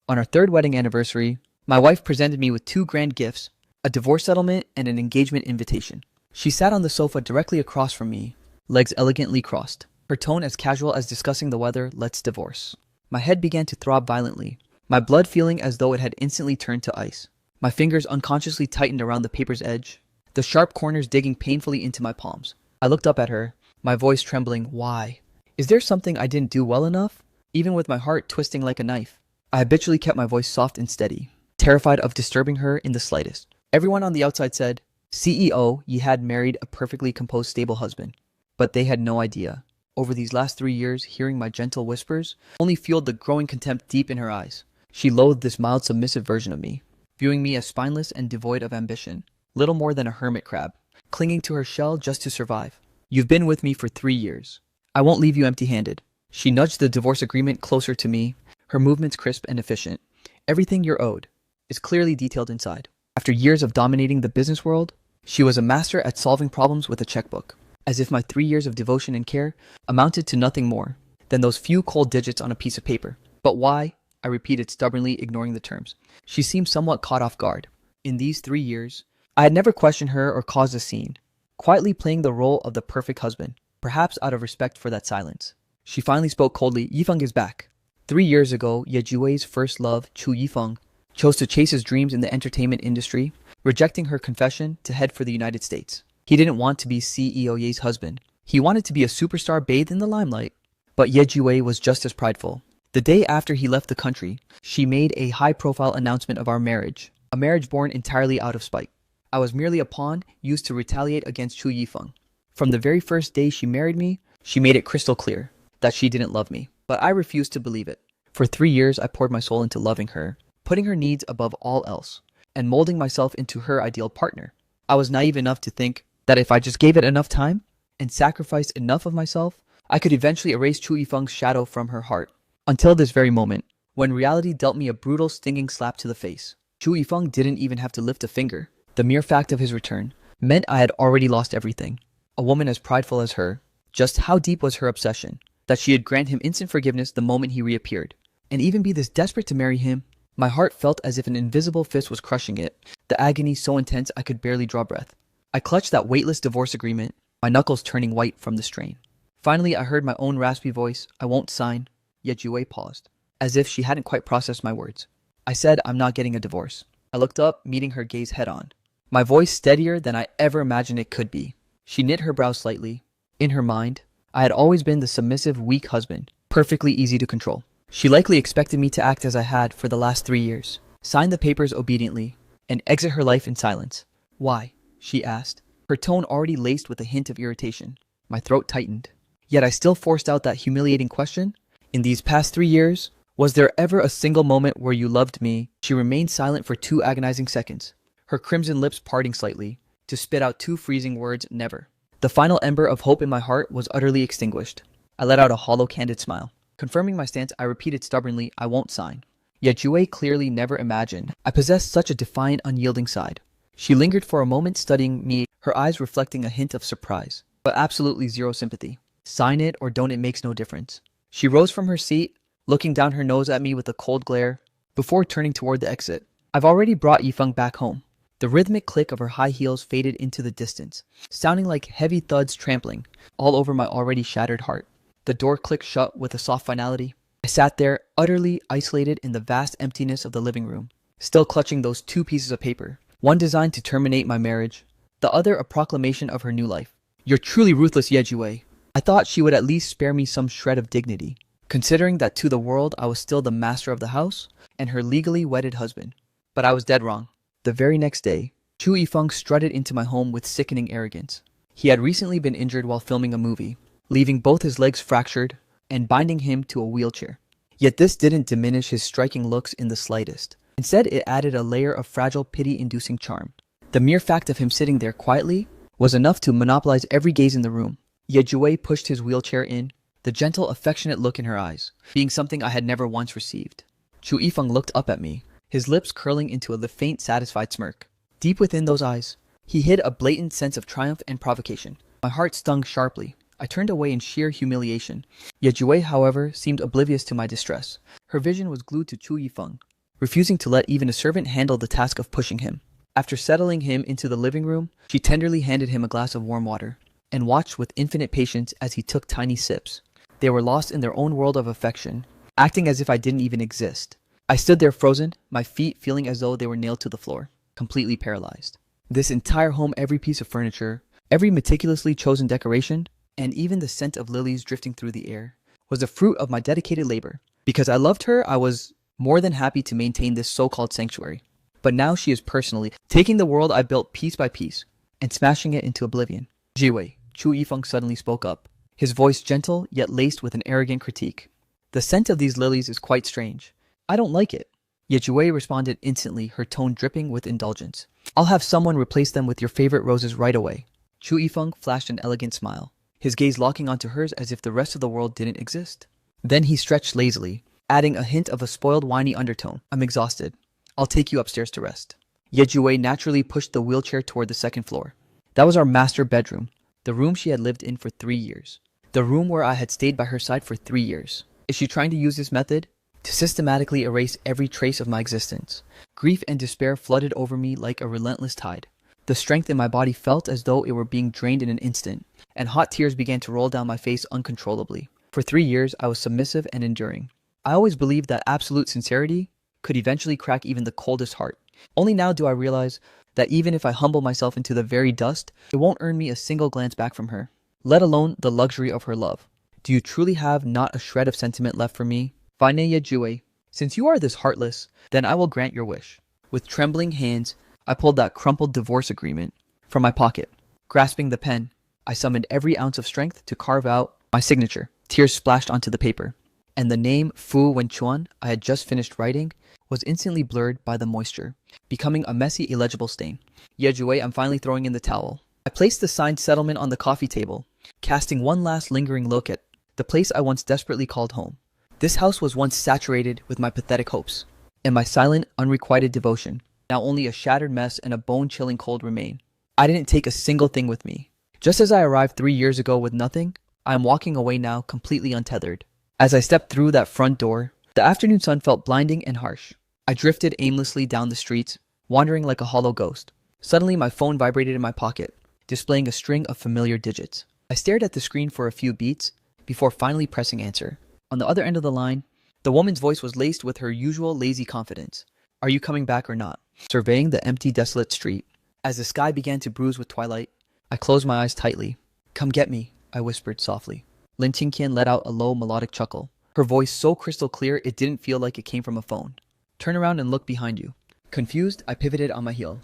On our third wedding anniversary, my wife presented me with two grand gifts, a divorce settlement and an engagement invitation. She sat on the sofa directly across from me, legs elegantly crossed, her tone as casual as discussing the weather. Let's divorce. My head began to throb violently, my blood feeling as though it had instantly turned to ice. My fingers unconsciously tightened around the paper's edge, the sharp corners digging painfully into my palms. I looked up at her, my voice trembling. Why? Is there something I didn't do well enough? Even with my heart twisting like a knife, I habitually kept my voice soft and steady, terrified of disturbing her in the slightest. Everyone on the outside said, CEO, ye had married a perfectly composed, stable husband. But they had no idea. Over these last 3 years, hearing my gentle whispers only fueled the growing contempt deep in her eyes. She loathed this mild, submissive version of me, viewing me as spineless and devoid of ambition, little more than a hermit crab, clinging to her shell just to survive. You've been with me for 3 years. I won't leave you empty-handed. She nudged the divorce agreement closer to me, her movements crisp and efficient. Everything you're owed is clearly detailed inside. After years of dominating the business world, she was a master at solving problems with a checkbook, as if my 3 years of devotion and care amounted to nothing more than those few cold digits on a piece of paper. But why? I repeated stubbornly, ignoring the terms. She seemed somewhat caught off guard. In these 3 years, I had never questioned her or caused a scene, quietly playing the role of the perfect husband, perhaps out of respect for that silence. She finally spoke coldly. Yifeng is back. 3 years ago, Ye Juwei's first love, Chu Yifeng, chose to chase his dreams in the entertainment industry, rejecting her confession to head for the United States. He didn't want to be CEO Ye's husband. He wanted to be a superstar bathed in the limelight. But Ye Juwei was just as prideful. The day after he left the country, she made a high-profile announcement of our marriage, a marriage born entirely out of spite. I was merely a pawn used to retaliate against Chu Yifeng. From the very first day she married me, she made it crystal clear that she didn't love me. But I refused to believe it. For 3 years, I poured my soul into loving her, putting her needs above all else, and molding myself into her ideal partner. I was naive enough to think that if I just gave it enough time and sacrificed enough of myself, I could eventually erase Chu Yifeng's shadow from her heart. Until this very moment, when reality dealt me a brutal, stinging slap to the face. Chu Yifeng didn't even have to lift a finger. The mere fact of his return meant I had already lost everything. A woman as prideful as her, just how deep was her obsession, that she'd grant him instant forgiveness the moment he reappeared, and even be this desperate to marry him? My heart felt as if an invisible fist was crushing it, the agony so intense I could barely draw breath. I clutched that weightless divorce agreement, my knuckles turning white from the strain. Finally, I heard my own raspy voice. I won't sign. Yet Juwei paused, as if she hadn't quite processed my words. I said, I'm not getting a divorce. I looked up, meeting her gaze head on, my voice steadier than I ever imagined it could be. She knit her brows slightly. In her mind, I had always been the submissive, weak husband, perfectly easy to control. She likely expected me to act as I had for the last 3 years, sign the papers obediently, and exit her life in silence. Why? She asked, her tone already laced with a hint of irritation. My throat tightened. Yet I still forced out that humiliating question. In these past 3 years, was there ever a single moment where you loved me? She remained silent for 2 agonizing seconds, her crimson lips parting slightly, to spit out 2 freezing words, never. The final ember of hope in my heart was utterly extinguished. I let out a hollow, candid smile. Confirming my stance, I repeated stubbornly, I won't sign. Yet Juwei clearly never imagined I possessed such a defiant, unyielding side. She lingered for a moment, studying me, her eyes reflecting a hint of surprise, but absolutely zero sympathy. Sign it or don't, it makes no difference. She rose from her seat, looking down her nose at me with a cold glare, before turning toward the exit. I've already brought Yifeng back home. The rhythmic click of her high heels faded into the distance, sounding like heavy thuds trampling all over my already shattered heart. The door clicked shut with a soft finality. I sat there, utterly isolated in the vast emptiness of the living room, still clutching those 2 pieces of paper, one designed to terminate my marriage, the other a proclamation of her new life. You're truly ruthless, Ye Juwei. I thought she would at least spare me some shred of dignity, considering that to the world I was still the master of the house and her legally wedded husband. But I was dead wrong. The very next day, Chu Yifeng strutted into my home with sickening arrogance. He had recently been injured while filming a movie, leaving both his legs fractured and binding him to a wheelchair. Yet this didn't diminish his striking looks in the slightest. Instead, it added a layer of fragile, pity-inducing charm. The mere fact of him sitting there quietly was enough to monopolize every gaze in the room. Ye Juwei pushed his wheelchair in, the gentle, affectionate look in her eyes being something I had never once received. Chu Yifeng looked up at me, his lips curling into a faint, satisfied smirk. Deep within those eyes, he hid a blatant sense of triumph and provocation. My heart stung sharply. I turned away in sheer humiliation. Ye Juwei, however, seemed oblivious to my distress. Her vision was glued to Chu Yifeng, refusing to let even a servant handle the task of pushing him. After settling him into the living room, she tenderly handed him a glass of warm water and watched with infinite patience as he took tiny sips. They were lost in their own world of affection, acting as if I didn't even exist. I stood there frozen, my feet feeling as though they were nailed to the floor, completely paralyzed. This entire home, every piece of furniture, every meticulously chosen decoration, and even the scent of lilies drifting through the air, was the fruit of my dedicated labor. Because I loved her, I was more than happy to maintain this so-called sanctuary. But now she is personally taking the world I built piece by piece and smashing it into oblivion. Jiwei, Chu Yifeng suddenly spoke up, his voice gentle yet laced with an arrogant critique. The scent of these lilies is quite strange. I don't like it. Yet Jiwei responded instantly, her tone dripping with indulgence. I'll have someone replace them with your favorite roses right away. Chu Yifeng flashed an elegant smile, his gaze locking onto hers as if the rest of the world didn't exist. Then he stretched lazily, adding a hint of a spoiled whiny undertone. I'm exhausted. I'll take you upstairs to rest. Yet Jiwei naturally pushed the wheelchair toward the second floor. That was our master bedroom, the room she had lived in for 3 years. The room where I had stayed by her side for 3 years. Is she trying to use this method to systematically erase every trace of my existence? Grief and despair flooded over me like a relentless tide. The strength in my body felt as though it were being drained in an instant, and hot tears began to roll down my face uncontrollably. For 3 years, I was submissive and enduring. I always believed that absolute sincerity could eventually crack even the coldest heart. Only now do I realize that even if I humble myself into the very dust, it won't earn me a single glance back from her, let alone the luxury of her love. Do you truly have not a shred of sentiment left for me? Fine, Jiwei. Since you are this heartless, then I will grant your wish. With trembling hands, I pulled that crumpled divorce agreement from my pocket. Grasping the pen, I summoned every ounce of strength to carve out my signature. Tears splashed onto the paper, and the name Fu Wenchuan I had just finished writing was instantly blurred by the moisture, becoming a messy, illegible stain. Jiwei, I'm finally throwing in the towel. I placed the signed settlement on the coffee table, casting one last lingering look at the place I once desperately called home. This house was once saturated with my pathetic hopes, and my silent, unrequited devotion. Now only a shattered mess and a bone-chilling cold remain. I didn't take a single thing with me. Just as I arrived 3 years ago with nothing, I am walking away now completely untethered. As I stepped through that front door, the afternoon sun felt blinding and harsh. I drifted aimlessly down the streets, wandering like a hollow ghost. Suddenly my phone vibrated in my pocket, displaying a string of familiar digits. I stared at the screen for a few beats before finally pressing answer. On the other end of the line, the woman's voice was laced with her usual lazy confidence. Are you coming back or not? Surveying the empty, desolate street. As the sky began to bruise with twilight, I closed my eyes tightly. Come get me, I whispered softly. Lin Qingqian let out a low, melodic chuckle, her voice so crystal clear it didn't feel like it came from a phone. Turn around and look behind you. Confused, I pivoted on my heel.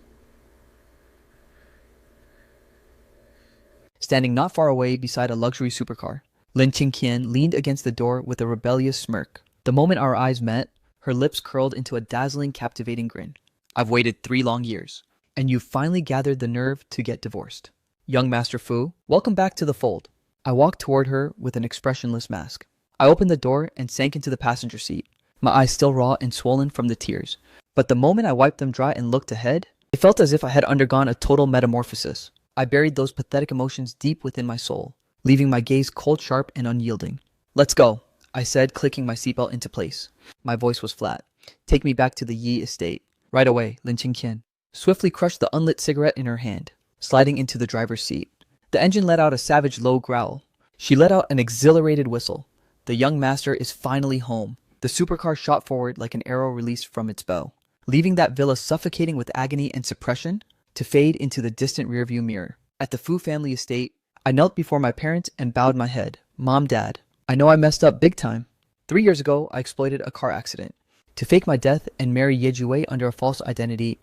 Standing not far away beside a luxury supercar, Lin Qingqian leaned against the door with a rebellious smirk. The moment our eyes met, her lips curled into a dazzling, captivating grin. I've waited 3 long years, and you've finally gathered the nerve to get divorced. Young Master Fu, welcome back to the fold. I walked toward her with an expressionless mask. I opened the door and sank into the passenger seat, my eyes still raw and swollen from the tears. But the moment I wiped them dry and looked ahead, it felt as if I had undergone a total metamorphosis. I buried those pathetic emotions deep within my soul, leaving my gaze cold, sharp, and unyielding. Let's go, I said, clicking my seatbelt into place. My voice was flat. Take me back to the Yi estate. Right away, Lin Qingqian swiftly crushed the unlit cigarette in her hand, sliding into the driver's seat. The engine let out a savage low growl. She let out an exhilarated whistle. The young master is finally home. The supercar shot forward like an arrow released from its bow, leaving that villa suffocating with agony and suppression to fade into the distant rearview mirror. At the Fu family estate, I knelt before my parents and bowed my head. Mom, Dad, I know I messed up big time. 3 years ago, I exploited a car accident to fake my death and marry Yejuwei under a false identity.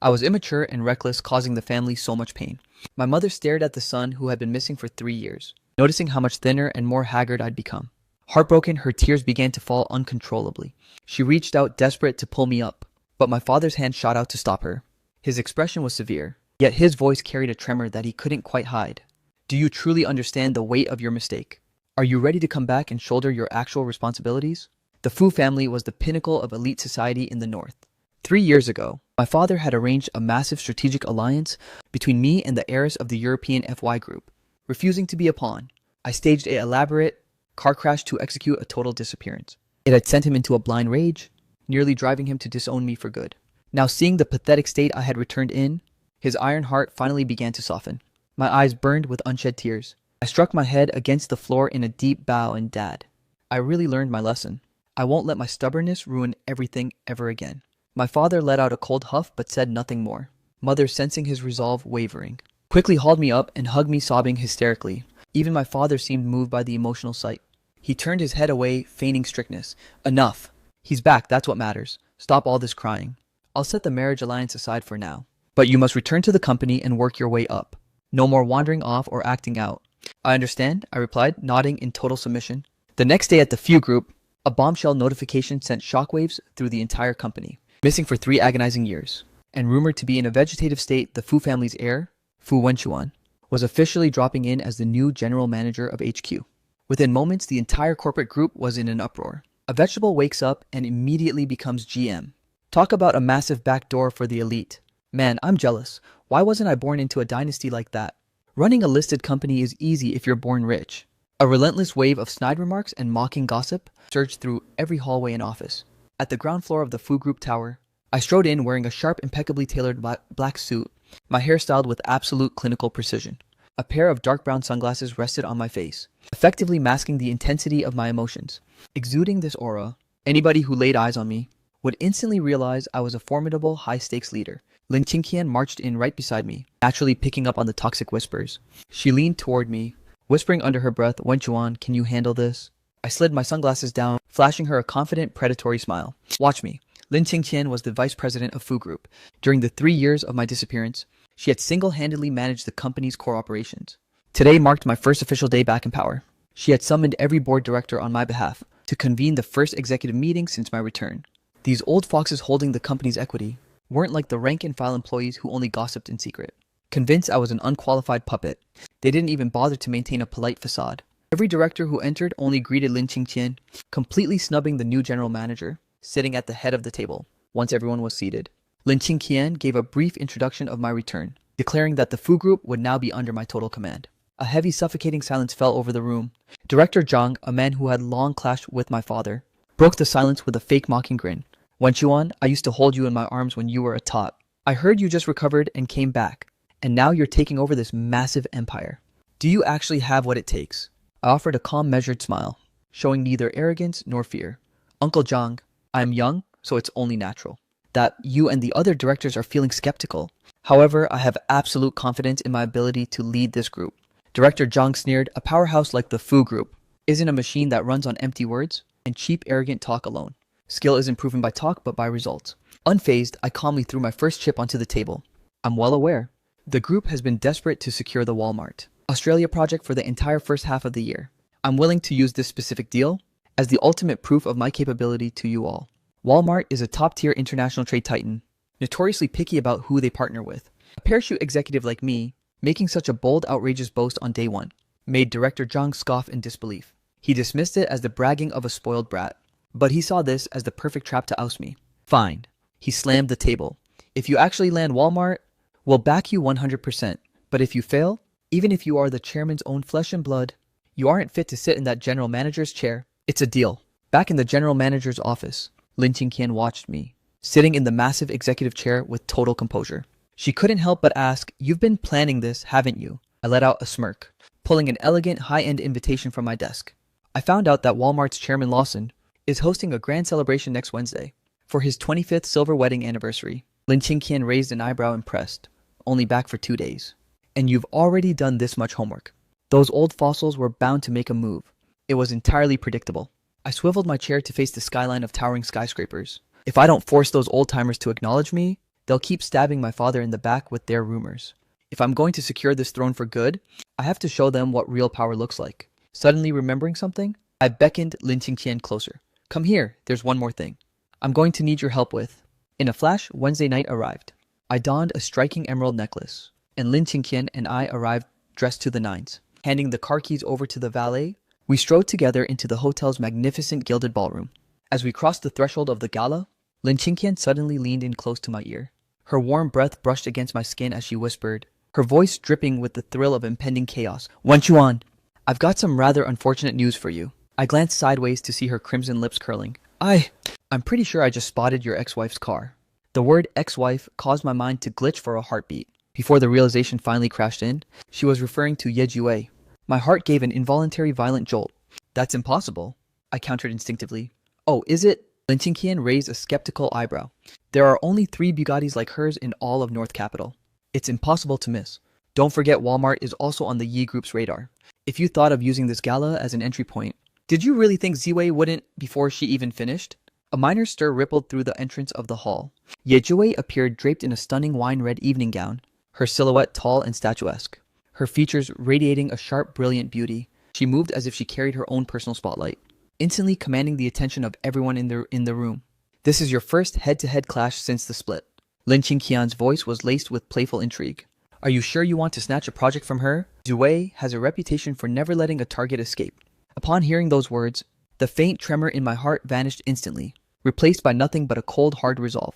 I was immature and reckless, causing the family so much pain. My mother stared at the son who had been missing for 3 years, noticing how much thinner and more haggard I'd become. Heartbroken, her tears began to fall uncontrollably. She reached out, desperate to pull me up, but my father's hand shot out to stop her. His expression was severe, yet his voice carried a tremor that he couldn't quite hide. Do you truly understand the weight of your mistake? Are you ready to come back and shoulder your actual responsibilities? The Fu family was the pinnacle of elite society in the north. 3 years ago, my father had arranged a massive strategic alliance between me and the heiress of the European FY group. Refusing to be a pawn, I staged an elaborate car crash to execute a total disappearance. It had sent him into a blind rage, nearly driving him to disown me for good. Now seeing the pathetic state I had returned in, his iron heart finally began to soften. My eyes burned with unshed tears. I struck my head against the floor in a deep bow and Dad, I really learned my lesson. I won't let my stubbornness ruin everything ever again. My father let out a cold huff but said nothing more. Mother, sensing his resolve wavering, quickly hauled me up and hugged me, sobbing hysterically. Even my father seemed moved by the emotional sight. He turned his head away, feigning strictness. Enough. He's back, that's what matters. Stop all this crying. I'll set the marriage alliance aside for now. But you must return to the company and work your way up. No more wandering off or acting out. I understand, I replied, nodding in total submission. The next day at the Few Group, a bombshell notification sent shockwaves through the entire company. Missing for 3 agonizing years, and rumored to be in a vegetative state, the Fu family's heir, Fu Wenchuan, was officially dropping in as the new general manager of HQ. Within moments, the entire corporate group was in an uproar. A vegetable wakes up and immediately becomes GM. Talk about a massive backdoor for the elite. Man, I'm jealous. Why wasn't I born into a dynasty like that? Running a listed company is easy if you're born rich. A relentless wave of snide remarks and mocking gossip surged through every hallway and office. At the ground floor of the Fu Group tower, I strode in wearing a sharp, impeccably tailored black suit, my hair styled with absolute clinical precision. A pair of dark brown sunglasses rested on my face, effectively masking the intensity of my emotions. Exuding this aura, anybody who laid eyes on me would instantly realize I was a formidable, high-stakes leader. Lin Qingqian marched in right beside me, naturally picking up on the toxic whispers. She leaned toward me, whispering under her breath, "Wenchuan, can you handle this?" I slid my sunglasses down, flashing her a confident, predatory smile. Watch me. Lin Qingqian was the vice president of Fu Group. During the 3 years of my disappearance, she had single-handedly managed the company's core operations. Today marked my first official day back in power. She had summoned every board director on my behalf to convene the first executive meeting since my return. These old foxes holding the company's equity weren't like the rank-and-file employees who only gossiped in secret. Convinced I was an unqualified puppet, they didn't even bother to maintain a polite facade. Every director who entered only greeted Lin Qingqian, completely snubbing the new general manager, sitting at the head of the table. Once everyone was seated, Lin Qingqian gave a brief introduction of my return, declaring that the Fu Group would now be under my total command. A heavy, suffocating silence fell over the room. Director Zhang, a man who had long clashed with my father, broke the silence with a fake mocking grin. "Wenchuan, I used to hold you in my arms when you were a tot. I heard you just recovered and came back, and now you're taking over this massive empire. Do you actually have what it takes?" I offered a calm, measured smile, showing neither arrogance nor fear. "Uncle Zhang, I am young, so it's only natural that you and the other directors are feeling skeptical. However, I have absolute confidence in my ability to lead this group." Director Zhang sneered, "A powerhouse like the Fu Group isn't a machine that runs on empty words and cheap, arrogant talk alone. Skill isn't proven by talk, but by results." Unfazed, I calmly threw my first chip onto the table. "I'm well aware. The group has been desperate to secure the Walmart Australia project for the entire first half of the year. I'm willing to use this specific deal as the ultimate proof of my capability to you all. Walmart is a top-tier international trade titan, notoriously picky about who they partner with. A parachute executive like me, making such a bold, outrageous boast on day one, made Director Zhang scoff in disbelief. He dismissed it as the bragging of a spoiled brat, but he saw this as the perfect trap to oust me. "Fine." He slammed the table. "If you actually land Walmart, we'll back you 100%. But if you fail, even if you are the chairman's own flesh and blood, you aren't fit to sit in that general manager's chair. It's a deal." Back in the general manager's office, Lin Qingqian watched me, sitting in the massive executive chair with total composure. She couldn't help but ask, "You've been planning this, haven't you?" I let out a smirk, pulling an elegant, high-end invitation from my desk. "I found out that Walmart's chairman Lawson is hosting a grand celebration next Wednesday for his 25th silver wedding anniversary." Lin Qingqian raised an eyebrow, impressed. "Only back for 2 days. And you've already done this much homework." Those old fossils were bound to make a move. It was entirely predictable. I swiveled my chair to face the skyline of towering skyscrapers. If I don't force those old-timers to acknowledge me, they'll keep stabbing my father in the back with their rumors. If I'm going to secure this throne for good, I have to show them what real power looks like. Suddenly remembering something, I beckoned Lin Qingqian closer. "Come here, there's one more thing I'm going to need your help with." In a flash, Wednesday night arrived. I donned a striking emerald necklace, and Lin Qingqian and I arrived dressed to the nines. Handing the car keys over to the valet, we strode together into the hotel's magnificent gilded ballroom. As we crossed the threshold of the gala, Lin Qingqian suddenly leaned in close to my ear. Her warm breath brushed against my skin as she whispered, her voice dripping with the thrill of impending chaos. "Wenchuan, I've got some rather unfortunate news for you." I glanced sideways to see her crimson lips curling. I'm pretty sure I just spotted your ex-wife's car. The word ex-wife caused my mind to glitch for a heartbeat. Before the realization finally crashed in, she was referring to Yejue. My heart gave an involuntary violent jolt. That's impossible, I countered instinctively. Oh, is it? Lin Qingqian raised a skeptical eyebrow. There are only 3 Bugattis like hers in all of North Capital. It's impossible to miss. Don't forget Walmart is also on the Yi Group's radar. If you thought of using this gala as an entry point, did you really think Ziwei wouldn't before she even finished? A minor stir rippled through the entrance of the hall. Yejue appeared draped in a stunning wine-red evening gown, her silhouette tall and statuesque, her features radiating a sharp, brilliant beauty. She moved as if she carried her own personal spotlight, instantly commanding the attention of everyone in the room. This is your first head-to-head clash since the split. Lin Qingqian's voice was laced with playful intrigue. Are you sure you want to snatch a project from her? Ziwei has a reputation for never letting a target escape. Upon hearing those words, the faint tremor in my heart vanished instantly, replaced by nothing but a cold, hard resolve.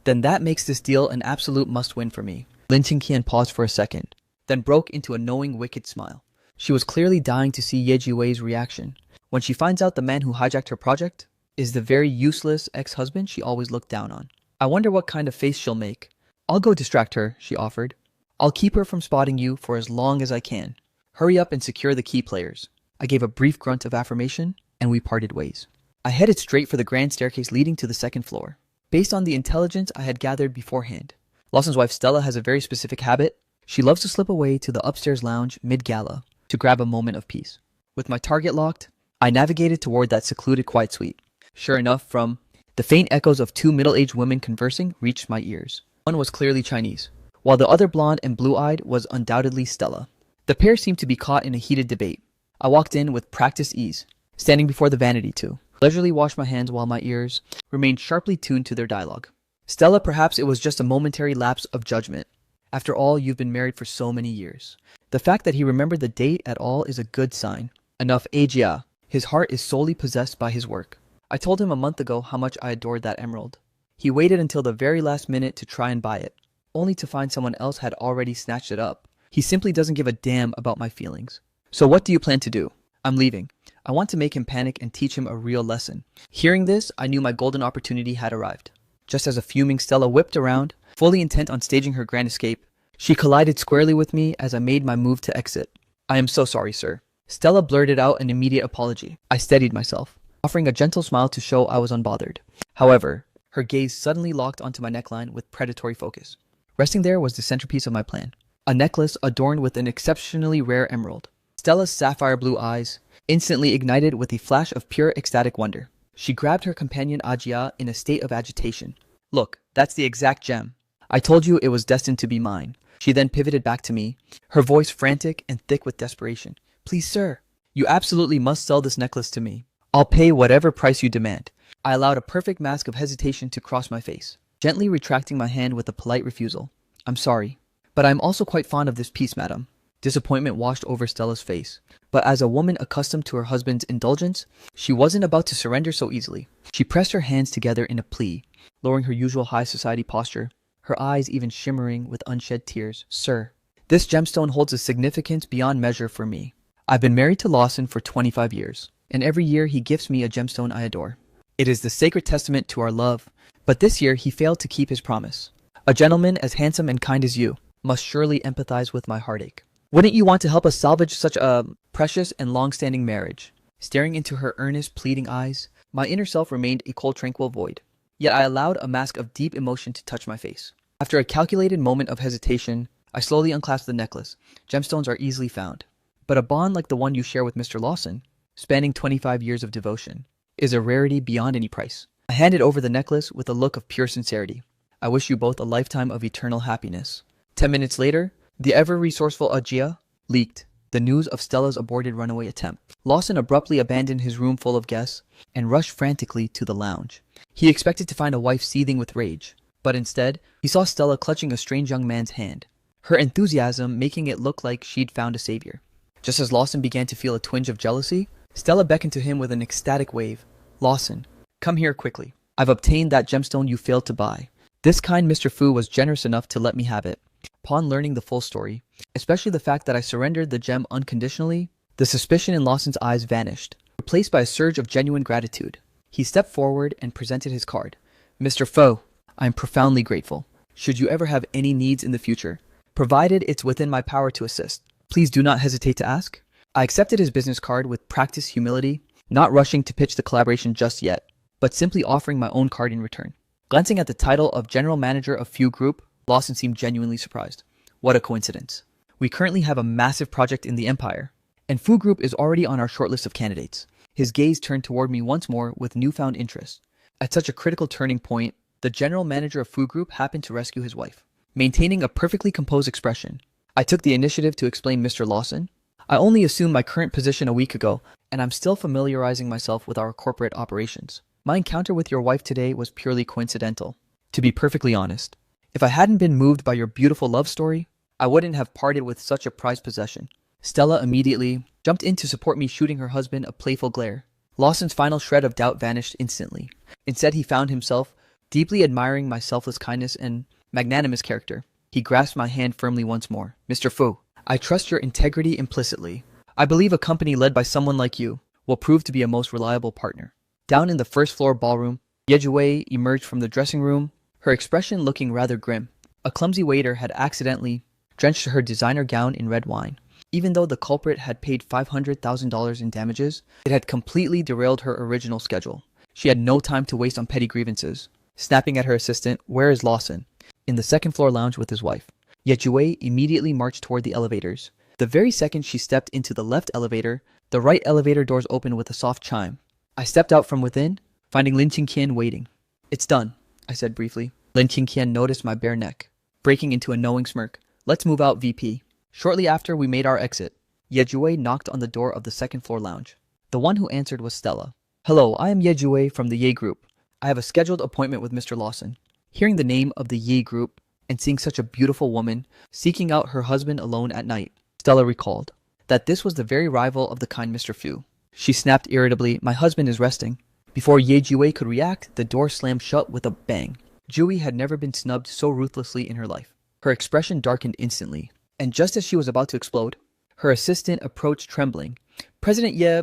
Then that makes this deal an absolute must-win for me. Lin Qingqian paused for a second, then broke into a knowing, wicked smile. She was clearly dying to see Yejiwei's reaction when she finds out the man who hijacked her project is the very useless ex-husband she always looked down on. I wonder what kind of face she'll make. I'll go distract her, she offered. I'll keep her from spotting you for as long as I can. Hurry up and secure the key players. I gave a brief grunt of affirmation, and we parted ways. I headed straight for the grand staircase leading to the second floor. Based on the intelligence I had gathered beforehand, Lawson's wife Stella has a very specific habit. She loves to slip away to the upstairs lounge mid-gala to grab a moment of peace. With my target locked, I navigated toward that secluded quiet suite. Sure enough, from the faint echoes of 2 middle-aged women conversing reached my ears. One was clearly Chinese, while the other blonde and blue-eyed was undoubtedly Stella. The pair seemed to be caught in a heated debate. I walked in with practiced ease, standing before the vanity to leisurely wash my hands while my ears remained sharply tuned to their dialogue. Stella, perhaps it was just a momentary lapse of judgment. After all, you've been married for so many years. The fact that he remembered the date at all is a good sign. Enough, Ajia. His heart is solely possessed by his work. I told him a month ago how much I adored that emerald. He waited until the very last minute to try and buy it, only to find someone else had already snatched it up. He simply doesn't give a damn about my feelings. So what do you plan to do? I'm leaving. I want to make him panic and teach him a real lesson. Hearing this, I knew my golden opportunity had arrived. Just as a fuming Stella whipped around, fully intent on staging her grand escape, she collided squarely with me as I made my move to exit. I am so sorry, sir. Stella blurted out an immediate apology. I steadied myself, offering a gentle smile to show I was unbothered. However, her gaze suddenly locked onto my neckline with predatory focus. Resting there was the centerpiece of my plan, a necklace adorned with an exceptionally rare emerald. Stella's sapphire blue eyes instantly ignited with a flash of pure ecstatic wonder. She grabbed her companion Ajia in a state of agitation. Look, that's the exact gem. I told you it was destined to be mine. She then pivoted back to me, her voice frantic and thick with desperation. Please, sir, you absolutely must sell this necklace to me. I'll pay whatever price you demand. I allowed a perfect mask of hesitation to cross my face, gently retracting my hand with a polite refusal. I'm sorry, but I'm also quite fond of this piece, madam. Disappointment washed over Stella's face, but as a woman accustomed to her husband's indulgence, she wasn't about to surrender so easily. She pressed her hands together in a plea, lowering her usual high society posture, her eyes even shimmering with unshed tears. Sir, this gemstone holds a significance beyond measure for me. I've been married to Lawson for 25 years, and every year he gifts me a gemstone I adore. It is the sacred testament to our love, but this year he failed to keep his promise. A gentleman as handsome and kind as you must surely empathize with my heartache. Wouldn't you want to help us salvage such a precious and long-standing marriage? Staring into her earnest, pleading eyes, my inner self remained a cold, tranquil void. Yet I allowed a mask of deep emotion to touch my face. After a calculated moment of hesitation, I slowly unclasped the necklace. Gemstones are easily found, but a bond like the one you share with Mr. Lawson, spanning 25 years of devotion, is a rarity beyond any price. I handed over the necklace with a look of pure sincerity. I wish you both a lifetime of eternal happiness. 10 minutes later, the ever-resourceful Ajia leaked the news of Stella's aborted runaway attempt. Lawson abruptly abandoned his room full of guests and rushed frantically to the lounge. He expected to find a wife seething with rage, but instead, he saw Stella clutching a strange young man's hand, her enthusiasm making it look like she'd found a savior. Just as Lawson began to feel a twinge of jealousy, Stella beckoned to him with an ecstatic wave. Lawson, come here quickly. I've obtained that gemstone you failed to buy. This kind Mr. Fu was generous enough to let me have it. Upon learning the full story, especially the fact that I surrendered the gem unconditionally, the suspicion in Lawson's eyes vanished. replaced by a surge of genuine gratitude. He stepped forward and presented his card. Mr. Foe, I am profoundly grateful. Should you ever have any needs in the future, provided it's within my power to assist, please do not hesitate to ask. I accepted his business card with practiced humility, not rushing to pitch the collaboration just yet, but simply offering my own card in return. Glancing at the title of General Manager of Few Group, Lawson seemed genuinely surprised. What a coincidence. We currently have a massive project in the Empire, and Fu Group is already on our shortlist of candidates. His gaze turned toward me once more with newfound interest. At such a critical turning point, the general manager of Fu Group happened to rescue his wife. Maintaining a perfectly composed expression, I took the initiative to explain, Mr. Lawson, I only assumed my current position a week ago, and I'm still familiarizing myself with our corporate operations. My encounter with your wife today was purely coincidental. To be perfectly honest, if I hadn't been moved by your beautiful love story, I wouldn't have parted with such a prized possession. Stella immediately jumped in to support me, shooting her husband a playful glare. Lawson's final shred of doubt vanished instantly. Instead, he found himself deeply admiring my selfless kindness and magnanimous character. He grasped my hand firmly once more. Mr. Fu, I trust your integrity implicitly. I believe a company led by someone like you will prove to be a most reliable partner. Down in the first floor ballroom, Yejue emerged from the dressing room, her expression looking rather grim. A clumsy waiter had accidentally drenched her designer gown in red wine. Even though the culprit had paid $500,000 in damages, it had completely derailed her original schedule. She had no time to waste on petty grievances. Snapping at her assistant, "Where is Lawson?" in the second floor lounge with his wife. Yejue immediately marched toward the elevators. The very second she stepped into the left elevator, the right elevator doors opened with a soft chime. I stepped out from within, finding Lin Qingqian waiting. "It's done," I said briefly. Lin Qingqian noticed my bare neck, breaking into a knowing smirk. "Let's move out, VP." Shortly after we made our exit, Yejue knocked on the door of the second floor lounge. The one who answered was Stella. "Hello, I am Yejue from the Ye Group. I have a scheduled appointment with Mr. Lawson." Hearing the name of the Ye Group and seeing such a beautiful woman seeking out her husband alone at night, Stella recalled that this was the very rival of the kind Mr. Fu. She snapped irritably, "My husband is resting." Before Yejue could react, the door slammed shut with a bang. Jui had never been snubbed so ruthlessly in her life. Her expression darkened instantly, and just as she was about to explode, her assistant approached trembling. "President Ye,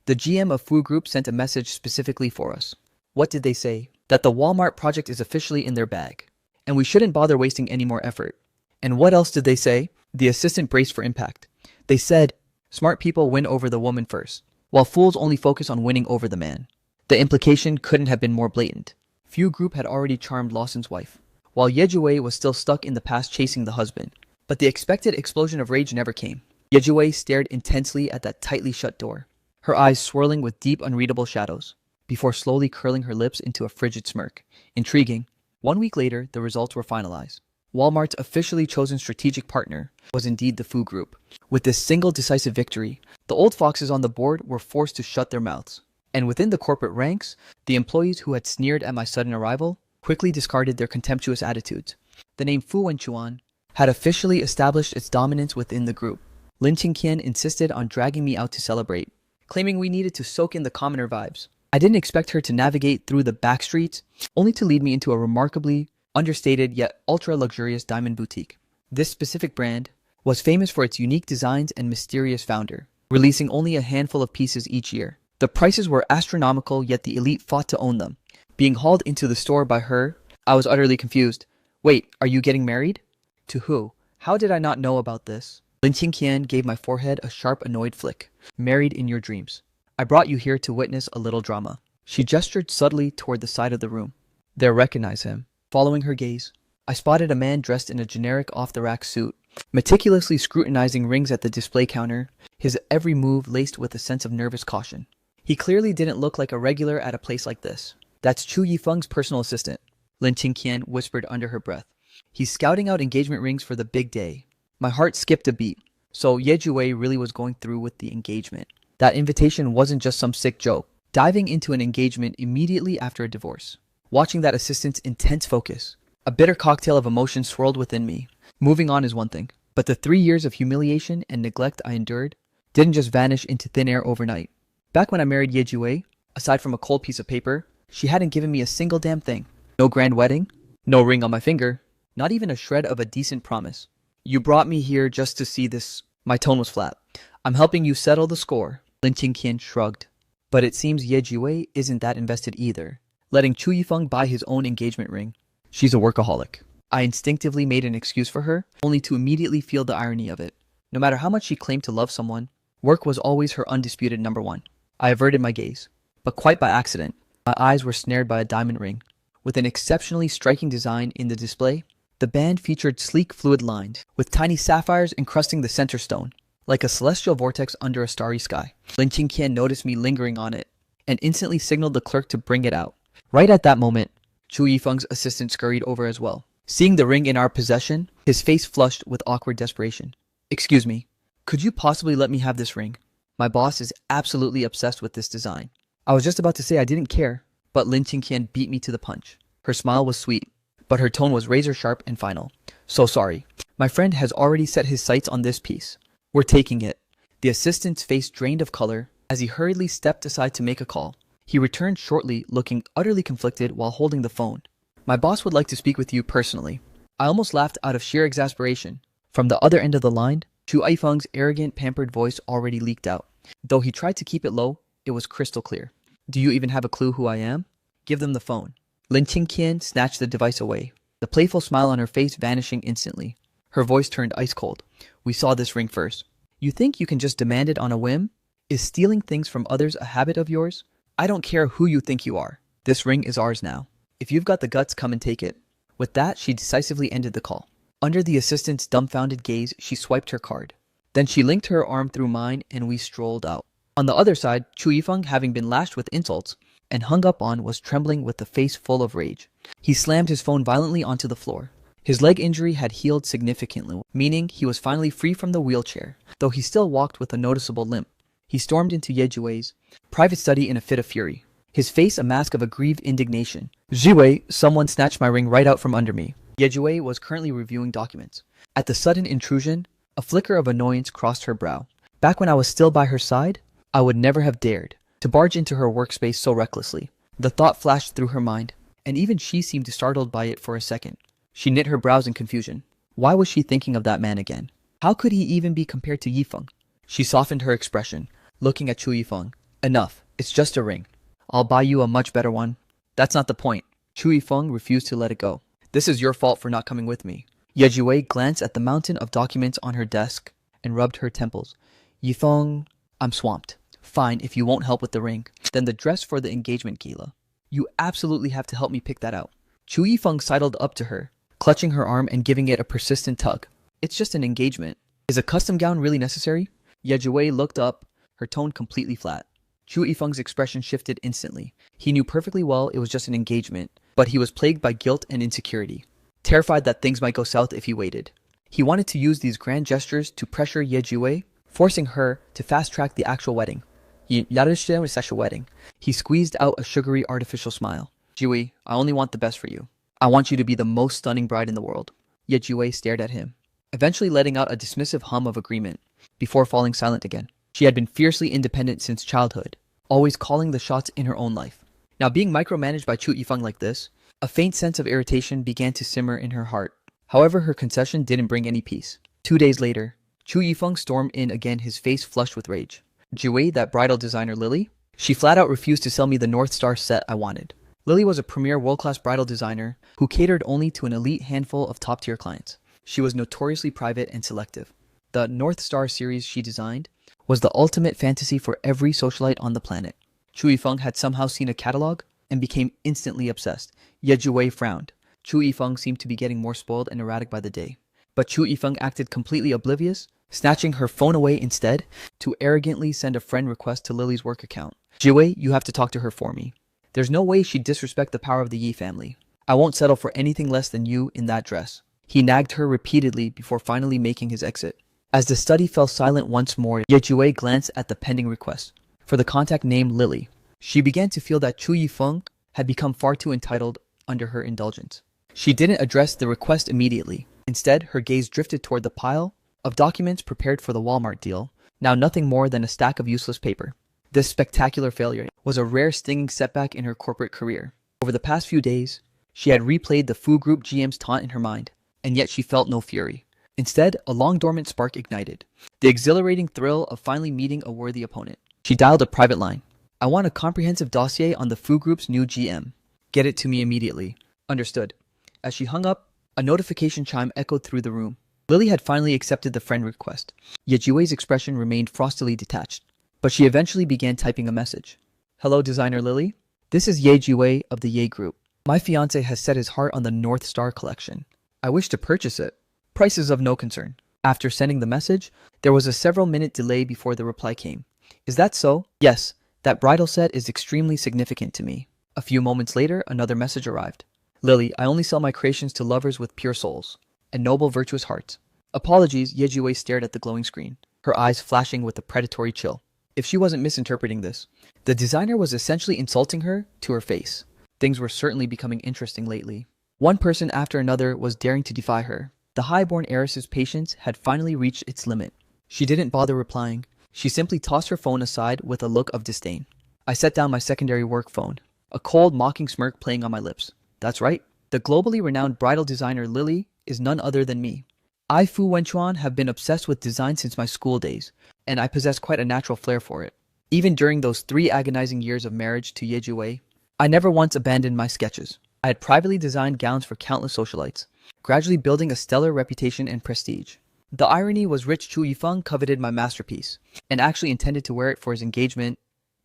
the GM of Fu Group sent a message specifically for us." "What did they say?" "That the Walmart project is officially in their bag, and we shouldn't bother wasting any more effort." "And what else did they say?" The assistant braced for impact. "They said, smart people win over the woman first, while fools only focus on winning over the man." The implication couldn't have been more blatant. Fu Group had already charmed Lawson's wife, while Yejue was still stuck in the past chasing the husband. But the expected explosion of rage never came. Yejue stared intensely at that tightly shut door, her eyes swirling with deep, unreadable shadows, before slowly curling her lips into a frigid smirk. Intriguing. 1 week later, the results were finalized. Walmart's officially chosen strategic partner was indeed the Fu Group. With this single decisive victory, the old foxes on the board were forced to shut their mouths. And within the corporate ranks, the employees who had sneered at my sudden arrival quickly discarded their contemptuous attitudes. The name Fu Wenchuan had officially established its dominance within the group. Lin Qingqian insisted on dragging me out to celebrate, claiming we needed to soak in the commoner vibes. I didn't expect her to navigate through the back streets, only to lead me into a remarkably understated yet ultra-luxurious diamond boutique. This specific brand was famous for its unique designs and mysterious founder, releasing only a handful of pieces each year. The prices were astronomical, yet the elite fought to own them. Being hauled into the store by her, I was utterly confused. "Wait, are you getting married?" "To who? How did I not know about this?" Lin Qingqian gave my forehead a sharp, annoyed flick. "Married in your dreams. I brought you here to witness a little drama." She gestured subtly toward the side of the room. "There, recognize him." Following her gaze, I spotted a man dressed in a generic off-the-rack suit, meticulously scrutinizing rings at the display counter, his every move laced with a sense of nervous caution. He clearly didn't look like a regular at a place like this. "That's Chu Yifeng's personal assistant," Lin Qingqian whispered under her breath. "He's scouting out engagement rings for the big day." My heart skipped a beat. So Yejue really was going through with the engagement. That invitation wasn't just some sick joke. Diving into an engagement immediately after a divorce. Watching that assistant's intense focus, a bitter cocktail of emotions swirled within me. Moving on is one thing, but the 3 years of humiliation and neglect I endured didn't just vanish into thin air overnight. Back when I married Yejue, aside from a cold piece of paper, she hadn't given me a single damn thing. No grand wedding, no ring on my finger, not even a shred of a decent promise. "You brought me here just to see this." My tone was flat. "I'm helping you settle the score." Lin Qingqian shrugged. But it seems Ye Jiwei isn't that invested either, letting Chu Yifeng buy his own engagement ring. She's a workaholic. I instinctively made an excuse for her, only to immediately feel the irony of it. No matter how much she claimed to love someone, work was always her undisputed number one. I averted my gaze, but quite by accident. My eyes were snared by a diamond ring. With an exceptionally striking design in the display, the band featured sleek fluid lines, with tiny sapphires encrusting the center stone, like a celestial vortex under a starry sky. Lin Qingqian noticed me lingering on it, and instantly signaled the clerk to bring it out. Right at that moment, Chu Yifeng's assistant scurried over as well. Seeing the ring in our possession, his face flushed with awkward desperation. "Excuse me, could you possibly let me have this ring? My boss is absolutely obsessed with this design." I was just about to say I didn't care, but Lin Qingqian beat me to the punch. Her smile was sweet, but her tone was razor-sharp and final. "So sorry. My friend has already set his sights on this piece. We're taking it." The assistant's face drained of color as he hurriedly stepped aside to make a call. He returned shortly, looking utterly conflicted while holding the phone. "My boss would like to speak with you personally." I almost laughed out of sheer exasperation. From the other end of the line, Chu Yifeng's arrogant, pampered voice already leaked out. Though he tried to keep it low, it was crystal clear. "Do you even have a clue who I am? Give them the phone." Lin Qingqian snatched the device away, the playful smile on her face vanishing instantly. Her voice turned ice cold. "We saw this ring first. You think you can just demand it on a whim? Is stealing things from others a habit of yours? I don't care who you think you are. This ring is ours now. If you've got the guts, come and take it." With that, she decisively ended the call. Under the assistant's dumbfounded gaze, she swiped her card. Then she linked her arm through mine and we strolled out. On the other side, Chu Yifeng, having been lashed with insults and hung up on, was trembling with a face full of rage. He slammed his phone violently onto the floor. His leg injury had healed significantly, meaning he was finally free from the wheelchair, though he still walked with a noticeable limp. He stormed into Ye Jiwei's private study in a fit of fury, his face a mask of aggrieved indignation. "Jiwei, someone snatched my ring right out from under me." Ye Jiwei was currently reviewing documents. At the sudden intrusion, a flicker of annoyance crossed her brow. Back when I was still by her side, I would never have dared to barge into her workspace so recklessly. The thought flashed through her mind, and even she seemed startled by it for a second. She knit her brows in confusion. Why was she thinking of that man again? How could he even be compared to Yifeng? She softened her expression, looking at Chu Yifeng. "Enough. It's just a ring. I'll buy you a much better one." "That's not the point." Chu Yifeng refused to let it go. "This is your fault for not coming with me." Ye Jiwei glanced at the mountain of documents on her desk and rubbed her temples. "Yifeng, I'm swamped." "Fine, if you won't help with the ring. Then the dress for the engagement gala. You absolutely have to help me pick that out." Chu Yifeng sidled up to her, clutching her arm and giving it a persistent tug. "It's just an engagement. Is a custom gown really necessary?" Ye Jiwei looked up, her tone completely flat. Chu Yifeng's expression shifted instantly. He knew perfectly well it was just an engagement, but he was plagued by guilt and insecurity, terrified that things might go south if he waited. He wanted to use these grand gestures to pressure Ye Jiwei, forcing her to fast-track the actual wedding. He squeezed out a sugary artificial smile. "Jiwei, I only want the best for you. I want you to be the most stunning bride in the world." Ye Jiwei stared at him, eventually letting out a dismissive hum of agreement, before falling silent again. She had been fiercely independent since childhood, always calling the shots in her own life. Now being micromanaged by Chu Yifeng like this, a faint sense of irritation began to simmer in her heart. However, her concession didn't bring any peace. 2 days later, Chu Yifeng stormed in again, his face flushed with rage. "Jiwei, that bridal designer Lily? She flat out refused to sell me the North Star set I wanted." Lily was a premier world-class bridal designer who catered only to an elite handful of top-tier clients. She was notoriously private and selective. The North Star series she designed was the ultimate fantasy for every socialite on the planet. Chu Yifeng had somehow seen a catalog and became instantly obsessed. Ye Jiwei frowned. Chu Yifeng seemed to be getting more spoiled and erratic by the day. But Chu Yifeng acted completely oblivious, snatching her phone away instead to arrogantly send a friend request to Lily's work account. "Jiwei, you have to talk to her for me. There's no way she'd disrespect the power of the Yi family. I won't settle for anything less than you in that dress." He nagged her repeatedly before finally making his exit. As the study fell silent once more, Ye Jiwei glanced at the pending request for the contact name Lily. She began to feel that Chu Yifeng had become far too entitled under her indulgence. She didn't address the request immediately. Instead, her gaze drifted toward the pile of documents prepared for the Walmart deal, now nothing more than a stack of useless paper. This spectacular failure was a rare stinging setback in her corporate career. Over the past few days, she had replayed the Fu Group GM's taunt in her mind, and yet she felt no fury. Instead, a long-dormant spark ignited, the exhilarating thrill of finally meeting a worthy opponent. She dialed a private line. I want a comprehensive dossier on the Fu Group's new GM. Get it to me immediately. Understood. As she hung up, a notification chime echoed through the room. Lily had finally accepted the friend request, yet Yue's expression remained frostily detached. But she eventually began typing a message. Hello, designer Lily. This is Ye Jiwei of the Ye Group. My fiancé has set his heart on the North Star collection. I wish to purchase it. Price is of no concern. After sending the message, there was a several-minute delay before the reply came. Is that so? Yes, that bridal set is extremely significant to me. A few moments later, another message arrived. Lily, I only sell my creations to lovers with pure souls and noble, virtuous hearts. Apologies, Ye Jiwei stared at the glowing screen, her eyes flashing with a predatory chill. If she wasn't misinterpreting this, the designer was essentially insulting her to her face. Things were certainly becoming interesting lately. One person after another was daring to defy her. The high-born heiress's patience had finally reached its limit. She didn't bother replying. She simply tossed her phone aside with a look of disdain. I set down my secondary work phone, a cold, mocking smirk playing on my lips. That's right. The globally renowned bridal designer Lily is none other than me. I, Fu Wenchuan, have been obsessed with design since my school days, and I possess quite a natural flair for it. Even during those 3 agonizing years of marriage to Ye Jiwei, I never once abandoned my sketches. I had privately designed gowns for countless socialites, gradually building a stellar reputation and prestige. The irony was rich Chu Yifeng coveted my masterpiece, and actually intended to wear it for his engagement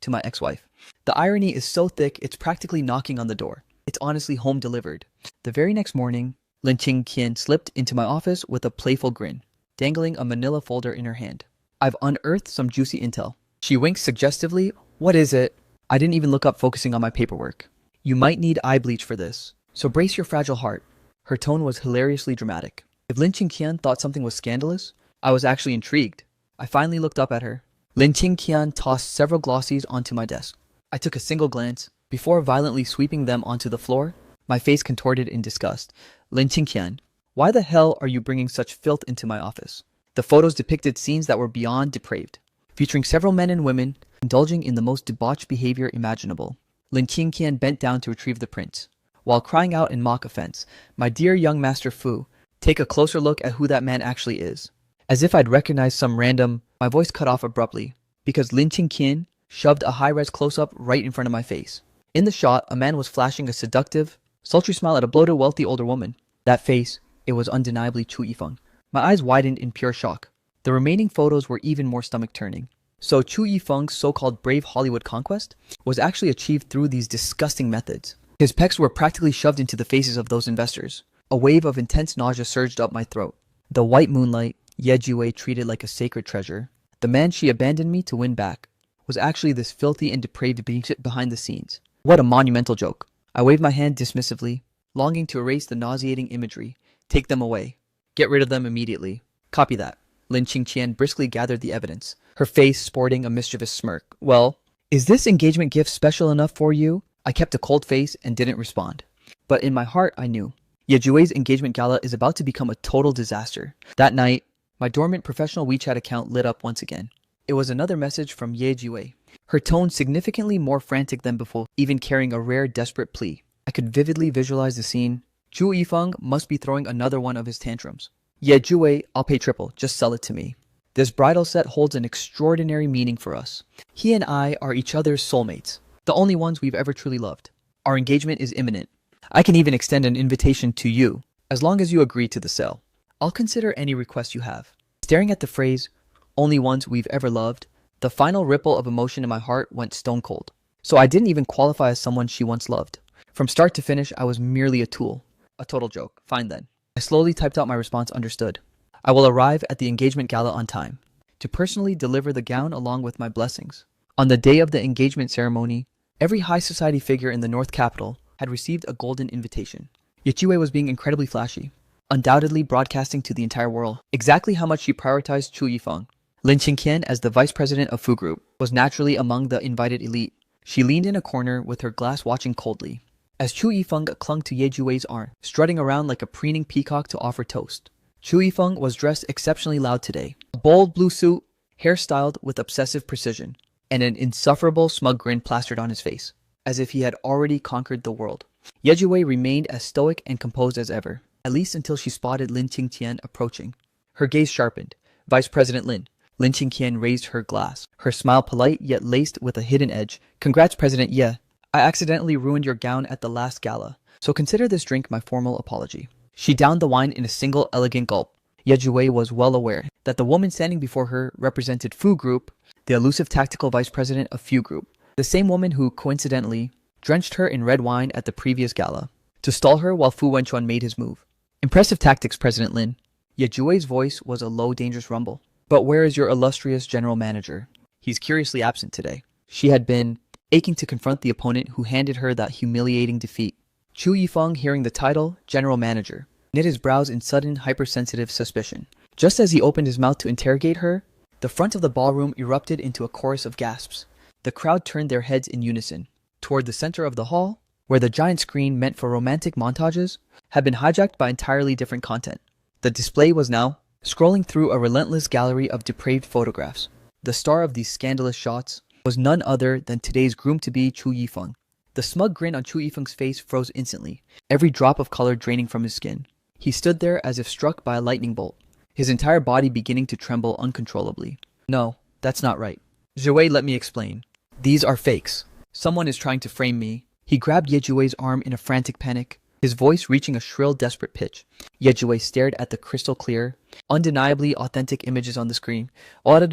to my ex-wife. The irony is so thick it's practically knocking on the door. It's honestly home delivered. The very next morning, Lin Qingqian slipped into my office with a playful grin, dangling a manila folder in her hand. I've unearthed some juicy intel. She winked suggestively. What is it? I didn't even look up, focusing on my paperwork. You might need eye bleach for this, so brace your fragile heart. Her tone was hilariously dramatic. If Lin Qingqian thought something was scandalous, I was actually intrigued. I finally looked up at her. Lin Qingqian tossed several glossies onto my desk. I took a single glance. Before violently sweeping them onto the floor, my face contorted in disgust. Lin Qingqian, why the hell are you bringing such filth into my office? The photos depicted scenes that were beyond depraved, featuring several men and women indulging in the most debauched behavior imaginable. Lin Qingqian bent down to retrieve the prints, while crying out in mock offense, "My dear young Master Fu, take a closer look at who that man actually is." As if I'd recognized some random, my voice cut off abruptly, because Lin Qingqian shoved a high-res close-up right in front of my face. In the shot, a man was flashing a seductive, sultry smile at a bloated, wealthy older woman. That face, it was undeniably Chu Yifeng. My eyes widened in pure shock. The remaining photos were even more stomach-turning. So Chu Yifeng's so-called brave Hollywood conquest was actually achieved through these disgusting methods. His pecs were practically shoved into the faces of those investors. A wave of intense nausea surged up my throat. The white moonlight, Ye Jiwei treated like a sacred treasure. The man she abandoned me to win back was actually this filthy and depraved being behind the scenes. What a monumental joke. I waved my hand dismissively, longing to erase the nauseating imagery. Take them away. Get rid of them immediately. Copy that. Lin Qingqian briskly gathered the evidence, her face sporting a mischievous smirk. Well, is this engagement gift special enough for you? I kept a cold face and didn't respond. But in my heart, I knew. Ye Jiwei's engagement gala is about to become a total disaster. That night, my dormant professional WeChat account lit up once again. It was another message from Ye Jiwei, her tone significantly more frantic than before, even carrying a rare, desperate plea. I could vividly visualize the scene. Chu Yifeng must be throwing another one of his tantrums. Ye Jiwei, I'll pay triple, just sell it to me. This bridal set holds an extraordinary meaning for us. He and I are each other's soulmates, the only ones we've ever truly loved. Our engagement is imminent. I can even extend an invitation to you, as long as you agree to the sale. I'll consider any request you have. Staring at the phrase, only ones we've ever loved, the final ripple of emotion in my heart went stone cold. So I didn't even qualify as someone she once loved. From start to finish, I was merely a tool. A total joke. Fine then. I slowly typed out my response. Understood. I will arrive at the engagement gala on time, to personally deliver the gown along with my blessings. On the day of the engagement ceremony, every high society figure in the North Capital had received a golden invitation. Ye Jiwei was being incredibly flashy, undoubtedly broadcasting to the entire world exactly how much she prioritized Chu Yifeng. Lin Qingqian, as the vice president of Fu Group, was naturally among the invited elite. She leaned in a corner with her glass watching coldly, as Chu Yifeng clung to Ye Jiwei's arm, strutting around like a preening peacock to offer toast. Chu Yifeng was dressed exceptionally loud today. A bold blue suit, hairstyled with obsessive precision, and an insufferable smug grin plastered on his face, as if he had already conquered the world. Ye Jiwei remained as stoic and composed as ever, at least until she spotted Lin Qingqian approaching. Her gaze sharpened. Vice President Lin, Lin Qingqian raised her glass, her smile polite yet laced with a hidden edge. Congrats, President Ye. I accidentally ruined your gown at the last gala, so consider this drink my formal apology. She downed the wine in a single elegant gulp. Ye Jue was well aware that the woman standing before her represented Fu Group, the elusive tactical vice president of Fu Group, the same woman who, coincidentally, drenched her in red wine at the previous gala, to stall her while Fu Wenchuan made his move. Impressive tactics, President Lin. Ye Jue's voice was a low, dangerous rumble. But where is your illustrious general manager? He's curiously absent today. She had been aching to confront the opponent who handed her that humiliating defeat. Chu Yifeng, hearing the title, general manager, knit his brows in sudden, hypersensitive suspicion. Just as he opened his mouth to interrogate her, the front of the ballroom erupted into a chorus of gasps. The crowd turned their heads in unison toward the center of the hall, where the giant screen meant for romantic montages had been hijacked by entirely different content. The display was now scrolling through a relentless gallery of depraved photographs. The star of these scandalous shots was none other than today's groom-to-be Chu Yifeng. The smug grin on Chu Yifeng's face froze instantly, every drop of color draining from his skin. He stood there as if struck by a lightning bolt, his entire body beginning to tremble uncontrollably. No, that's not right. Zhui, let me explain. These are fakes. Someone is trying to frame me. He grabbed Ye Jue's arm in a frantic panic, his voice reaching a shrill, desperate pitch. Ye Jue stared at the crystal clear, undeniably authentic images on the screen. Her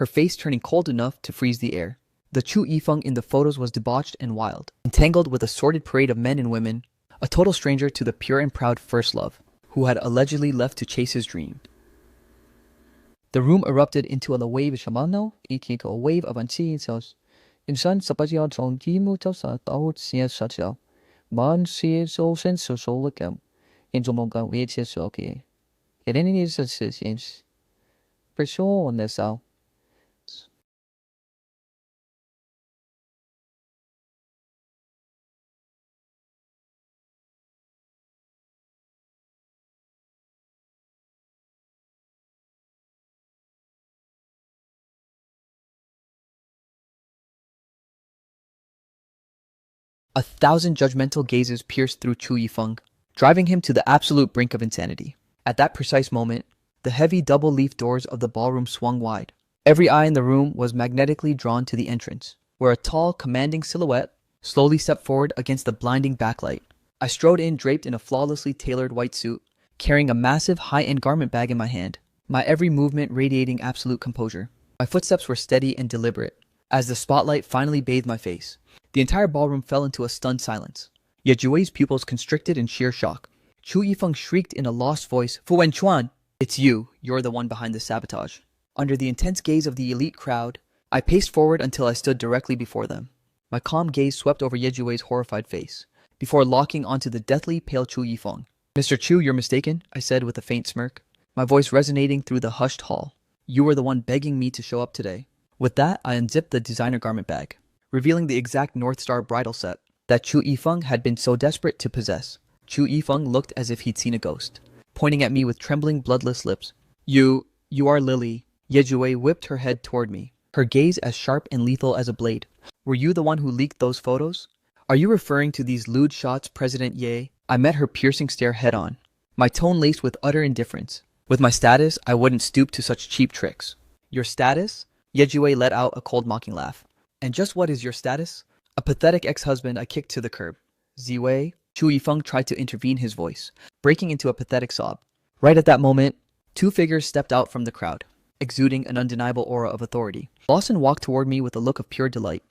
face turning cold enough to freeze the air. The Chu Yifeng in the photos was debauched and wild, entangled with a sordid parade of men and women, a total stranger to the pure and proud first love, who had allegedly left to chase his dream. The room erupted into a wave of anti-cells. Insan sapaja trong gimu sa taut sia sacha. Man si so sense so lukam. In Jomonga wait is okay. It any is sense. For sure on this out. A thousand judgmental gazes pierced through Chu Yifeng, driving him to the absolute brink of insanity. At that precise moment, the heavy double-leaf doors of the ballroom swung wide. Every eye in the room was magnetically drawn to the entrance, where a tall, commanding silhouette slowly stepped forward against the blinding backlight. I strode in draped in a flawlessly tailored white suit, carrying a massive high-end garment bag in my hand, my every movement radiating absolute composure. My footsteps were steady and deliberate. As the spotlight finally bathed my face, the entire ballroom fell into a stunned silence. Ye Jue's pupils constricted in sheer shock. Chu Yifeng shrieked in a lost voice, Fu Wenchuan! It's you. You're the one behind the sabotage. Under the intense gaze of the elite crowd, I paced forward until I stood directly before them. My calm gaze swept over Ye Jue's horrified face, before locking onto the deathly pale Chu Yifeng. Mr. Chu, you're mistaken, I said with a faint smirk, my voice resonating through the hushed hall. You were the one begging me to show up today. With that, I unzipped the designer garment bag, revealing the exact North Star bridal set that Chu Yifeng had been so desperate to possess. Chu Yifeng looked as if he'd seen a ghost, pointing at me with trembling, bloodless lips. You are Lily. Ye Jue whipped her head toward me, her gaze as sharp and lethal as a blade. Were you the one who leaked those photos? Are you referring to these lewd shots, President Ye? I met her piercing stare head-on, my tone laced with utter indifference. With my status, I wouldn't stoop to such cheap tricks. Your status? Ye Jue let out a cold mocking laugh. And just what is your status? A pathetic ex-husband I kicked to the curb. Ziwei, Chu Yifeng tried to intervene his voice, breaking into a pathetic sob. Right at that moment, two figures stepped out from the crowd, exuding an undeniable aura of authority. Lawson walked toward me with a look of pure delight.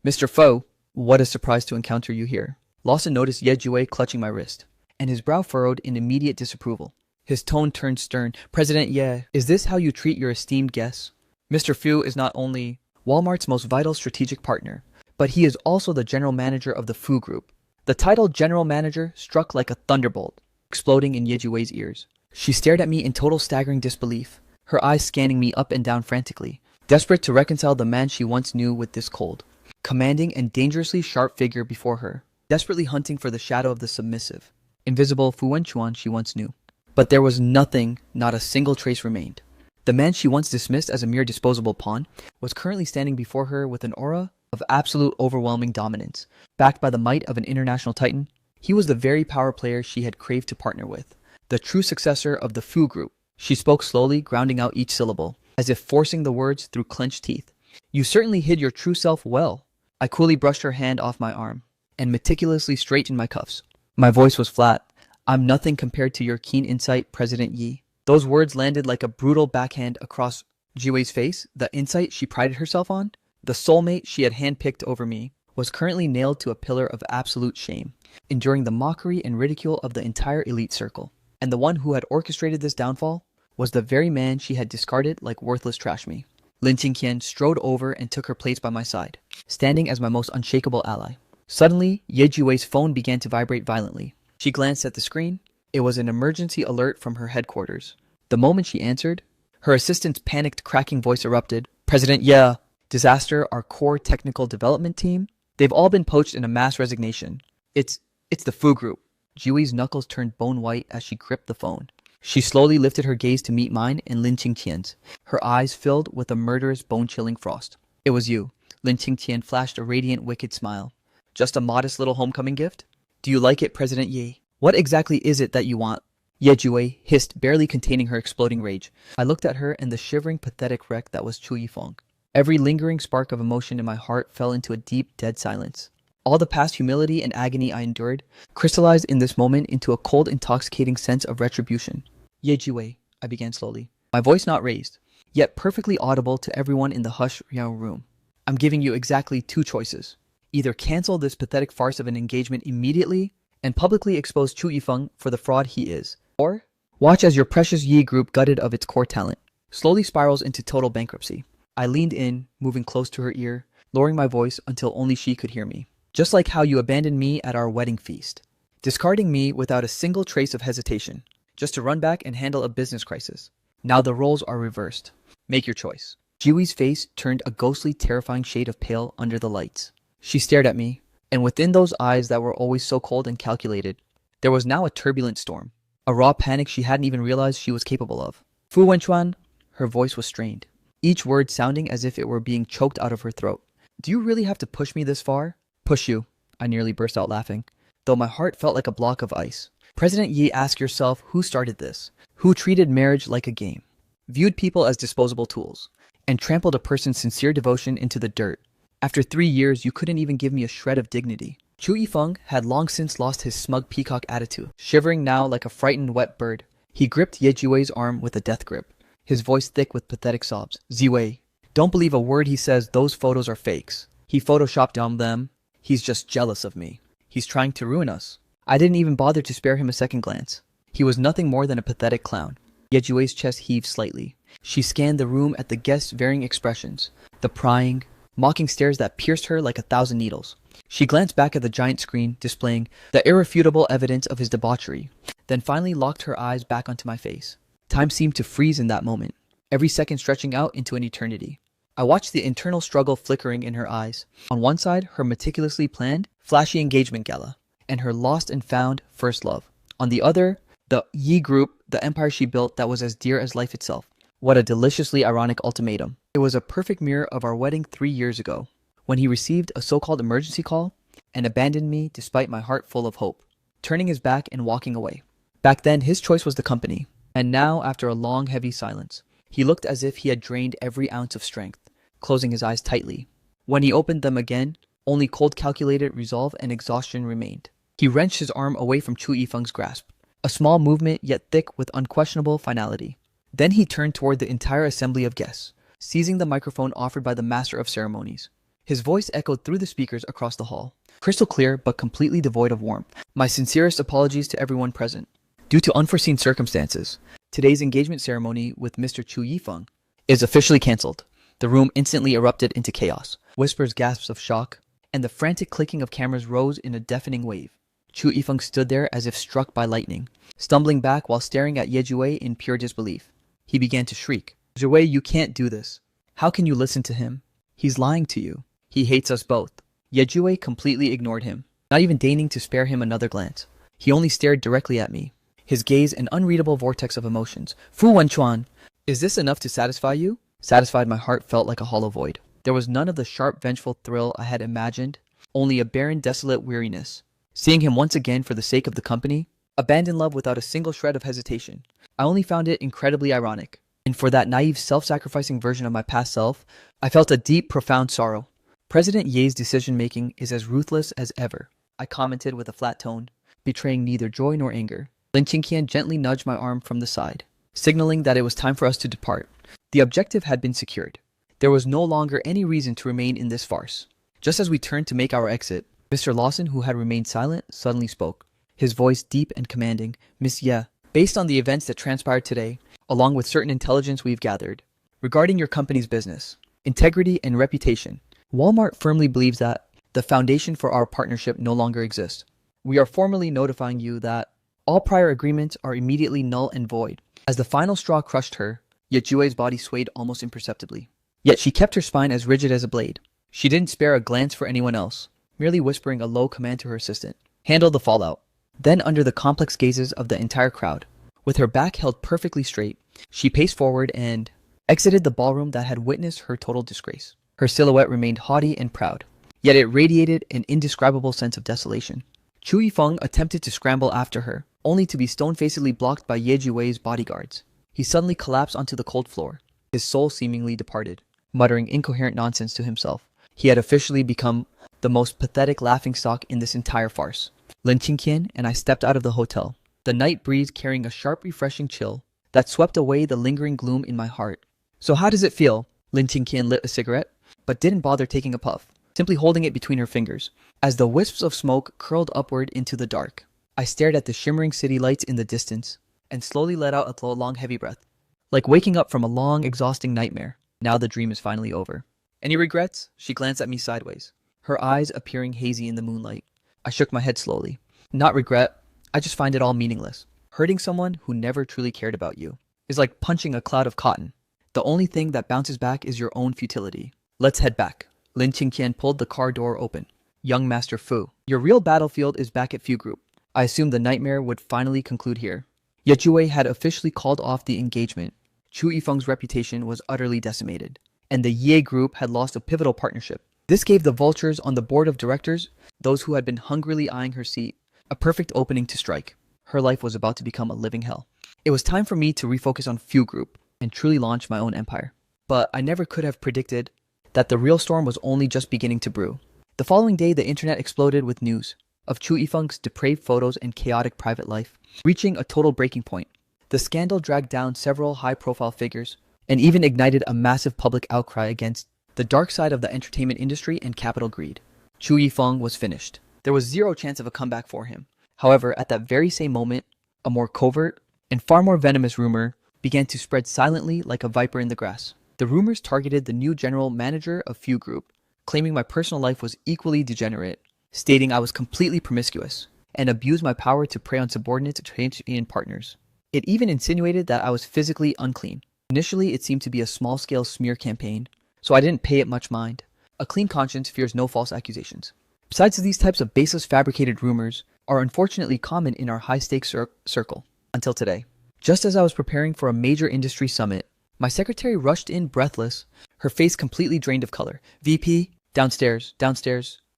Mr. Fo, what a surprise to encounter you here. Lawson noticed Ye Jue clutching my wrist, and his brow furrowed in immediate disapproval. His tone turned stern. President Ye, is this how you treat your esteemed guests? Mr. Fu is not only Walmart's most vital strategic partner, but he is also the general manager of the Fu Group. The title general manager struck like a thunderbolt, exploding in Ye Jue's ears. She stared at me in total staggering disbelief, her eyes scanning me up and down frantically, desperate to reconcile the man she once knew with this cold, commanding and dangerously sharp figure before her, desperately hunting for the shadow of the submissive, invisible Fu Wenchuan she once knew. But there was nothing, not a single trace remained. The man she once dismissed as a mere disposable pawn was currently standing before her with an aura of absolute overwhelming dominance. Backed by the might of an international titan, he was the very power player she had craved to partner with, the true successor of the Fu Group, She spoke slowly, grounding out each syllable, as if forcing the words through clenched teeth. You certainly hid your true self well. I coolly brushed her hand off my arm and meticulously straightened my cuffs. My voice was flat. I'm nothing compared to your keen insight, President Yi. Those words landed like a brutal backhand across Jiwei's face. The insight she prided herself on, the soulmate she had handpicked over me, was currently nailed to a pillar of absolute shame, enduring the mockery and ridicule of the entire elite circle. And the one who had orchestrated this downfall was the very man she had discarded like worthless trash me. Lin Qingqian strode over and took her place by my side, standing as my most unshakable ally. Suddenly, Ye Jiwei's phone began to vibrate violently. She glanced at the screen. It was an emergency alert from her headquarters. The moment she answered, her assistant's panicked, cracking voice erupted. President Ye, disaster, our core technical development team. They've all been poached in a mass resignation. It's the Fu Group. Jiwei's knuckles turned bone white as she gripped the phone. She slowly lifted her gaze to meet mine and Lin Qingqian's, her eyes filled with a murderous, bone-chilling frost. It was you. Lin Qingqian flashed a radiant, wicked smile. Just a modest little homecoming gift? Do you like it, President Yi? What exactly is it that you want? Ye Jiwei hissed, barely containing her exploding rage. I looked at her and the shivering, pathetic wreck that was Chu Yifeng. Every lingering spark of emotion in my heart fell into a deep, dead silence. All the past humility and agony I endured crystallized in this moment into a cold, intoxicating sense of retribution. Ye Jiwei, I began slowly, my voice not raised, yet perfectly audible to everyone in the hushed room. I'm giving you exactly two choices. Either cancel this pathetic farce of an engagement immediately and publicly expose Chu Yifeng for the fraud he is, or watch as your precious Yi group, gutted of its core talent, slowly spirals into total bankruptcy. I leaned in, moving close to her ear, lowering my voice until only she could hear me. Just like how you abandoned me at our wedding feast, discarding me without a single trace of hesitation, just to run back and handle a business crisis. Now the roles are reversed. Make your choice. Jiwei's face turned a ghostly, terrifying shade of pale under the lights. She stared at me, and within those eyes that were always so cold and calculated, there was now a turbulent storm, a raw panic she hadn't even realized she was capable of. Fu Wenchuan, her voice was strained, each word sounding as if it were being choked out of her throat. Do you really have to push me this far? Push you, I nearly burst out laughing, though my heart felt like a block of ice. President Yi, ask yourself who started this, who treated marriage like a game, viewed people as disposable tools, and trampled a person's sincere devotion into the dirt. After 3 years, you couldn't even give me a shred of dignity. Chu Yifeng had long since lost his smug peacock attitude. Shivering now like a frightened wet bird, he gripped Ye Jiwei's arm with a death grip, his voice thick with pathetic sobs. Ziwei, don't believe a word he says. Those photos are fakes. He photoshopped on them. He's just jealous of me. He's trying to ruin us. I didn't even bother to spare him a second glance. He was nothing more than a pathetic clown. Ye Jiwei's chest heaved slightly. She scanned the room at the guests' varying expressions, the prying, mocking stares that pierced her like 1,000 needles. She glanced back at the giant screen, displaying the irrefutable evidence of his debauchery, then finally locked her eyes back onto my face. Time seemed to freeze in that moment, every second stretching out into an eternity. I watched the internal struggle flickering in her eyes. On one side, her meticulously planned, flashy engagement gala, and her lost and found first love. On the other, the Yi group, the empire she built that was as dear as life itself. What a deliciously ironic ultimatum. It was a perfect mirror of our wedding 3 years ago, when he received a so-called emergency call and abandoned me despite my heart full of hope, turning his back and walking away. Back then, his choice was the company, and now, after a long, heavy silence, he looked as if he had drained every ounce of strength, closing his eyes tightly. When he opened them again, only cold, calculated resolve and exhaustion remained. He wrenched his arm away from Chu Yifeng's grasp, a small movement yet thick with unquestionable finality. Then he turned toward the entire assembly of guests, seizing the microphone offered by the master of ceremonies. His voice echoed through the speakers across the hall, crystal clear but completely devoid of warmth. My sincerest apologies to everyone present. Due to unforeseen circumstances, today's engagement ceremony with Mr. Chu Yifeng is officially cancelled. The room instantly erupted into chaos. Whispers, gasps of shock, and the frantic clicking of cameras rose in a deafening wave. Chu Yifeng stood there as if struck by lightning, stumbling back while staring at Ye Jiwei in pure disbelief. He began to shriek. Jiwei, you can't do this. How can you listen to him? He's lying to you. He hates us both. Ye Jiwei completely ignored him, not even deigning to spare him another glance. He only stared directly at me, his gaze an unreadable vortex of emotions. Fu Wenchuan, is this enough to satisfy you? Satisfied, my heart felt like a hollow void. There was none of the sharp, vengeful thrill I had imagined, only a barren, desolate weariness. Seeing him once again for the sake of the company, abandoned love without a single shred of hesitation. I only found it incredibly ironic. And for that naive, self-sacrificing version of my past self, I felt a deep, profound sorrow. President Ye's decision-making is as ruthless as ever, I commented with a flat tone, betraying neither joy nor anger. Lin Qingqian gently nudged my arm from the side, signaling that it was time for us to depart. The objective had been secured. There was no longer any reason to remain in this farce. Just as we turned to make our exit, Mr. Lawson, who had remained silent, suddenly spoke, his voice deep and commanding. Miss Ye, based on the events that transpired today, along with certain intelligence we've gathered, regarding your company's business, integrity, and reputation, Walmart firmly believes that the foundation for our partnership no longer exists. We are formally notifying you that all prior agreements are immediately null and void. As the final straw crushed her, Yejue's body swayed almost imperceptibly. Yet she kept her spine as rigid as a blade. She didn't spare a glance for anyone else, merely whispering a low command to her assistant. Handle the fallout. Then, under the complex gazes of the entire crowd, with her back held perfectly straight, she paced forward and exited the ballroom that had witnessed her total disgrace. Her silhouette remained haughty and proud, yet it radiated an indescribable sense of desolation. Chu Yifeng attempted to scramble after her, only to be stone-facedly blocked by Ye Jiwei's bodyguards. He suddenly collapsed onto the cold floor, his soul seemingly departed, muttering incoherent nonsense to himself. He had officially become the most pathetic laughingstock in this entire farce. Lin Qingqian and I stepped out of the hotel, the night breeze carrying a sharp, refreshing chill that swept away the lingering gloom in my heart. So how does it feel? Lin Qingqian lit a cigarette, but didn't bother taking a puff, simply holding it between her fingers. As the wisps of smoke curled upward into the dark, I stared at the shimmering city lights in the distance and slowly let out a long, heavy breath. Like waking up from a long, exhausting nightmare. Now the dream is finally over. Any regrets? She glanced at me sideways, her eyes appearing hazy in the moonlight. I shook my head slowly. Not regret. I just find it all meaningless. Hurting someone who never truly cared about you is like punching a cloud of cotton. The only thing that bounces back is your own futility. Let's head back. Lin Qingqian pulled the car door open. Young Master Fu, your real battlefield is back at Fu Group. I assumed the nightmare would finally conclude here. Yet Yue had officially called off the engagement. Chu Yifeng's reputation was utterly decimated, and the Ye Group had lost a pivotal partnership. This gave the vultures on the board of directors, those who had been hungrily eyeing her seat, a perfect opening to strike. Her life was about to become a living hell. It was time for me to refocus on Fu Group and truly launch my own empire. But I never could have predicted that the real storm was only just beginning to brew. The following day, the internet exploded with news of Chu Yifeng's depraved photos and chaotic private life, reaching a total breaking point. The scandal dragged down several high-profile figures and even ignited a massive public outcry against the dark side of the entertainment industry and capital greed. Chu Yifeng was finished. There was zero chance of a comeback for him. However, at that very same moment, a more covert and far more venomous rumor began to spread silently like a viper in the grass. The rumors targeted the new general manager of Fu Group, claiming my personal life was equally degenerate, stating I was completely promiscuous, and abused my power to prey on subordinates and partners. It even insinuated that I was physically unclean. Initially, it seemed to be a small-scale smear campaign, so I didn't pay it much mind. A clean conscience fears no false accusations. Besides, these types of baseless fabricated rumors are unfortunately common in our high-stakes circle, until today. Just as I was preparing for a major industry summit, my secretary rushed in breathless, her face completely drained of color. VP, downstairs.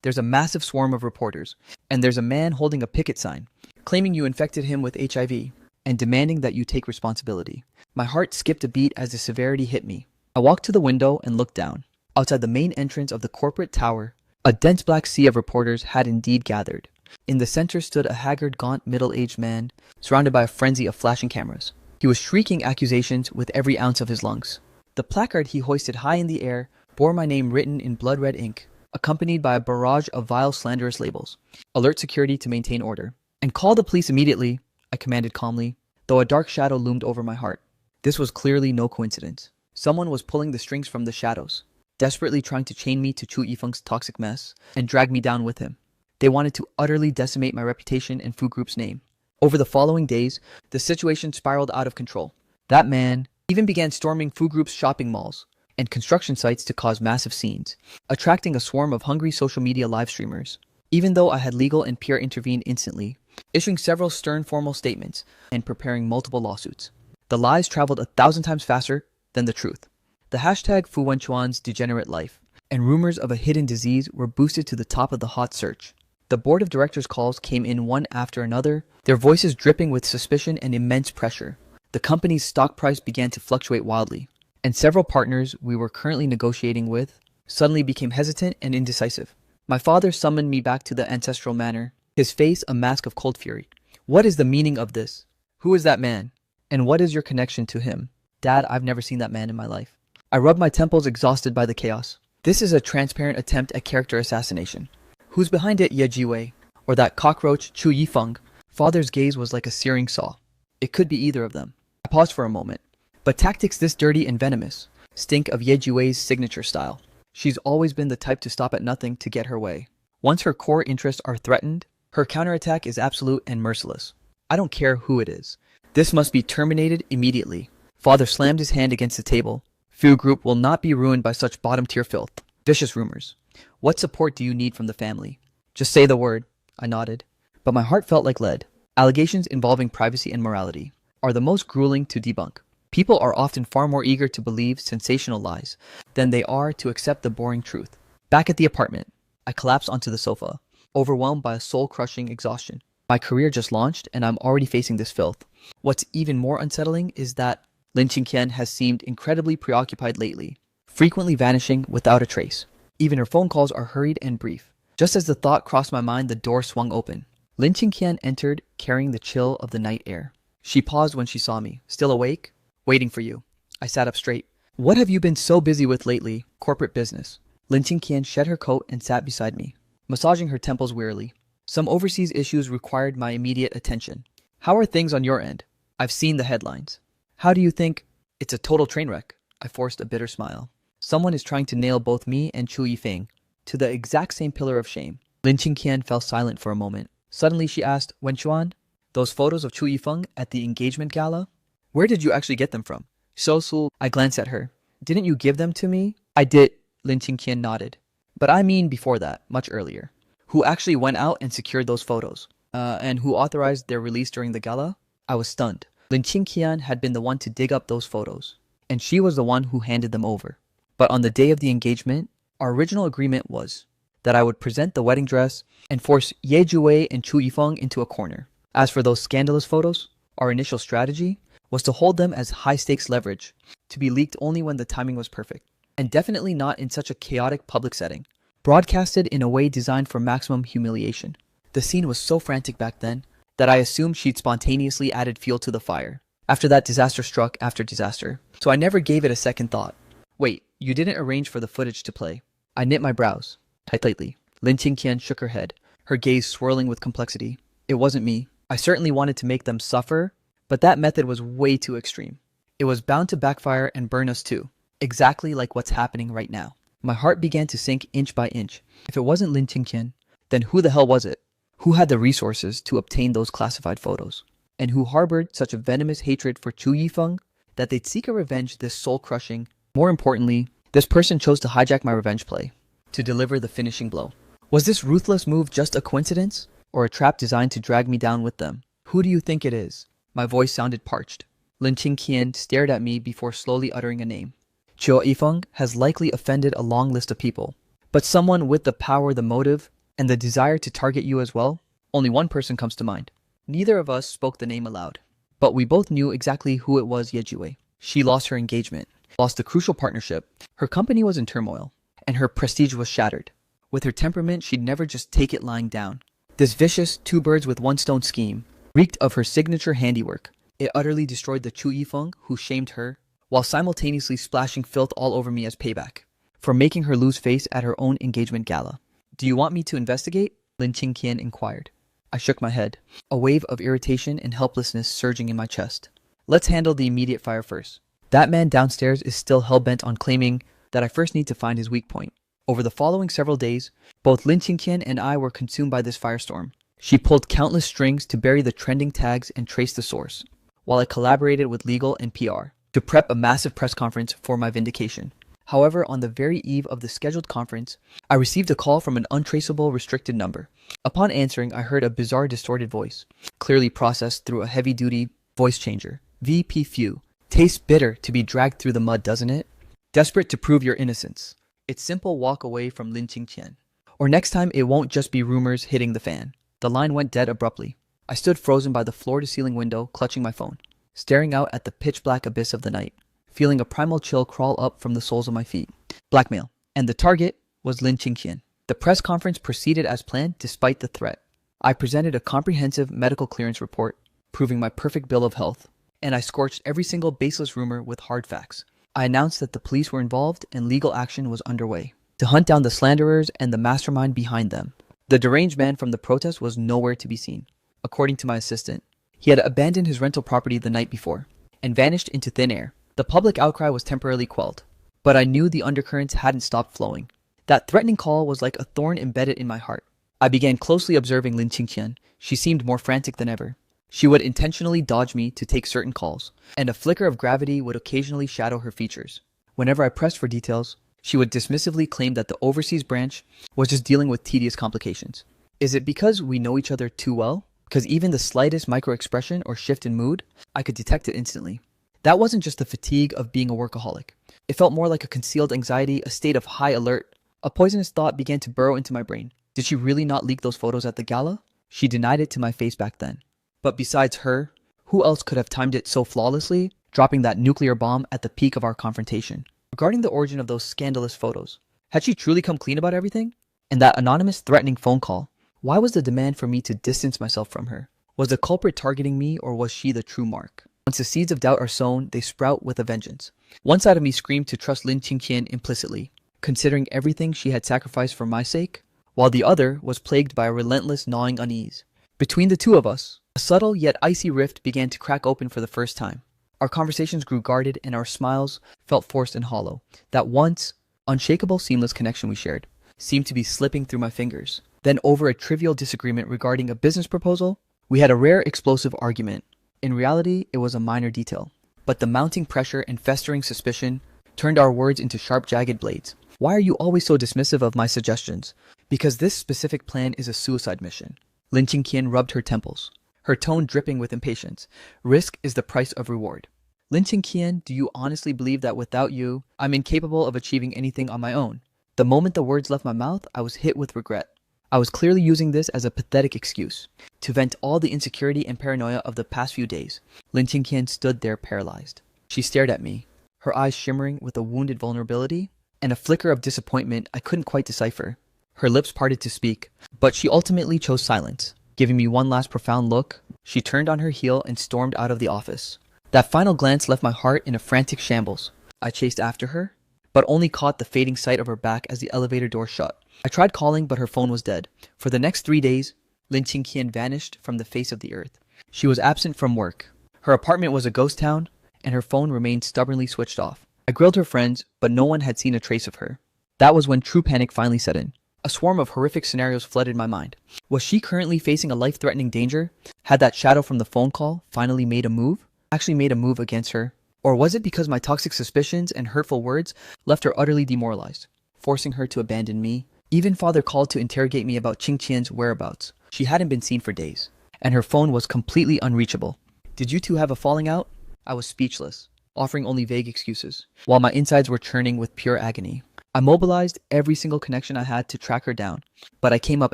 There's a massive swarm of reporters, and there's a man holding a picket sign, claiming you infected him with HIV, and demanding that you take responsibility. My heart skipped a beat as the severity hit me. I walked to the window and looked down. Outside the main entrance of the corporate tower, a dense black sea of reporters had indeed gathered. In the center stood a haggard, gaunt, middle-aged man, surrounded by a frenzy of flashing cameras. He was shrieking accusations with every ounce of his lungs. The placard he hoisted high in the air bore my name written in blood-red ink, accompanied by a barrage of vile, slanderous labels. Alert security to maintain order. And call the police immediately, I commanded calmly, though a dark shadow loomed over my heart. This was clearly no coincidence. Someone was pulling the strings from the shadows, desperately trying to chain me to Chu Yifeng's toxic mess and drag me down with him. They wanted to utterly decimate my reputation and Fu Group's name. Over the following days, the situation spiraled out of control. That man even began storming Fu Group's shopping malls and construction sites to cause massive scenes, attracting a swarm of hungry social media live streamers. Even though I had legal and peer intervened instantly, issuing several stern formal statements and preparing multiple lawsuits, the lies traveled 1,000 times faster than the truth. The hashtag Fu Wenchuan's degenerate life and rumors of a hidden disease were boosted to the top of the hot search. The board of directors calls came in one after another, their voices dripping with suspicion and immense pressure. The company's stock price began to fluctuate wildly, and several partners we were currently negotiating with suddenly became hesitant and indecisive. My father summoned me back to the ancestral manor, his face a mask of cold fury. What is the meaning of this? Who is that man? And what is your connection to him? Dad, I've never seen that man in my life. I rubbed my temples, exhausted by the chaos. This is a transparent attempt at character assassination. Who's behind it, Ye Jiwei? Or that cockroach, Chu Yifeng? Father's gaze was like a searing saw. It could be either of them. I paused for a moment. But tactics this dirty and venomous stink of Ye Jiwei's signature style. She's always been the type to stop at nothing to get her way. Once her core interests are threatened, her counterattack is absolute and merciless. I don't care who it is. This must be terminated immediately. Father slammed his hand against the table. Fu Group will not be ruined by such bottom-tier filth. Vicious rumors. What support do you need from the family? Just say the word. I nodded. But my heart felt like lead. Allegations involving privacy and morality are the most grueling to debunk. People are often far more eager to believe sensational lies than they are to accept the boring truth. Back at the apartment, I collapsed onto the sofa, overwhelmed by a soul-crushing exhaustion. My career just launched, and I'm already facing this filth. What's even more unsettling is that Lin Qingqian has seemed incredibly preoccupied lately, frequently vanishing without a trace. Even her phone calls are hurried and brief. Just as the thought crossed my mind, the door swung open. Lin Qingqian entered, carrying the chill of the night air. She paused when she saw me. Still awake? Waiting for you. I sat up straight. What have you been so busy with lately? Corporate business. Lin Qingqian shed her coat and sat beside me, massaging her temples wearily. Some overseas issues required my immediate attention. How are things on your end? I've seen the headlines. How do you think? It's a total train wreck. I forced a bitter smile. Someone is trying to nail both me and Chu Yifeng to the exact same pillar of shame. Lin Qingqian fell silent for a moment. Suddenly she asked, Wenchuan, those photos of Chu Yifeng at the engagement gala? Where did you actually get them from? Su, I glanced at her. Didn't you give them to me? I did, Lin Qingqian nodded. But I mean before that, much earlier. Who actually went out and secured those photos? And who authorized their release during the gala? I was stunned. Lin Qingqian had been the one to dig up those photos, and she was the one who handed them over. But on the day of the engagement, our original agreement was that I would present the wedding dress and force Ye Jiwei and Chu Yifeng into a corner. As for those scandalous photos, our initial strategy was to hold them as high-stakes leverage, to be leaked only when the timing was perfect, and definitely not in such a chaotic public setting, broadcasted in a way designed for maximum humiliation. The scene was so frantic back then that I assumed she'd spontaneously added fuel to the fire. After that, disaster struck after disaster, so I never gave it a second thought. Wait, you didn't arrange for the footage to play? I knit my brows tightly. Lin Qingqian shook her head, her gaze swirling with complexity. It wasn't me. I certainly wanted to make them suffer, but that method was way too extreme. It was bound to backfire and burn us too, exactly like what's happening right now. My heart began to sink inch by inch. If it wasn't Lin Qingqian, then who the hell was it? Who had the resources to obtain those classified photos? And who harbored such a venomous hatred for Chu Yifeng that they'd seek a revenge this soul-crushing? More importantly, this person chose to hijack my revenge play, to deliver the finishing blow. Was this ruthless move just a coincidence, or a trap designed to drag me down with them? Who do you think it is? My voice sounded parched. Lin Qingqian stared at me before slowly uttering a name. Chu Yifeng has likely offended a long list of people, but someone with the power, the motive, and the desire to target you as well? Only one person comes to mind. Neither of us spoke the name aloud, but we both knew exactly who it was. Ye Jiwei. She lost her engagement, lost the crucial partnership. Her company was in turmoil, and her prestige was shattered. With her temperament, she'd never just take it lying down. This vicious two birds with one stone scheme reeked of her signature handiwork. It utterly destroyed the Chu Yifeng who shamed her, while simultaneously splashing filth all over me as payback for making her lose face at her own engagement gala. Do you want me to investigate? Lin Qingqian inquired. I shook my head, a wave of irritation and helplessness surging in my chest. Let's handle the immediate fire first. That man downstairs is still hell-bent on claiming that I first need to find his weak point. Over the following several days, both Lin Qingqian and I were consumed by this firestorm. She pulled countless strings to bury the trending tags and trace the source, while I collaborated with legal and PR to prep a massive press conference for my vindication. However, on the very eve of the scheduled conference, I received a call from an untraceable restricted number. Upon answering, I heard a bizarre distorted voice, clearly processed through a heavy-duty voice changer. VP Few. Tastes bitter to be dragged through the mud, doesn't it? Desperate to prove your innocence. It's simple walk away from Lin Qingqian. Or next time it won't just be rumors hitting the fan. The line went dead abruptly. I stood frozen by the floor-to-ceiling window, clutching my phone, staring out at the pitch-black abyss of the night, feeling a primal chill crawl up from the soles of my feet. Blackmail. And the target was Lin Qingqian. The press conference proceeded as planned despite the threat. I presented a comprehensive medical clearance report, proving my perfect bill of health, and I scorched every single baseless rumor with hard facts. I announced that the police were involved and legal action was underway to hunt down the slanderers and the mastermind behind them. The deranged man from the protest was nowhere to be seen. According to my assistant, he had abandoned his rental property the night before and vanished into thin air. The public outcry was temporarily quelled, but I knew the undercurrents hadn't stopped flowing. That threatening call was like a thorn embedded in my heart. I began closely observing Lin Qingqian. She seemed more frantic than ever. She would intentionally dodge me to take certain calls, and a flicker of gravity would occasionally shadow her features. Whenever I pressed for details, she would dismissively claim that the overseas branch was just dealing with tedious complications. Is it because we know each other too well? Because even the slightest micro-expression or shift in mood, I could detect it instantly. That wasn't just the fatigue of being a workaholic. It felt more like a concealed anxiety, a state of high alert. A poisonous thought began to burrow into my brain. Did she really not leak those photos at the gala? She denied it to my face back then. But besides her, who else could have timed it so flawlessly, dropping that nuclear bomb at the peak of our confrontation? Regarding the origin of those scandalous photos, had she truly come clean about everything? And that anonymous threatening phone call, why was the demand for me to distance myself from her? Was the culprit targeting me, or was she the true mark? Once the seeds of doubt are sown, they sprout with a vengeance. One side of me screamed to trust Lin Qingqian implicitly, considering everything she had sacrificed for my sake, while the other was plagued by a relentless gnawing unease. Between the two of us, a subtle yet icy rift began to crack open for the first time. Our conversations grew guarded and our smiles felt forced and hollow. That once unshakable, seamless connection we shared seemed to be slipping through my fingers. Then, over a trivial disagreement regarding a business proposal, we had a rare explosive argument. In reality, it was a minor detail, but the mounting pressure and festering suspicion turned our words into sharp, jagged blades. Why are you always so dismissive of my suggestions? Because this specific plan is a suicide mission. Lin Qingqian rubbed her temples, her tone dripping with impatience. Risk is the price of reward. Lin Qingqian, do you honestly believe that without you, I'm incapable of achieving anything on my own? The moment the words left my mouth, I was hit with regret. I was clearly using this as a pathetic excuse to vent all the insecurity and paranoia of the past few days. Lin Qingqian stood there paralyzed. She stared at me, her eyes shimmering with a wounded vulnerability and a flicker of disappointment I couldn't quite decipher. Her lips parted to speak, but she ultimately chose silence. Giving me one last profound look, she turned on her heel and stormed out of the office. That final glance left my heart in a frantic shambles. I chased after her, but only caught the fading sight of her back as the elevator door shut. I tried calling, but her phone was dead. For the next 3 days, Lin Qingqian vanished from the face of the earth. She was absent from work. Her apartment was a ghost town, and her phone remained stubbornly switched off. I grilled her friends, but no one had seen a trace of her. That was when true panic finally set in. A swarm of horrific scenarios flooded my mind. Was she currently facing a life-threatening danger? Had that shadow from the phone call finally made a move? Actually made a move against her? Or was it because my toxic suspicions and hurtful words left her utterly demoralized, forcing her to abandon me? Even father called to interrogate me about Qingqian's whereabouts. She hadn't been seen for days, and her phone was completely unreachable. Did you two have a falling out? I was speechless, offering only vague excuses, while my insides were churning with pure agony. I mobilized every single connection I had to track her down, but I came up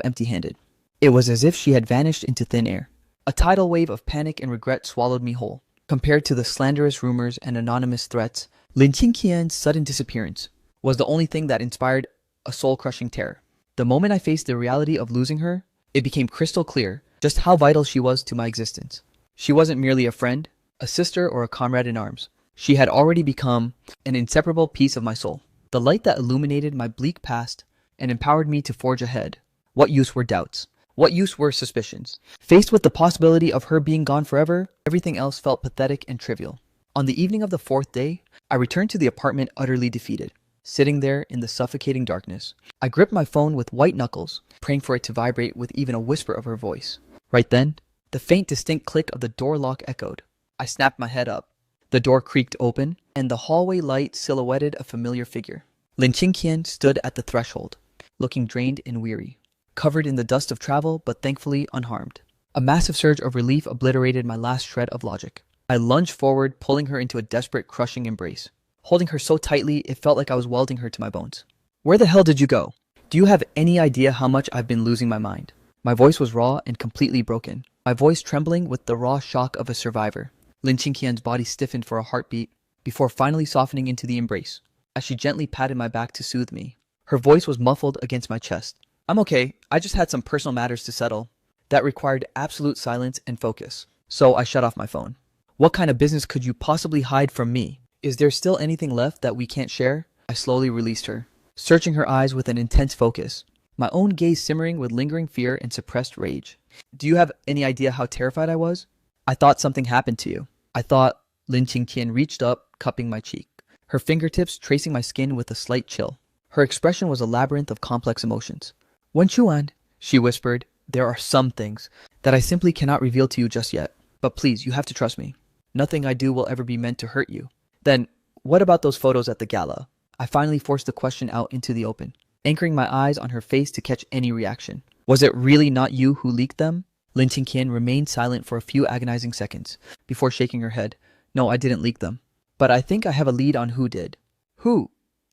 empty-handed. It was as if she had vanished into thin air. A tidal wave of panic and regret swallowed me whole. Compared to the slanderous rumors and anonymous threats, Lin Qingqian's sudden disappearance was the only thing that inspired a soul-crushing terror. The moment I faced the reality of losing her, it became crystal clear just how vital she was to my existence. She wasn't merely a friend, a sister, or a comrade in arms. She had already become an inseparable piece of my soul. The light that illuminated my bleak past and empowered me to forge ahead. What use were doubts? What use were suspicions? Faced with the possibility of her being gone forever, everything else felt pathetic and trivial. On the evening of the 4th day, I returned to the apartment utterly defeated. Sitting there in the suffocating darkness, I gripped my phone with white knuckles, praying for it to vibrate with even a whisper of her voice. Right then, the faint, distinct click of the door lock echoed. I snapped my head up. The door creaked open, and the hallway light silhouetted a familiar figure. Lin Qingqian stood at the threshold, looking drained and weary, covered in the dust of travel, but thankfully unharmed. A massive surge of relief obliterated my last shred of logic. I lunged forward, pulling her into a desperate, crushing embrace. Holding her so tightly, it felt like I was welding her to my bones. "Where the hell did you go? Do you have any idea how much I've been losing my mind? My voice was raw and completely broken, my voice trembling with the raw shock of a survivor. Lin Qingqian's body stiffened for a heartbeat before finally softening into the embrace as she gently patted my back to soothe me. Her voice was muffled against my chest. I'm okay, I just had some personal matters to settle that required absolute silence and focus. So I shut off my phone. What kind of business could you possibly hide from me? Is there still anything left that we can't share? I slowly released her, searching her eyes with an intense focus, my own gaze simmering with lingering fear and suppressed rage. Do you have any idea how terrified I was? I thought something happened to you. I thought. Lin Qingqian reached up, cupping my cheek, her fingertips tracing my skin with a slight chill. Her expression was a labyrinth of complex emotions. Wen Chuan, she whispered, there are some things that I simply cannot reveal to you just yet. But please, you have to trust me. Nothing I do will ever be meant to hurt you. Then, what about those photos at the gala? I finally forced the question out into the open, anchoring my eyes on her face to catch any reaction. Was it really not you who leaked them? Lin Qingqian remained silent for a few agonizing seconds before shaking her head. No, I didn't leak them. But I think I have a lead on who did. Who?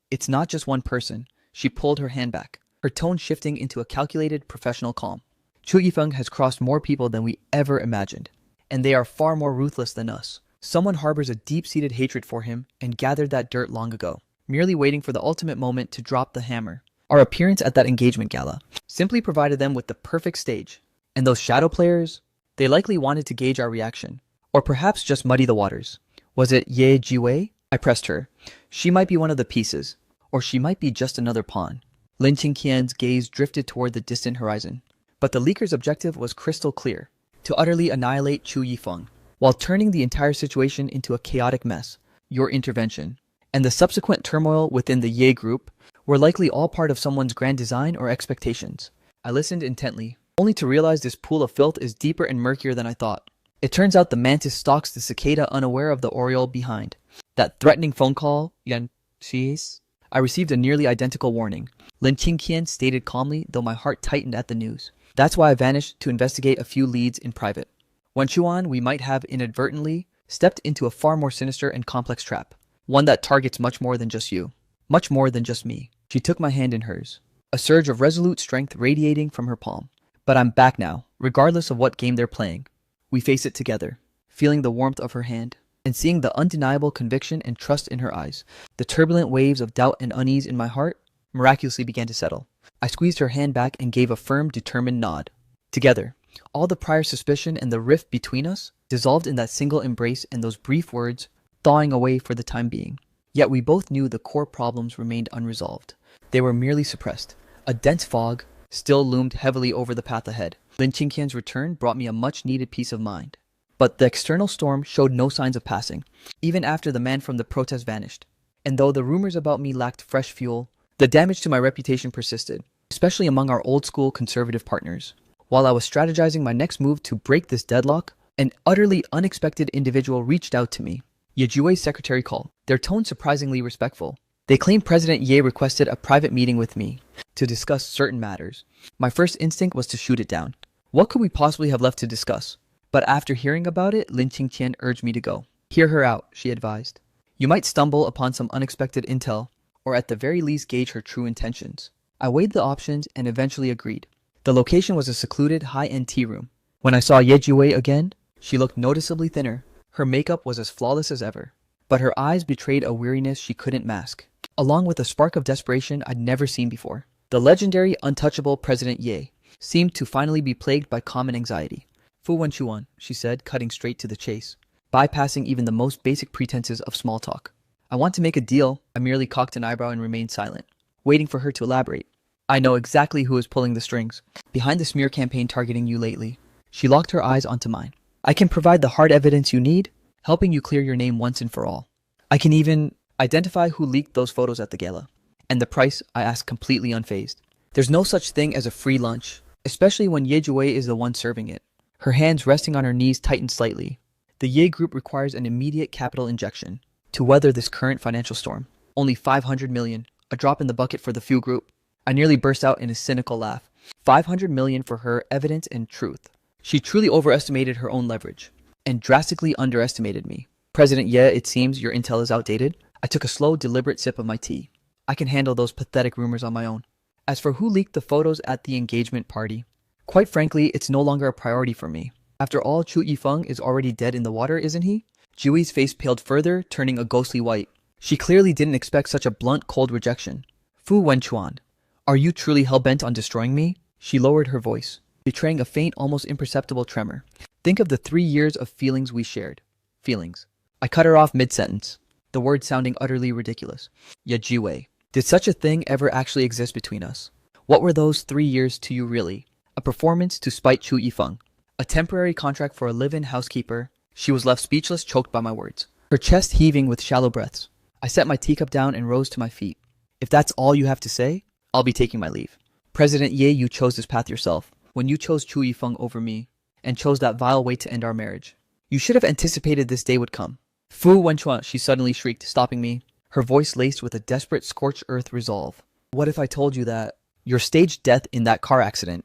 It's not just one person. She pulled her hand back, her tone shifting into a calculated, professional calm. Chu Yifeng has crossed more people than we ever imagined, and they are far more ruthless than us. Someone harbors a deep-seated hatred for him and gathered that dirt long ago, merely waiting for the ultimate moment to drop the hammer. Our appearance at that engagement gala simply provided them with the perfect stage. And those shadow players? They likely wanted to gauge our reaction, or perhaps just muddy the waters. Was it Ye Jiwei? I pressed her. She might be one of the pieces, or she might be just another pawn. Lin Qingqian's gaze drifted toward the distant horizon, but the leaker's objective was crystal clear: to utterly annihilate Chu Yifeng, while turning the entire situation into a chaotic mess. Your intervention, and the subsequent turmoil within the Ye group, were likely all part of someone's grand design or expectations. I listened intently, only to realize this pool of filth is deeper and murkier than I thought. It turns out the mantis stalks the cicada unaware of the oriole behind. That threatening phone call, Yan Xi's, I received a nearly identical warning. Lin Qingqian stated calmly, though my heart tightened at the news. That's why I vanished to investigate a few leads in private. Wen Chuan, we might have inadvertently stepped into a far more sinister and complex trap. One that targets much more than just you. Much more than just me. She took my hand in hers, a surge of resolute strength radiating from her palm. But I'm back now, regardless of what game they're playing. We face it together, feeling the warmth of her hand, and seeing the undeniable conviction and trust in her eyes. The turbulent waves of doubt and unease in my heart miraculously began to settle. I squeezed her hand back and gave a firm, determined nod. Together, all the prior suspicion and the rift between us dissolved in that single embrace and those brief words, thawing away for the time being. Yet we both knew the core problems remained unresolved. They were merely suppressed. A dense fog still loomed heavily over the path ahead. Lin Qingqian's return brought me a much-needed peace of mind. But the external storm showed no signs of passing, even after the man from the protest vanished. And though the rumors about me lacked fresh fuel, the damage to my reputation persisted, especially among our old-school conservative partners. While I was strategizing my next move to break this deadlock, an utterly unexpected individual reached out to me. Ye Jiwei's secretary called, their tone surprisingly respectful. They claimed President Ye requested a private meeting with me to discuss certain matters. My first instinct was to shoot it down. What could we possibly have left to discuss? But after hearing about it, Lin Qingqian urged me to go. Hear her out, she advised. You might stumble upon some unexpected intel, or at the very least gauge her true intentions. I weighed the options and eventually agreed. The location was a secluded, high-end tea room. When I saw Ye Jiwei again, she looked noticeably thinner. Her makeup was as flawless as ever, but her eyes betrayed a weariness she couldn't mask, along with a spark of desperation I'd never seen before. The legendary, untouchable President Ye seemed to finally be plagued by common anxiety. Fu Wenchuan, she said, cutting straight to the chase, bypassing even the most basic pretenses of small talk. I want to make a deal. I merely cocked an eyebrow and remained silent, waiting for her to elaborate. I know exactly who is pulling the strings behind the smear campaign targeting you lately. She locked her eyes onto mine. I can provide the hard evidence you need, helping you clear your name once and for all. I can even identify who leaked those photos at the gala. And the price, I asked, completely unfazed. There's no such thing as a free lunch, especially when Ye Jiwei is the one serving it. Her hands resting on her knees tightened slightly. The Ye group requires an immediate capital injection to weather this current financial storm. Only 500 million, a drop in the bucket for the Fu group. I nearly burst out in a cynical laugh. 500 million for her evidence and truth. She truly overestimated her own leverage and drastically underestimated me. President Ye, it seems your intel is outdated. I took a slow, deliberate sip of my tea. I can handle those pathetic rumors on my own. As for who leaked the photos at the engagement party, quite frankly, it's no longer a priority for me. After all, Chu Yifeng is already dead in the water, isn't he? Jiui's face paled further, turning a ghostly white. She clearly didn't expect such a blunt, cold rejection. Fu Wenchuan, are you truly hell-bent on destroying me? She lowered her voice, betraying a faint, almost imperceptible tremor. Think of the 3 years of feelings we shared. Feelings. I cut her off mid-sentence, the words sounding utterly ridiculous. Jiwei, did such a thing ever actually exist between us? What were those 3 years to you really? A performance to spite Chu Yifeng. A temporary contract for a live-in housekeeper. She was left speechless, choked by my words. Her chest heaving with shallow breaths. I set my teacup down and rose to my feet. If that's all you have to say, I'll be taking my leave. President Ye, you chose this path yourself, when you chose Chu Yifeng over me, and chose that vile way to end our marriage. You should have anticipated this day would come. Fu Wenchuan, she suddenly shrieked, stopping me, her voice laced with a desperate scorched earth resolve. What if I told you that your staged death in that car accident,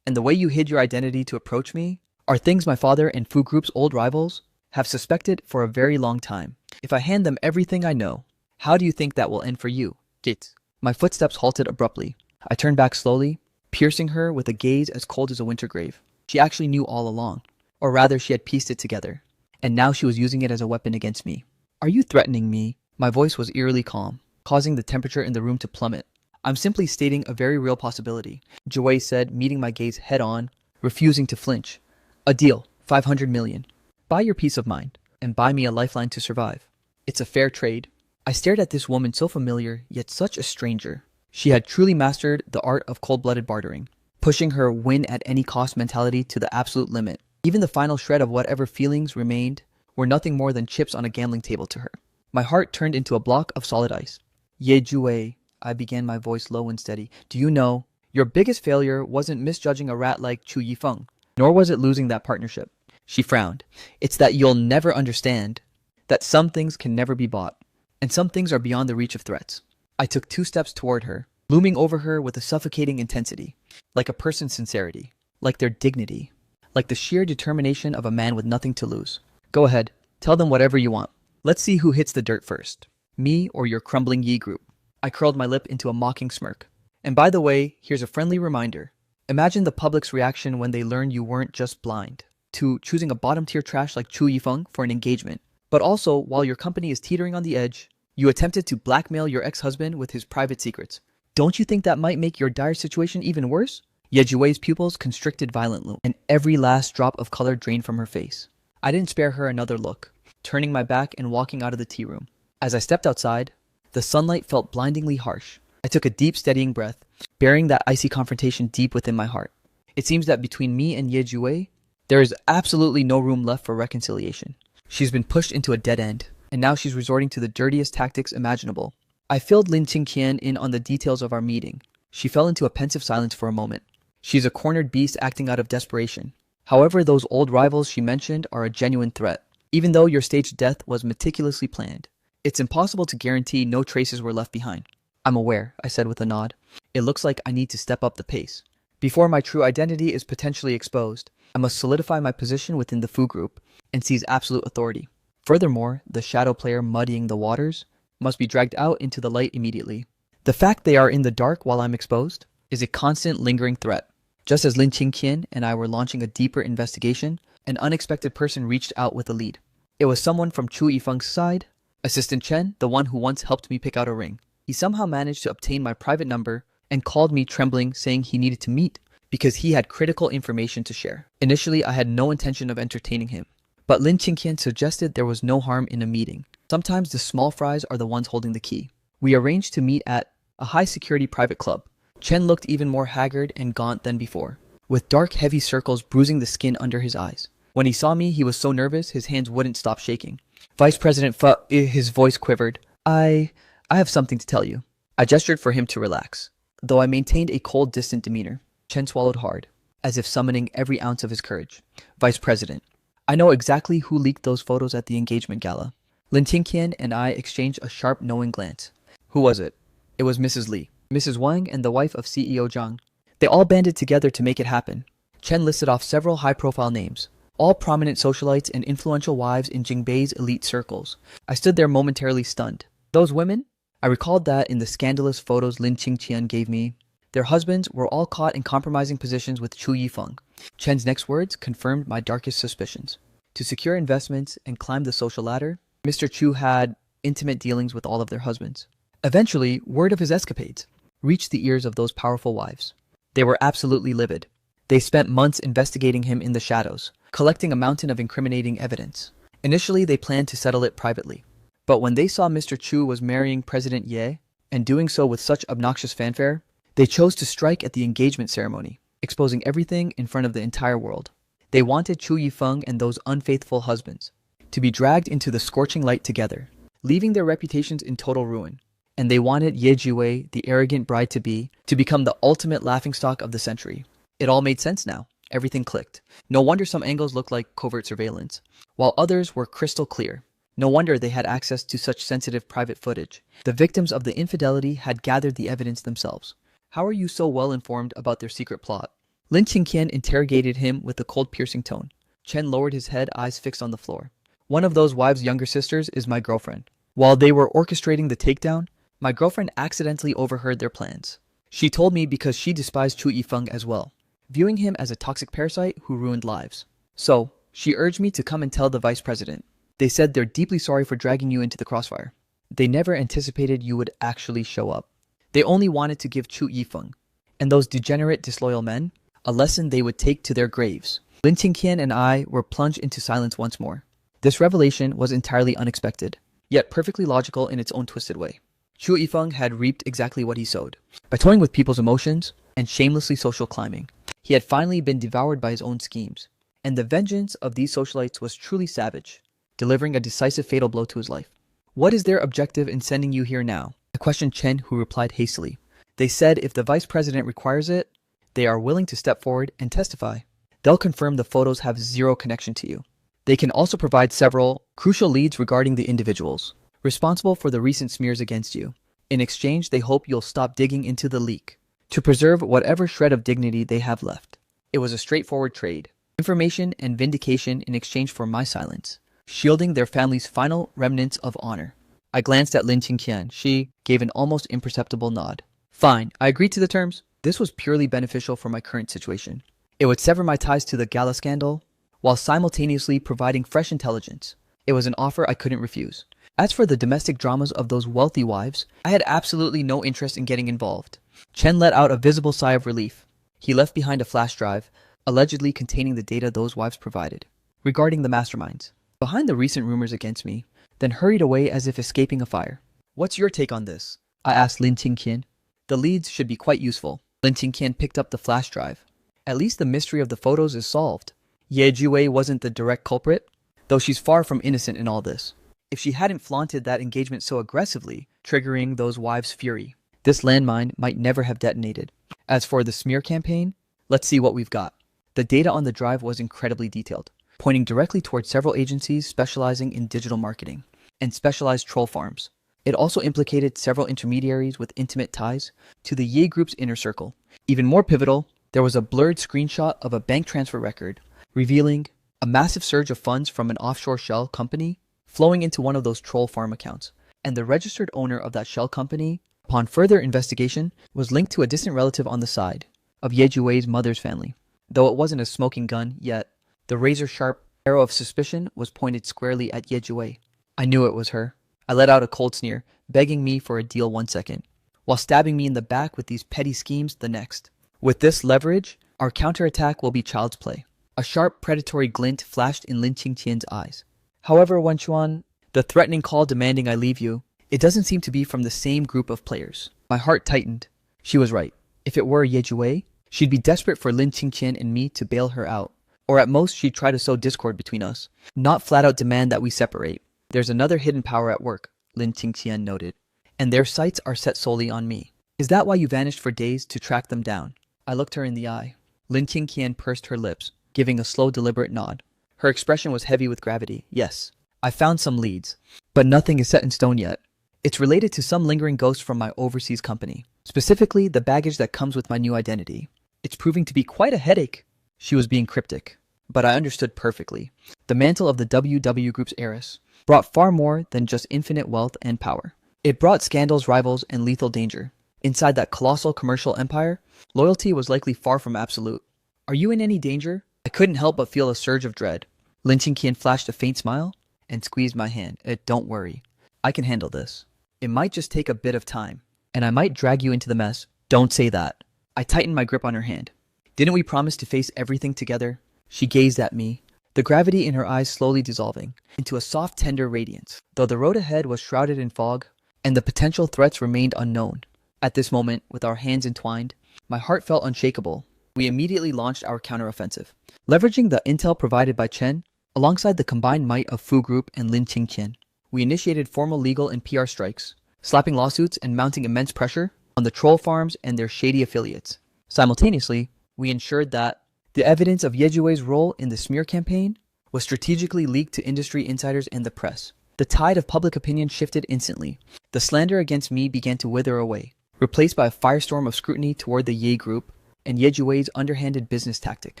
and the way you hid your identity to approach me, are things my father and Fu Group's old rivals have suspected for a very long time? If I hand them everything I know, how do you think that will end for you? Git. My footsteps halted abruptly. I turned back slowly, piercing her with a gaze as cold as a winter grave. She actually knew all along, or rather she had pieced it together, and now she was using it as a weapon against me. Are you threatening me? My voice was eerily calm, causing the temperature in the room to plummet. I'm simply stating a very real possibility, Jiwei said, meeting my gaze head-on, refusing to flinch. A deal, 500 million. Buy your peace of mind, and buy me a lifeline to survive. It's a fair trade. I stared at this woman so familiar, yet such a stranger. She had truly mastered the art of cold-blooded bartering, pushing her win-at-any-cost mentality to the absolute limit. Even the final shred of whatever feelings remained were nothing more than chips on a gambling table to her. My heart turned into a block of solid ice. Ye Jiwei, I began, my voice low and steady. Do you know, your biggest failure wasn't misjudging a rat like Chu Yifeng, nor was it losing that partnership. She frowned. It's that you'll never understand that some things can never be bought, and some things are beyond the reach of threats. I took 2 steps toward her, looming over her with a suffocating intensity, like a person's sincerity, like their dignity, like the sheer determination of a man with nothing to lose. Go ahead, tell them whatever you want. Let's see who hits the dirt first, me or your crumbling Yi group. I curled my lip into a mocking smirk. And by the way, here's a friendly reminder. Imagine the public's reaction when they learn you weren't just blind to choosing a bottom-tier trash like Chu Yifeng for an engagement, but also, while your company is teetering on the edge, you attempted to blackmail your ex-husband with his private secrets. Don't you think that might make your dire situation even worse? Yejuei's pupils constricted violently, and every last drop of color drained from her face. I didn't spare her another look, turning my back and walking out of the tea room. As I stepped outside, the sunlight felt blindingly harsh. I took a deep, steadying breath, burying that icy confrontation deep within my heart. It seems that between me and Ye Jiwei, there is absolutely no room left for reconciliation. She's been pushed into a dead end, and now she's resorting to the dirtiest tactics imaginable. I filled Lin Qingqian in on the details of our meeting. She fell into a pensive silence for a moment. She's a cornered beast acting out of desperation. However, those old rivals she mentioned are a genuine threat. Even though your staged death was meticulously planned, it's impossible to guarantee no traces were left behind. I'm aware, I said with a nod. It looks like I need to step up the pace. Before my true identity is potentially exposed, I must solidify my position within the Fu Group and seize absolute authority. Furthermore, the shadow player muddying the waters must be dragged out into the light immediately. The fact they are in the dark while I'm exposed is a constant lingering threat. Just as Lin Qingqian and I were launching a deeper investigation, an unexpected person reached out with a lead. It was someone from Chu Yifeng's side, Assistant Chen, the one who once helped me pick out a ring. He somehow managed to obtain my private number and called me trembling, saying he needed to meet because he had critical information to share. Initially, I had no intention of entertaining him, but Lin Qingqian suggested there was no harm in a meeting. Sometimes the small fries are the ones holding the key. We arranged to meet at a high-security private club. Chen looked even more haggard and gaunt than before, with dark, heavy circles bruising the skin under his eyes. When he saw me, he was so nervous his hands wouldn't stop shaking. Vice President his voice quivered. I have something to tell you. I gestured for him to relax, though I maintained a cold, distant demeanor. Chen swallowed hard, as if summoning every ounce of his courage. Vice President, I know exactly who leaked those photos at the engagement gala. Lin Qingqian and I exchanged a sharp, knowing glance. Who was it? It was Mrs. Li, Mrs. Wang, and the wife of CEO Zhang. They all banded together to make it happen. Chen listed off several high-profile names, all prominent socialites and influential wives in Jingbei's elite circles. I stood there momentarily stunned. Those women? I recalled that in the scandalous photos Lin Qingqian gave me, Their husbands were all caught in compromising positions with Chu Yifeng. Chen's next words confirmed my darkest suspicions. To secure investments and climb the social ladder, Mr. Chu had intimate dealings with all of their husbands. Eventually, word of his escapades reached the ears of those powerful wives. They were absolutely livid. They spent months investigating him in the shadows, collecting a mountain of incriminating evidence. Initially, they planned to settle it privately. But when they saw Mr. Chu was marrying President Ye, and doing so with such obnoxious fanfare, they chose to strike at the engagement ceremony, exposing everything in front of the entire world. They wanted Chu Yifeng and those unfaithful husbands to be dragged into the scorching light together, leaving their reputations in total ruin. And they wanted Ye Jiwei, the arrogant bride-to-be, to become the ultimate laughingstock of the century. It all made sense now. Everything clicked. No wonder some angles looked like covert surveillance, while others were crystal clear. No wonder they had access to such sensitive private footage. The victims of the infidelity had gathered the evidence themselves. How are you so well informed about their secret plot? Lin Qingqian interrogated him with a cold, piercing tone. Chen lowered his head, eyes fixed on the floor. One of those wives' younger sisters is my girlfriend. While they were orchestrating the takedown, my girlfriend accidentally overheard their plans. She told me because she despised Chu Yifeng as well, viewing him as a toxic parasite who ruined lives. So, she urged me to come and tell the vice president. They said they're deeply sorry for dragging you into the crossfire. They never anticipated you would actually show up. They only wanted to give Chu Yifeng and those degenerate, disloyal men a lesson they would take to their graves. Lin Qingqian and I were plunged into silence once more. This revelation was entirely unexpected, yet perfectly logical in its own twisted way. Chu Yifeng had reaped exactly what he sowed. By toying with people's emotions and shamelessly social climbing, he had finally been devoured by his own schemes. And the vengeance of these socialites was truly savage, delivering a decisive fatal blow to his life. What is their objective in sending you here now? I questioned Chen, who replied hastily. They said if the vice president requires it, they are willing to step forward and testify. They'll confirm the photos have zero connection to you. They can also provide several crucial leads regarding the individuals responsible for the recent smears against you. In exchange, they hope you'll stop digging into the leak to preserve whatever shred of dignity they have left. It was a straightforward trade. Information and vindication in exchange for my silence, shielding their family's final remnants of honor. I glanced at Lin Qingqian. She gave an almost imperceptible nod. Fine, I agreed to the terms. This was purely beneficial for my current situation. It would sever my ties to the gala scandal, while simultaneously providing fresh intelligence. It was an offer I couldn't refuse. As for the domestic dramas of those wealthy wives, I had absolutely no interest in getting involved. Chen let out a visible sigh of relief. He left behind a flash drive, allegedly containing the data those wives provided, regarding the masterminds behind the recent rumors against me, then hurried away as if escaping a fire. What's your take on this? I asked Lin Qingqian. The leads should be quite useful. Lin Qingqian picked up the flash drive. At least the mystery of the photos is solved. Ye Jiwei wasn't the direct culprit, though she's far from innocent in all this. If she hadn't flaunted that engagement so aggressively, triggering those wives' fury, this landmine might never have detonated. As for the smear campaign, let's see what we've got. The data on the drive was incredibly detailed, pointing directly towards several agencies specializing in digital marketing and specialized troll farms. It also implicated several intermediaries with intimate ties to the Ye Group's inner circle. Even more pivotal, there was a blurred screenshot of a bank transfer record revealing a massive surge of funds from an offshore shell company flowing into one of those troll farm accounts. And the registered owner of that shell company, upon further investigation, was linked to a distant relative on the side of Ye Jiwei's mother's family. Though it wasn't a smoking gun yet, the razor-sharp arrow of suspicion was pointed squarely at Ye Jiwei. I knew it was her. I let out a cold sneer, begging me for a deal 1 second, while stabbing me in the back with these petty schemes the next. With this leverage, our counterattack will be child's play. A sharp, predatory glint flashed in Lin Qingqian's eyes. However, Wenchuan, the threatening call demanding I leave you, it doesn't seem to be from the same group of players. My heart tightened. She was right. If it were Ye Jiwei, she'd be desperate for Lin Qingqian and me to bail her out. Or at most, she'd try to sow discord between us, not flat out demand that we separate. There's another hidden power at work, Lin Qingqian noted, and their sights are set solely on me. Is that why you vanished for days to track them down? I looked her in the eye. Lin Qingqian pursed her lips, giving a slow, deliberate nod. Her expression was heavy with gravity. Yes, I found some leads, but nothing is set in stone yet. It's related to some lingering ghosts from my overseas company, specifically the baggage that comes with my new identity. It's proving to be quite a headache. She was being cryptic, but I understood perfectly. The mantle of the WW Group's heiress brought far more than just infinite wealth and power. It brought scandals, rivals, and lethal danger. Inside that colossal commercial empire, Loyalty was likely far from absolute. Are you in any danger? I couldn't help but feel a surge of dread. Lin Qingqian flashed a faint smile and squeezed my hand. Don't worry. I can handle this. It might just take a bit of time, and I might drag you into the mess. Don't say that. I tightened my grip on her hand. Didn't we promise to face everything together? She gazed at me, the gravity in her eyes slowly dissolving into a soft, tender radiance. Though the road ahead was shrouded in fog, and the potential threats remained unknown. At this moment, with our hands entwined, my heart felt unshakable. We immediately launched our counteroffensive. Leveraging the intel provided by Chen, alongside the combined might of Fu Group and Lin Qingqian, we initiated formal legal and PR strikes, slapping lawsuits and mounting immense pressure on the troll farms and their shady affiliates. Simultaneously, we ensured that the evidence of Yejue's role in the smear campaign was strategically leaked to industry insiders and the press. The tide of public opinion shifted instantly. The slander against me began to wither away, replaced by a firestorm of scrutiny toward the Ye Group and Yejue's underhanded business tactic,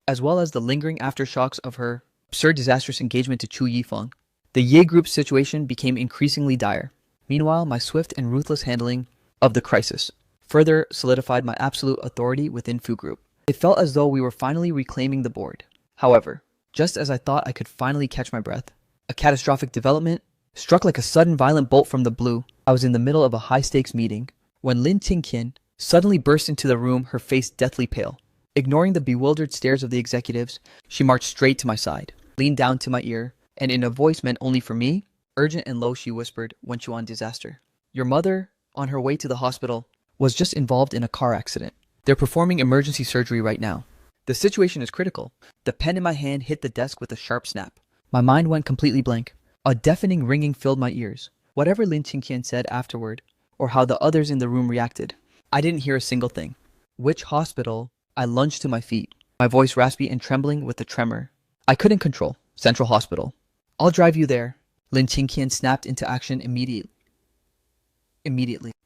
as well as the lingering aftershocks of her absurd disastrous engagement to Chu Yifeng. The Ye Group's situation became increasingly dire. Meanwhile, my swift and ruthless handling of the crisis further solidified my absolute authority within Fu Group. It felt as though we were finally reclaiming the board. However, just as I thought I could finally catch my breath, a catastrophic development struck like a sudden violent bolt from the blue. I was in the middle of a high-stakes meeting when Lin Qingqian suddenly burst into the room, her face deathly pale. Ignoring the bewildered stares of the executives, she marched straight to my side, leaned down to my ear, and in a voice meant only for me, urgent and low, she whispered, "Wenchuan disaster. Your mother, on her way to the hospital, was just involved in a car accident. They're performing emergency surgery right now. The situation is critical." The pen in my hand hit the desk with a sharp snap. My mind went completely blank. A deafening ringing filled my ears. Whatever Lin Qingqian said afterward, or how the others in the room reacted, I didn't hear a single thing. Which hospital? I lunged to my feet, my voice raspy and trembling with the tremor I couldn't control. Central Hospital. I'll drive you there. Lin Qingqian snapped into action immediately,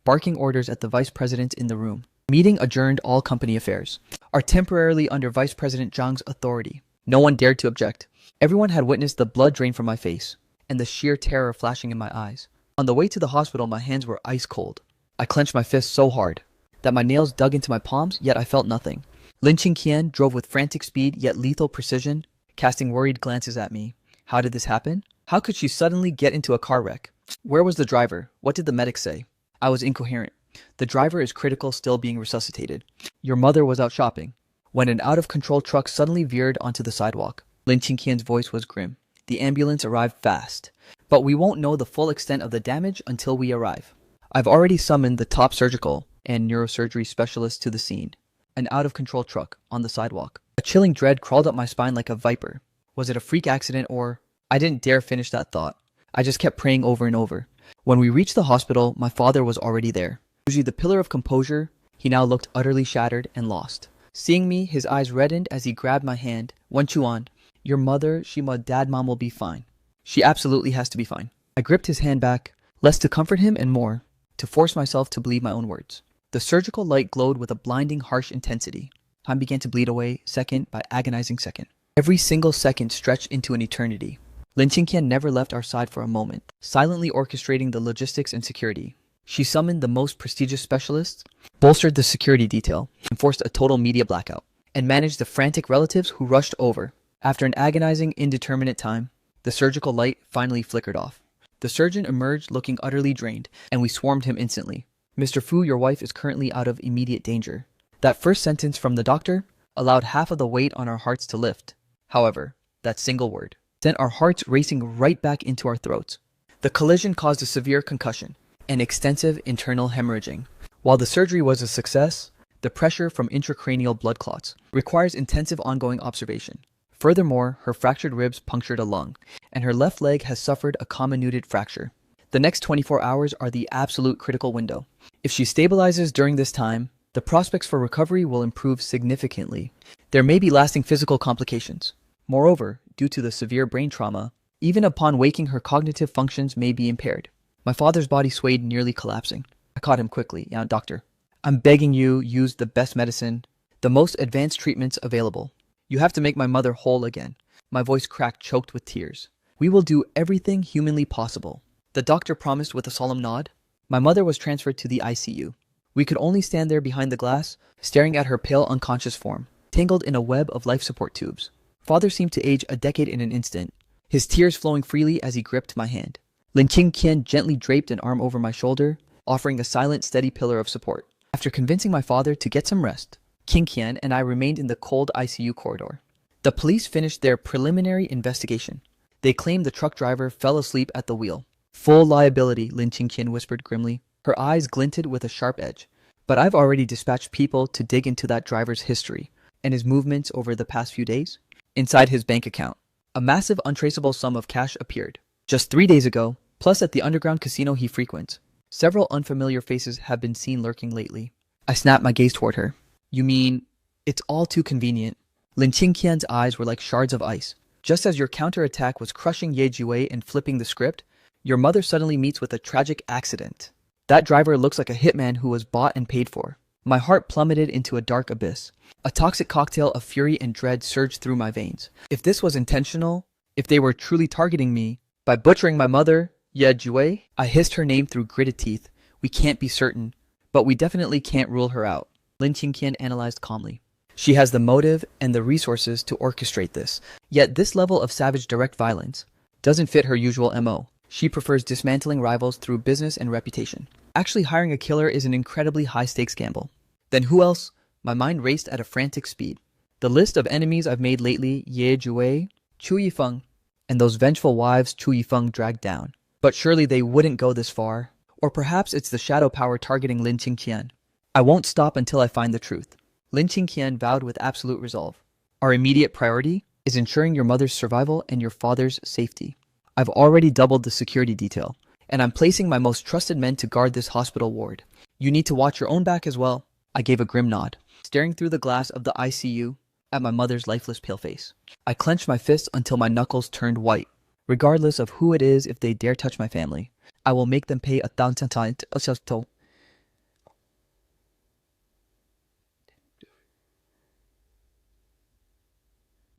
barking orders at the vice president in the room. Meeting adjourned. All company affairs are temporarily under Vice President Zhang's authority. No one dared to object. Everyone had witnessed the blood drain from my face and the sheer terror flashing in my eyes. On the way to the hospital, my hands were ice cold. I clenched my fists so hard that my nails dug into my palms, yet I felt nothing. Lin Qingqian drove with frantic speed yet lethal precision, casting worried glances at me. How did this happen? How could she suddenly get into a car wreck? Where was the driver? What did the medics say? I was incoherent. The driver is critical, still being resuscitated. Your mother was out shopping when an out-of-control truck suddenly veered onto the sidewalk. Lin Qingqian's voice was grim. The ambulance arrived fast, but we won't know the full extent of the damage until we arrive. I've already summoned the top surgical and neurosurgery specialists to the scene. An out-of-control truck on the sidewalk. A chilling dread crawled up my spine like a viper. Was it a freak accident or... I didn't dare finish that thought. I just kept praying over and over. When we reached the hospital, my father was already there. Usually the pillar of composure, he now looked utterly shattered and lost. Seeing me, his eyes reddened as he grabbed my hand. "Wenchuan, your mother, dad mom will be fine. She absolutely has to be fine." I gripped his hand back, less to comfort him and more to force myself to believe my own words. The surgical light glowed with a blinding, harsh intensity. Time began to bleed away, second by agonizing second. Every single second stretched into an eternity. Lin Qingqian never left our side for a moment, silently orchestrating the logistics and security. She summoned the most prestigious specialists, bolstered the security detail, enforced a total media blackout, and managed the frantic relatives who rushed over. After an agonizing, indeterminate time, the surgical light finally flickered off. The surgeon emerged looking utterly drained, and we swarmed him instantly. "Mr. Fu, your wife is currently out of immediate danger." That first sentence from the doctor allowed half of the weight on our hearts to lift. However, that single word sent our hearts racing right back into our throats. The collision caused a severe concussion and extensive internal hemorrhaging. While the surgery was a success, the pressure from intracranial blood clots requires intensive ongoing observation. Furthermore, her fractured ribs punctured a lung, and her left leg has suffered a comminuted fracture. The next 24 hours are the absolute critical window. If she stabilizes during this time, the prospects for recovery will improve significantly. There may be lasting physical complications. Moreover, due to the severe brain trauma, even upon waking her cognitive functions may be impaired. My father's body swayed, nearly collapsing. I caught him quickly. "Yeah, doctor, I'm begging you, use the best medicine, the most advanced treatments available. You have to make my mother whole again." My voice cracked, choked with tears. "We will do everything humanly possible," the doctor promised with a solemn nod. My mother was transferred to the ICU, We could only stand there behind the glass, staring at her pale, unconscious form, tangled in a web of life support tubes. Father seemed to age a decade in an instant, his tears flowing freely as he gripped my hand. Lin Qingqian gently draped an arm over my shoulder, offering a silent, steady pillar of support. After convincing my father to get some rest, Qingqian and I remained in the cold ICU corridor. The police finished their preliminary investigation. They claimed the truck driver fell asleep at the wheel. Full liability, Lin Qingqian whispered grimly. Her eyes glinted with a sharp edge. But I've already dispatched people to dig into that driver's history and his movements over the past few days. Inside his bank account, a massive untraceable sum of cash appeared. Just 3 days ago, plus at the underground casino he frequents. Several unfamiliar faces have been seen lurking lately. I snapped my gaze toward her. You mean, it's all too convenient. Lin Qingqian's eyes were like shards of ice. Just as your counterattack was crushing Ye Jiwei and flipping the script, your mother suddenly meets with a tragic accident. That driver looks like a hitman who was bought and paid for. My heart plummeted into a dark abyss. A toxic cocktail of fury and dread surged through my veins. If this was intentional, if they were truly targeting me, by butchering my mother, Ye Jiwei, I hissed her name through gritted teeth. We can't be certain, but we definitely can't rule her out. Lin Qingqian analyzed calmly. She has the motive and the resources to orchestrate this. Yet this level of savage direct violence doesn't fit her usual MO. She prefers dismantling rivals through business and reputation. Actually hiring a killer is an incredibly high-stakes gamble. Then who else? My mind raced at a frantic speed. The list of enemies I've made lately, Ye Jiwei, Chu Yifeng, and those vengeful wives Chu Yifeng dragged down. But surely they wouldn't go this far. Or perhaps it's the shadow power targeting Lin Qingqian. I won't stop until I find the truth. Lin Qingqian vowed with absolute resolve. Our immediate priority is ensuring your mother's survival and your father's safety. I've already doubled the security detail, and I'm placing my most trusted men to guard this hospital ward. You need to watch your own back as well. I gave a grim nod, staring through the glass of the ICU at my mother's lifeless pale face. I clenched my fists until my knuckles turned white. Regardless of who it is, if they dare touch my family, I will make them pay 1,000 times.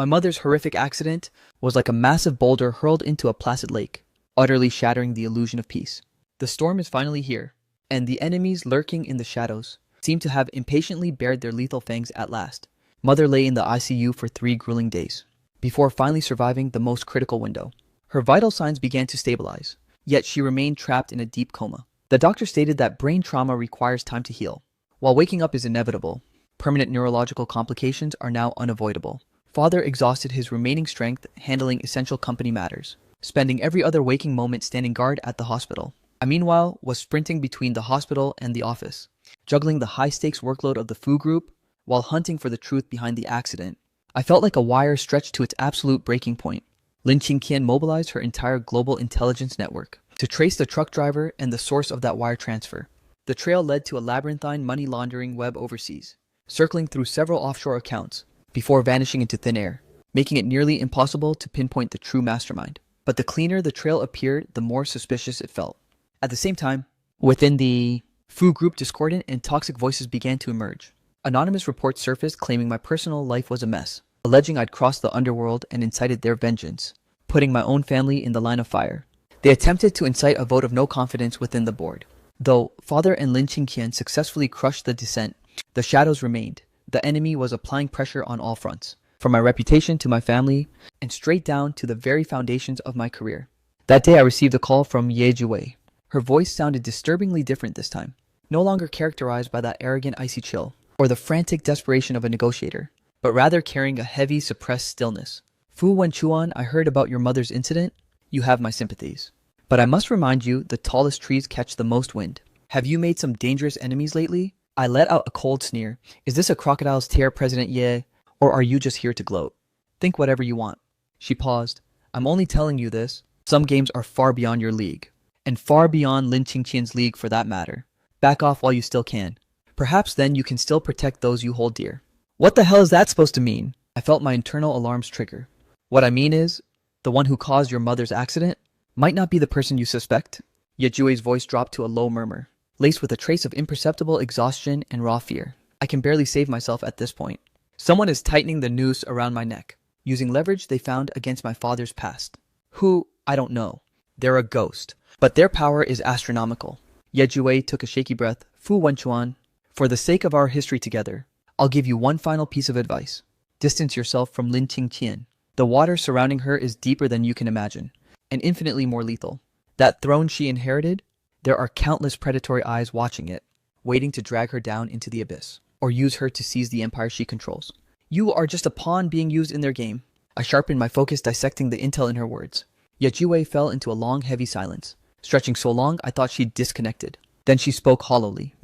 My mother's horrific accident was like a massive boulder hurled into a placid lake, utterly shattering the illusion of peace. The storm is finally here, and the enemies lurking in the shadows seem to have impatiently bared their lethal fangs at last. Mother lay in the ICU for 3 grueling days, before finally surviving the most critical window. Her vital signs began to stabilize, yet she remained trapped in a deep coma. The doctor stated that brain trauma requires time to heal. While waking up is inevitable, permanent neurological complications are now unavoidable. Father exhausted his remaining strength handling essential company matters, spending every other waking moment standing guard at the hospital. I meanwhile was sprinting between the hospital and the office, juggling the high-stakes workload of the Fu Group while hunting for the truth behind the accident. I felt like a wire stretched to its absolute breaking point. Lin Qingqian mobilized her entire global intelligence network to trace the truck driver and the source of that wire transfer. The trail led to a labyrinthine money laundering web overseas, circling through several offshore accounts before vanishing into thin air, making it nearly impossible to pinpoint the true mastermind. But the cleaner the trail appeared, the more suspicious it felt. At the same time, within the Fu Group, discordant and toxic voices began to emerge. Anonymous reports surfaced claiming my personal life was a mess, alleging I'd crossed the underworld and incited their vengeance, putting my own family in the line of fire. They attempted to incite a vote of no confidence within the board. Though Father and Lin Qingqian successfully crushed the dissent, the shadows remained. The enemy was applying pressure on all fronts, from my reputation to my family, and straight down to the very foundations of my career. That day I received a call from Ye Jiwei. Her voice sounded disturbingly different this time, no longer characterized by that arrogant icy chill, or the frantic desperation of a negotiator, but rather carrying a heavy, suppressed stillness. Fu Wenchuan, I heard about your mother's incident. You have my sympathies. But I must remind you, the tallest trees catch the most wind. Have you made some dangerous enemies lately? I let out a cold sneer. Is this a crocodile's tear, President Ye, or are you just here to gloat? Think whatever you want. She paused. I'm only telling you this. Some games are far beyond your league, and far beyond Lin Qingqian's league for that matter. Back off while you still can. Perhaps then you can still protect those you hold dear. What the hell is that supposed to mean? I felt my internal alarms trigger. What I mean is, the one who caused your mother's accident might not be the person you suspect. Yet Jue's voice dropped to a low murmur, laced with a trace of imperceptible exhaustion and raw fear. I can barely save myself at this point. Someone is tightening the noose around my neck, using leverage they found against my father's past. Who? I don't know. They're a ghost, but their power is astronomical. Ye Jue took a shaky breath. Fu Wenchuan, For the sake of our history together, I'll give you one final piece of advice. Distance yourself from Lin Qingqian. The water surrounding her is deeper than you can imagine, and infinitely more lethal. That throne she inherited, there are countless predatory eyes watching it, waiting to drag her down into the abyss, or use her to seize the empire she controls. You are just a pawn being used in their game. I sharpened my focus dissecting the intel in her words. Yet Yue fell into a long, heavy silence, stretching so long I thought she'd disconnected. Then she spoke hollowly.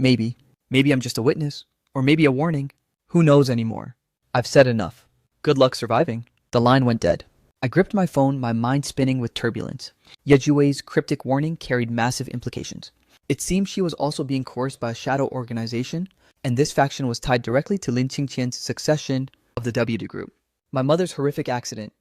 Maybe I'm just a witness, or maybe a warning. Who knows anymore? I've said enough. Good luck surviving. The line went dead. I gripped my phone, my mind spinning with turbulence. Yejue's cryptic warning carried massive implications. It seemed she was also being coerced by a shadow organization, and this faction was tied directly to Lin Qingqian's succession of the WD Group. My mother's horrific accident,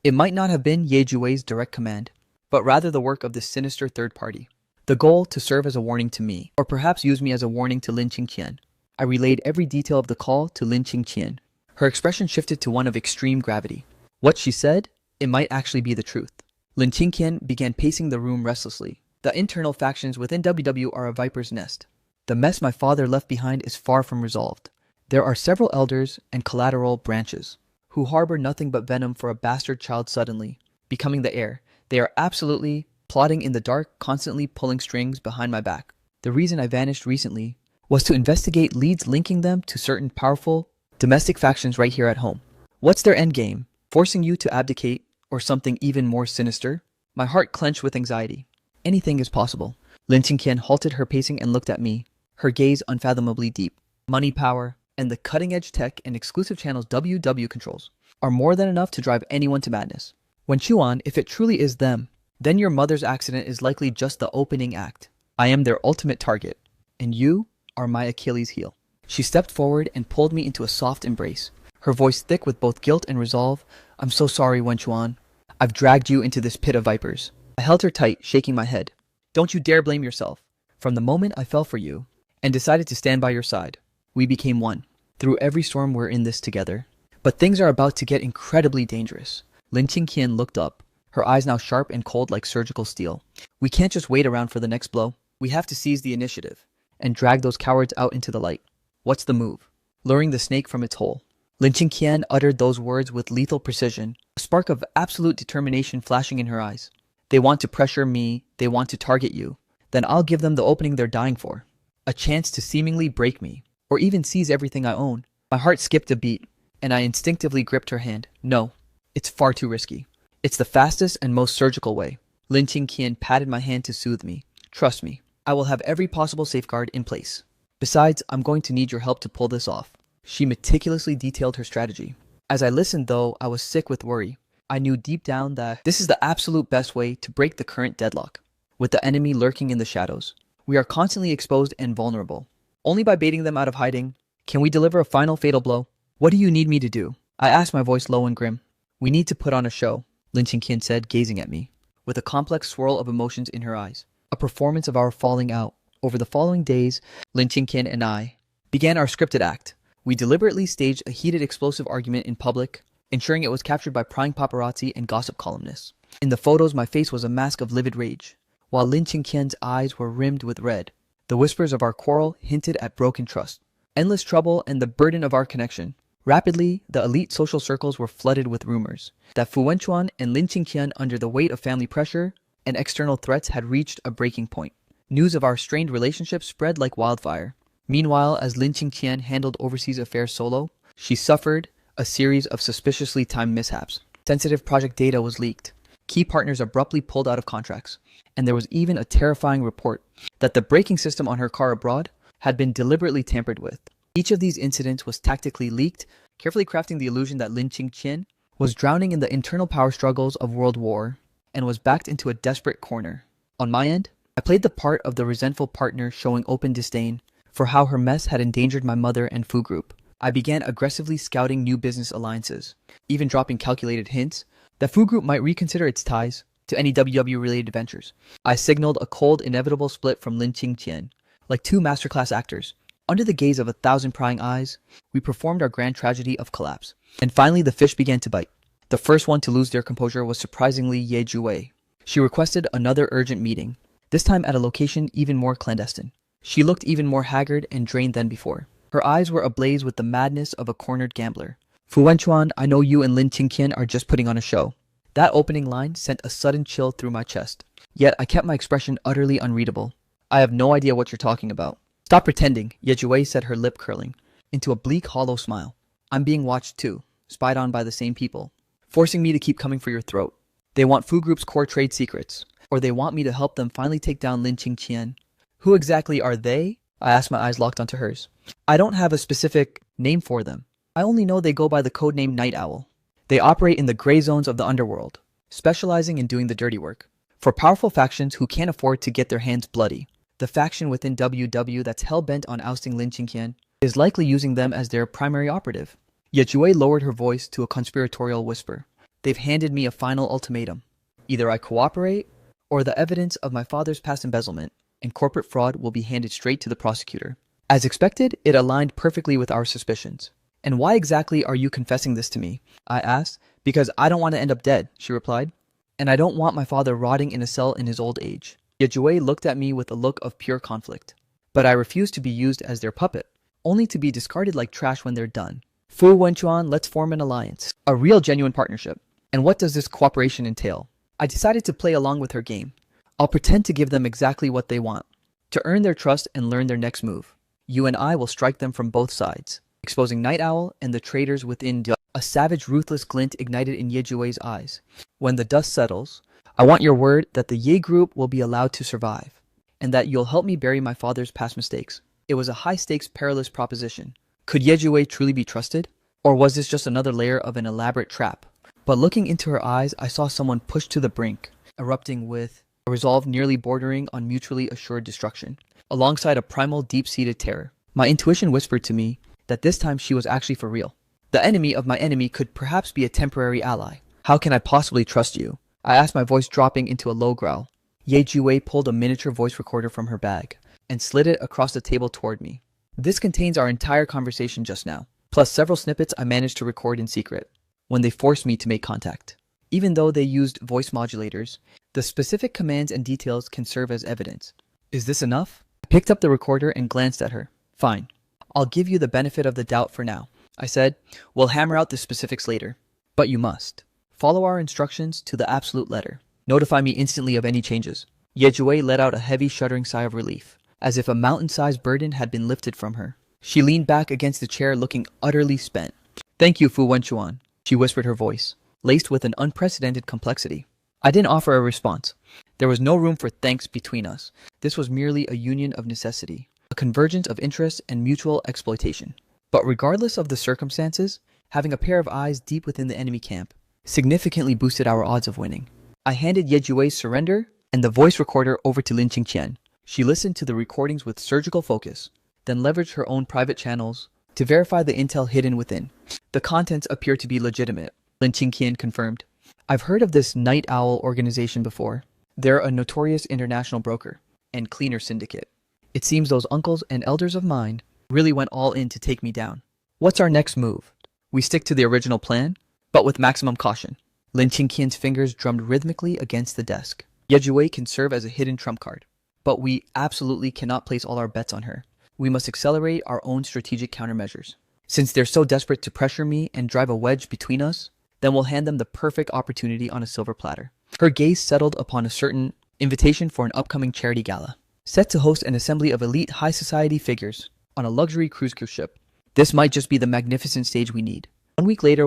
it might not have been Yejue's direct command, but rather the work of this sinister third party. The goal to serve as a warning to me, or perhaps use me as a warning to Lin Qingqian. I relayed every detail of the call to Lin Qingqian. Her expression shifted to one of extreme gravity. What she said, it might actually be the truth. Lin Qingqian began pacing the room restlessly. The internal factions within WW are a viper's nest. The mess my father left behind is far from resolved. There are several elders and collateral branches who harbor nothing but venom for a bastard child suddenly becoming the heir. They are absolutely plotting in the dark, constantly pulling strings behind my back. The reason I vanished recently was to investigate leads linking them to certain powerful domestic factions right here at home. What's their endgame? Forcing you to abdicate, or something even more sinister? My heart clenched with anxiety. Anything is possible. Lin Qingqian halted her pacing and looked at me, her gaze unfathomably deep. Money, power, and the cutting-edge tech and exclusive channels WW controls are more than enough to drive anyone to madness. When Chuan, if it truly is them, then your mother's accident is likely just the opening act. I am their ultimate target, and you are my Achilles heel. She stepped forward and pulled me into a soft embrace, her voice thick with both guilt and resolve. I'm so sorry, Wen Chuan. I've dragged you into this pit of vipers. I held her tight, shaking my head. Don't you dare blame yourself. From the moment I fell for you and decided to stand by your side, we became one. Through every storm, we're in this together. But things are about to get incredibly dangerous. Lin Qingqian looked up, her eyes now sharp and cold like surgical steel. We can't just wait around for the next blow. We have to seize the initiative and drag those cowards out into the light. What's the move? Luring the snake from its hole. Lin Qingqian uttered those words with lethal precision, a spark of absolute determination flashing in her eyes. They want to pressure me, they want to target you. Then I'll give them the opening they're dying for. A chance to seemingly break me, or even seize everything I own. My heart skipped a beat, and I instinctively gripped her hand. No, it's far too risky. It's the fastest and most surgical way. Lin Qingqian patted my hand to soothe me. Trust me, I will have every possible safeguard in place. Besides, I'm going to need your help to pull this off. She meticulously detailed her strategy. As I listened, though, I was sick with worry. I knew deep down that this is the absolute best way to break the current deadlock. With the enemy lurking in the shadows, we are constantly exposed and vulnerable. Only by baiting them out of hiding can we deliver a final fatal blow. What do you need me to do? I asked, my voice low and grim. We need to put on a show, Lin Qingqian said, gazing at me, with a complex swirl of emotions in her eyes. A performance of our falling out. Over the following days, Lin Qingqian and I began our scripted act. We deliberately staged a heated explosive argument in public, ensuring it was captured by prying paparazzi and gossip columnists. In the photos, my face was a mask of livid rage, while Lin Qingqian's eyes were rimmed with red. The whispers of our quarrel hinted at broken trust, endless trouble, and the burden of our connection. Rapidly, the elite social circles were flooded with rumors that Fu Wenchuan and Lin Qingqian, under the weight of family pressure and external threats, had reached a breaking point. News of our strained relationship spread like wildfire. Meanwhile, as Lin Qingqian handled overseas affairs solo, she suffered a series of suspiciously timed mishaps. Sensitive project data was leaked. Key partners abruptly pulled out of contracts. And there was even a terrifying report that the braking system on her car abroad had been deliberately tampered with. Each of these incidents was tactically leaked, carefully crafting the illusion that Lin Qingqian was drowning in the internal power struggles of world war and was backed into a desperate corner. On my end, I played the part of the resentful partner showing open disdain for how her mess had endangered my mother and Fu Group. I began aggressively scouting new business alliances, even dropping calculated hints that Fu Group might reconsider its ties to any WW-related ventures. I signaled a cold, inevitable split from Lin Qingqian. Like two masterclass actors, under the gaze of 1,000 prying eyes, we performed our grand tragedy of collapse. And finally, the fish began to bite. The first one to lose their composure was surprisingly Ye Jue. She requested another urgent meeting, this time at a location even more clandestine. She looked even more haggard and drained than before. Her eyes were ablaze with the madness of a cornered gambler. Fu Wenchuan, I know you and Lin Qingqian are just putting on a show. That opening line sent a sudden chill through my chest. Yet I kept my expression utterly unreadable. I have no idea what you're talking about. Stop pretending, Yejue said, her lip curling into a bleak, hollow smile. I'm being watched too, spied on by the same people, forcing me to keep coming for your throat. They want Fu Group's core trade secrets, or they want me to help them finally take down Lin Qingqian. Who exactly are they? I asked, my eyes locked onto hers. I don't have a specific name for them. I only know they go by the codename Night Owl. They operate in the gray zones of the underworld, specializing in doing the dirty work. For powerful factions who can't afford to get their hands bloody, the faction within WW that's hell-bent on ousting Lin Qingqian is likely using them as their primary operative. Yet Yue lowered her voice to a conspiratorial whisper. They've handed me a final ultimatum. Either I cooperate, or the evidence of my father's past embezzlement and corporate fraud will be handed straight to the prosecutor. As expected, it aligned perfectly with our suspicions. And why exactly are you confessing this to me? I asked. Because I don't want to end up dead, she replied. And I don't want my father rotting in a cell in his old age. Yejue looked at me with a look of pure conflict. But I refuse to be used as their puppet, only to be discarded like trash when they're done. Fu Wenchuan, let's form an alliance. A real genuine partnership. And what does this cooperation entail? I decided to play along with her game. I'll pretend to give them exactly what they want, to earn their trust and learn their next move. You and I will strike them from both sides, exposing Night Owl and the traitors within. A savage, ruthless glint ignited in Yejue's eyes. When the dust settles, I want your word that the Ye group will be allowed to survive, and that you'll help me bury my father's past mistakes. It was a high-stakes, perilous proposition. Could Yejue truly be trusted? Or was this just another layer of an elaborate trap? But looking into her eyes, I saw someone pushed to the brink, erupting with a resolve nearly bordering on mutually assured destruction, alongside a primal, deep-seated terror. My intuition whispered to me that this time she was actually for real. The enemy of my enemy could perhaps be a temporary ally. How can I possibly trust you? I asked, my voice dropping into a low growl. Ye Jiwei pulled a miniature voice recorder from her bag and slid it across the table toward me. This contains our entire conversation just now, plus several snippets I managed to record in secret when they forced me to make contact. Even though they used voice modulators, the specific commands and details can serve as evidence. Is this enough? I picked up the recorder and glanced at her. Fine. I'll give you the benefit of the doubt for now, I said. We'll hammer out the specifics later. But you must follow our instructions to the absolute letter. Notify me instantly of any changes. Yejue let out a heavy, shuddering sigh of relief, as if a mountain-sized burden had been lifted from her. She leaned back against the chair, looking utterly spent. Thank you, Fu Wenchuan, she whispered, her voice laced with an unprecedented complexity. I didn't offer a response. There was no room for thanks between us. This was merely a union of necessity, a convergence of interests and mutual exploitation. But regardless of the circumstances, having a pair of eyes deep within the enemy camp significantly boosted our odds of winning. I handed Yejue's surrender and the voice recorder over to Lin Qingqian. She listened to the recordings with surgical focus, then leveraged her own private channels to verify the intel hidden within. The contents appear to be legitimate, Lin Qingqian confirmed. I've heard of this Night Owl organization before. They're a notorious international broker and cleaner syndicate. It seems those uncles and elders of mine really went all in to take me down. What's our next move? We stick to the original plan, but with maximum caution. Lin Qingqian's fingers drummed rhythmically against the desk. Yejue can serve as a hidden trump card, but we absolutely cannot place all our bets on her. We must accelerate our own strategic countermeasures. Since they're so desperate to pressure me and drive a wedge between us, then we'll hand them the perfect opportunity on a silver platter. Her gaze settled upon a certain invitation for an upcoming charity gala, set to host an assembly of elite high society figures on a luxury cruise ship. This might just be the magnificent stage we need. 1 week later,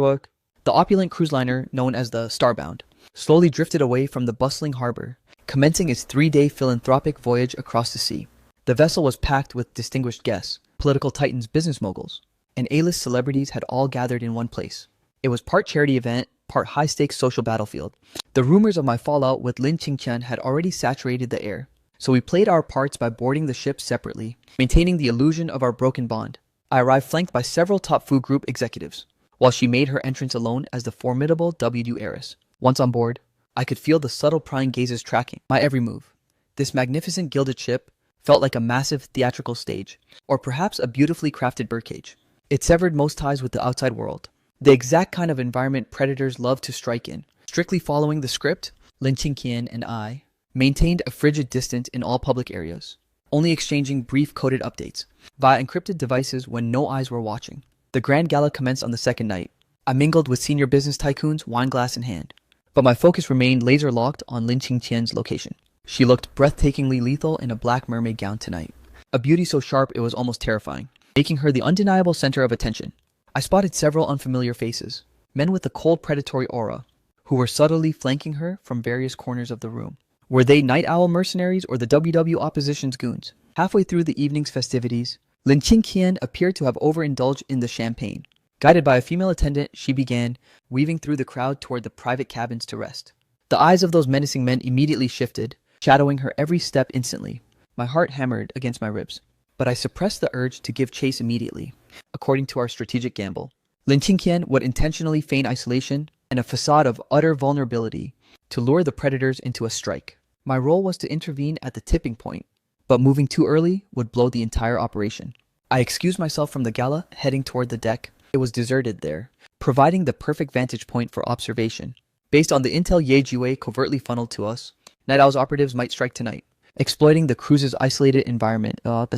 the opulent cruise liner known as the Starbound slowly drifted away from the bustling harbor, commencing its 3-day philanthropic voyage across the sea. The vessel was packed with distinguished guests, political titans, business moguls, and A-list celebrities had all gathered in one place. It was part charity event, part high-stakes social battlefield. The rumors of my fallout with Lin Qingqian had already saturated the air, so we played our parts by boarding the ship separately, maintaining the illusion of our broken bond. I arrived flanked by several top Fu Group executives, while she made her entrance alone as the formidable WD heiress. Once on board, I could feel the subtle prying gazes tracking my every move. This magnificent gilded ship felt like a massive theatrical stage, or perhaps a beautifully crafted birdcage. It severed most ties with the outside world, the exact kind of environment predators love to strike in. Strictly following the script, Lin Qingqian and I maintained a frigid distance in all public areas. only exchanging brief coded updates via encrypted devices when no eyes were watching. The grand gala commenced on the second night. I mingled with senior business tycoons, wine glass in hand. But my focus remained laser-locked on Lin Qingqian's location. She looked breathtakingly lethal in a black mermaid gown tonight. A beauty so sharp it was almost terrifying, making her the undeniable center of attention. I spotted several unfamiliar faces, men with a cold predatory aura, who were subtly flanking her from various corners of the room. Were they night owl mercenaries or the WW opposition's goons? Halfway through the evening's festivities, Lin Qingqian appeared to have overindulged in the champagne. Guided by a female attendant, she began weaving through the crowd toward the private cabins to rest. The eyes of those menacing men immediately shifted, shadowing her every step instantly. My heart hammered against my ribs, but I suppressed the urge to give chase immediately. According to our strategic gamble, Lin Qingqian would intentionally feign isolation and a facade of utter vulnerability to lure the predators into a strike. My role was to intervene at the tipping point, but moving too early would blow the entire operation. I excused myself from the gala, heading toward the deck. It was deserted there, providing the perfect vantage point for observation. Based on the intel Ye Jiwei covertly funneled to us, Night Owl's operatives might strike tonight, exploiting the cruise's isolated environment to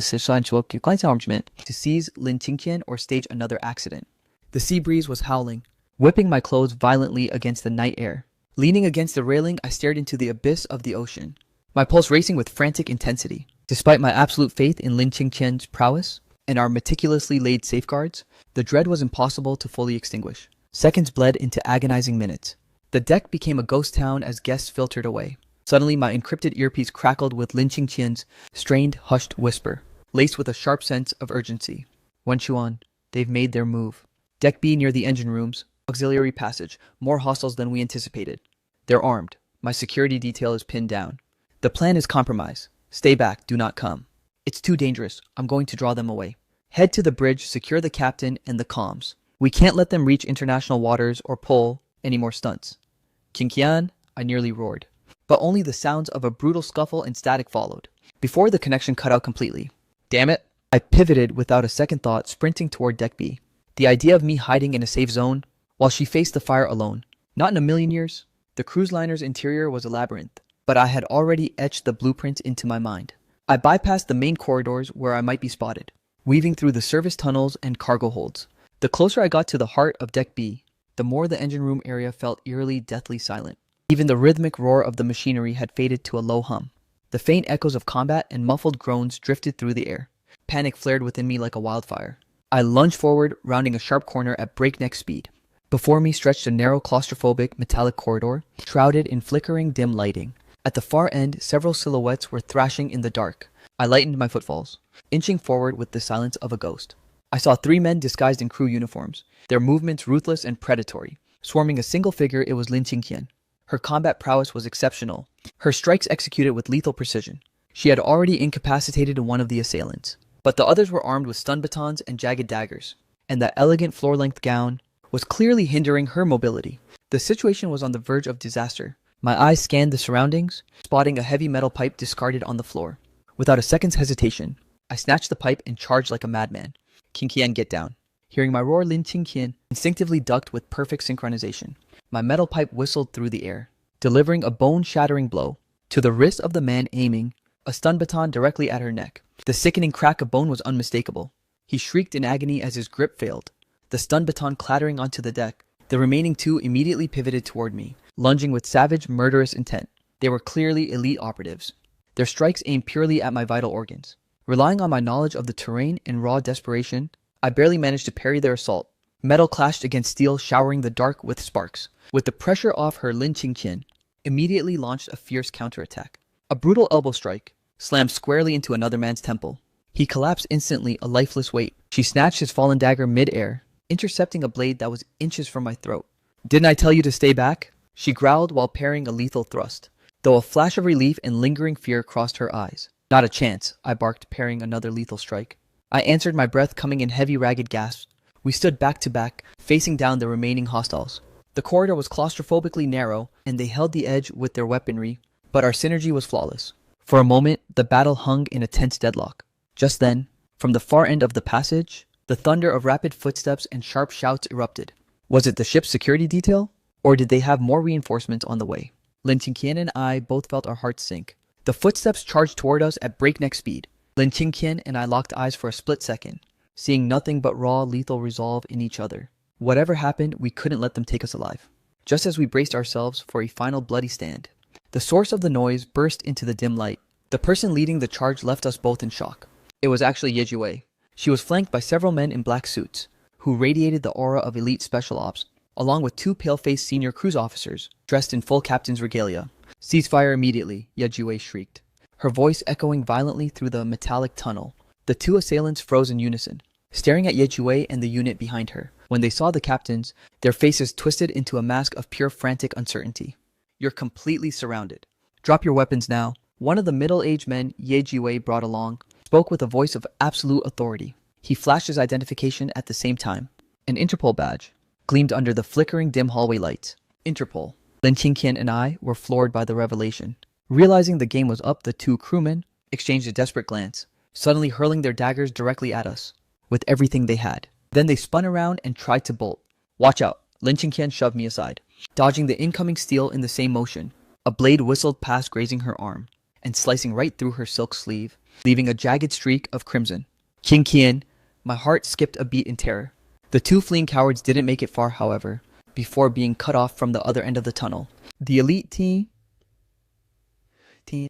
seize Lin Qingqian or stage another accident. The sea breeze was howling, whipping my clothes violently against the night air. Leaning against the railing, I stared into the abyss of the ocean, my pulse racing with frantic intensity. Despite my absolute faith in Lin Qingqian's prowess and our meticulously laid safeguards, the dread was impossible to fully extinguish. Seconds bled into agonizing minutes. The deck became a ghost town as guests filtered away. Suddenly, my encrypted earpiece crackled with Lin Qingqian's strained, hushed whisper, laced with a sharp sense of urgency. "Wen Chuan, they've made their move. Deck B near the engine rooms. Auxiliary passage. More hostiles than we anticipated. They're armed. My security detail is pinned down. The plan is compromise. Stay back. Do not come. It's too dangerous. I'm going to draw them away. Head to the bridge, secure the captain and the comms. We can't let them reach international waters or pull any more stunts." "Qingqian," I nearly roared. But only the sounds of a brutal scuffle and static followed, before the connection cut out completely. Damn it! I pivoted without a second thought, sprinting toward Deck B. The idea of me hiding in a safe zone, while she faced the fire alone. Not in a million years. The cruise liner's interior was a labyrinth, but I had already etched the blueprint into my mind. I bypassed the main corridors where I might be spotted, weaving through the service tunnels and cargo holds. The closer I got to the heart of Deck B, the more the engine room area felt eerily, deathly silent. Even the rhythmic roar of the machinery had faded to a low hum. The faint echoes of combat and muffled groans drifted through the air. Panic flared within me like a wildfire. I lunged forward, rounding a sharp corner at breakneck speed. Before me stretched a narrow, claustrophobic, metallic corridor, shrouded in flickering, dim lighting. At the far end, several silhouettes were thrashing in the dark. I lightened my footfalls, inching forward with the silence of a ghost. I saw 3 men disguised in crew uniforms, their movements ruthless and predatory. Swarming a single figure, it was Lin Qingqian. Her combat prowess was exceptional, her strikes executed with lethal precision. She had already incapacitated one of the assailants, but the others were armed with stun batons and jagged daggers, and that elegant floor-length gown was clearly hindering her mobility. The situation was on the verge of disaster. My eyes scanned the surroundings, spotting a heavy metal pipe discarded on the floor. Without a second's hesitation, I snatched the pipe and charged like a madman. "Qingqian, get down." Hearing my roar, Lin Qingqian instinctively ducked with perfect synchronization. My metal pipe whistled through the air, delivering a bone-shattering blow to the wrist of the man aiming, a stun baton directly at her neck. The sickening crack of bone was unmistakable. He shrieked in agony as his grip failed, the stun baton clattering onto the deck. The remaining 2 immediately pivoted toward me, lunging with savage, murderous intent. They were clearly elite operatives, their strikes aimed purely at my vital organs. Relying on my knowledge of the terrain and raw desperation, I barely managed to parry their assault. Metal clashed against steel, showering the dark with sparks. With the pressure off her, Lin Qingqian immediately launched a fierce counterattack. A brutal elbow strike slammed squarely into another man's temple. He collapsed instantly, a lifeless weight. She snatched his fallen dagger mid-air, intercepting a blade that was inches from my throat. "Didn't I tell you to stay back?" She growled while parrying a lethal thrust, though a flash of relief and lingering fear crossed her eyes. "Not a chance," I barked, parrying another lethal strike. I answered, my breath coming in heavy, ragged gasps. We stood back to back, facing down the remaining hostiles. The corridor was claustrophobically narrow, and they held the edge with their weaponry, but our synergy was flawless. For a moment, the battle hung in a tense deadlock. Just then, from the far end of the passage, the thunder of rapid footsteps and sharp shouts erupted. Was it the ship's security detail? Or did they have more reinforcements on the way? Lin Qingqian and I both felt our hearts sink. The footsteps charged toward us at breakneck speed, Lin Qingqian and I locked eyes for a split second, seeing nothing but raw, lethal resolve in each other. Whatever happened, we couldn't let them take us alive. Just as we braced ourselves for a final bloody stand, the source of the noise burst into the dim light. The person leading the charge left us both in shock. It was actually Ye Jiwei. She was flanked by several men in black suits, who radiated the aura of elite special ops, along with two pale-faced senior cruise officers, dressed in full captain's regalia. "Ceasefire immediately," Ye Jiwei shrieked, her voice echoing violently through the metallic tunnel. The two assailants froze in unison, staring at Ye Jiwei and the unit behind her. When they saw the captains, their faces twisted into a mask of pure frantic uncertainty. "You're completely surrounded. Drop your weapons now." One of the middle-aged men Ye Jiwei brought along spoke with a voice of absolute authority. He flashed his identification at the same time. An Interpol badge gleamed under the flickering dim hallway lights. Interpol. Lin Qingqian and I were floored by the revelation. Realizing the game was up, the two crewmen exchanged a desperate glance, suddenly hurling their daggers directly at us, with everything they had. Then they spun around and tried to bolt. "Watch out!" Lin Qingqian shoved me aside, dodging the incoming steel in the same motion. A blade whistled past, grazing her arm and slicing right through her silk sleeve, leaving a jagged streak of crimson. "Qingqian!" My heart skipped a beat in terror. The two fleeing cowards didn't make it far, however, before being cut off from the other end of the tunnel. The elite team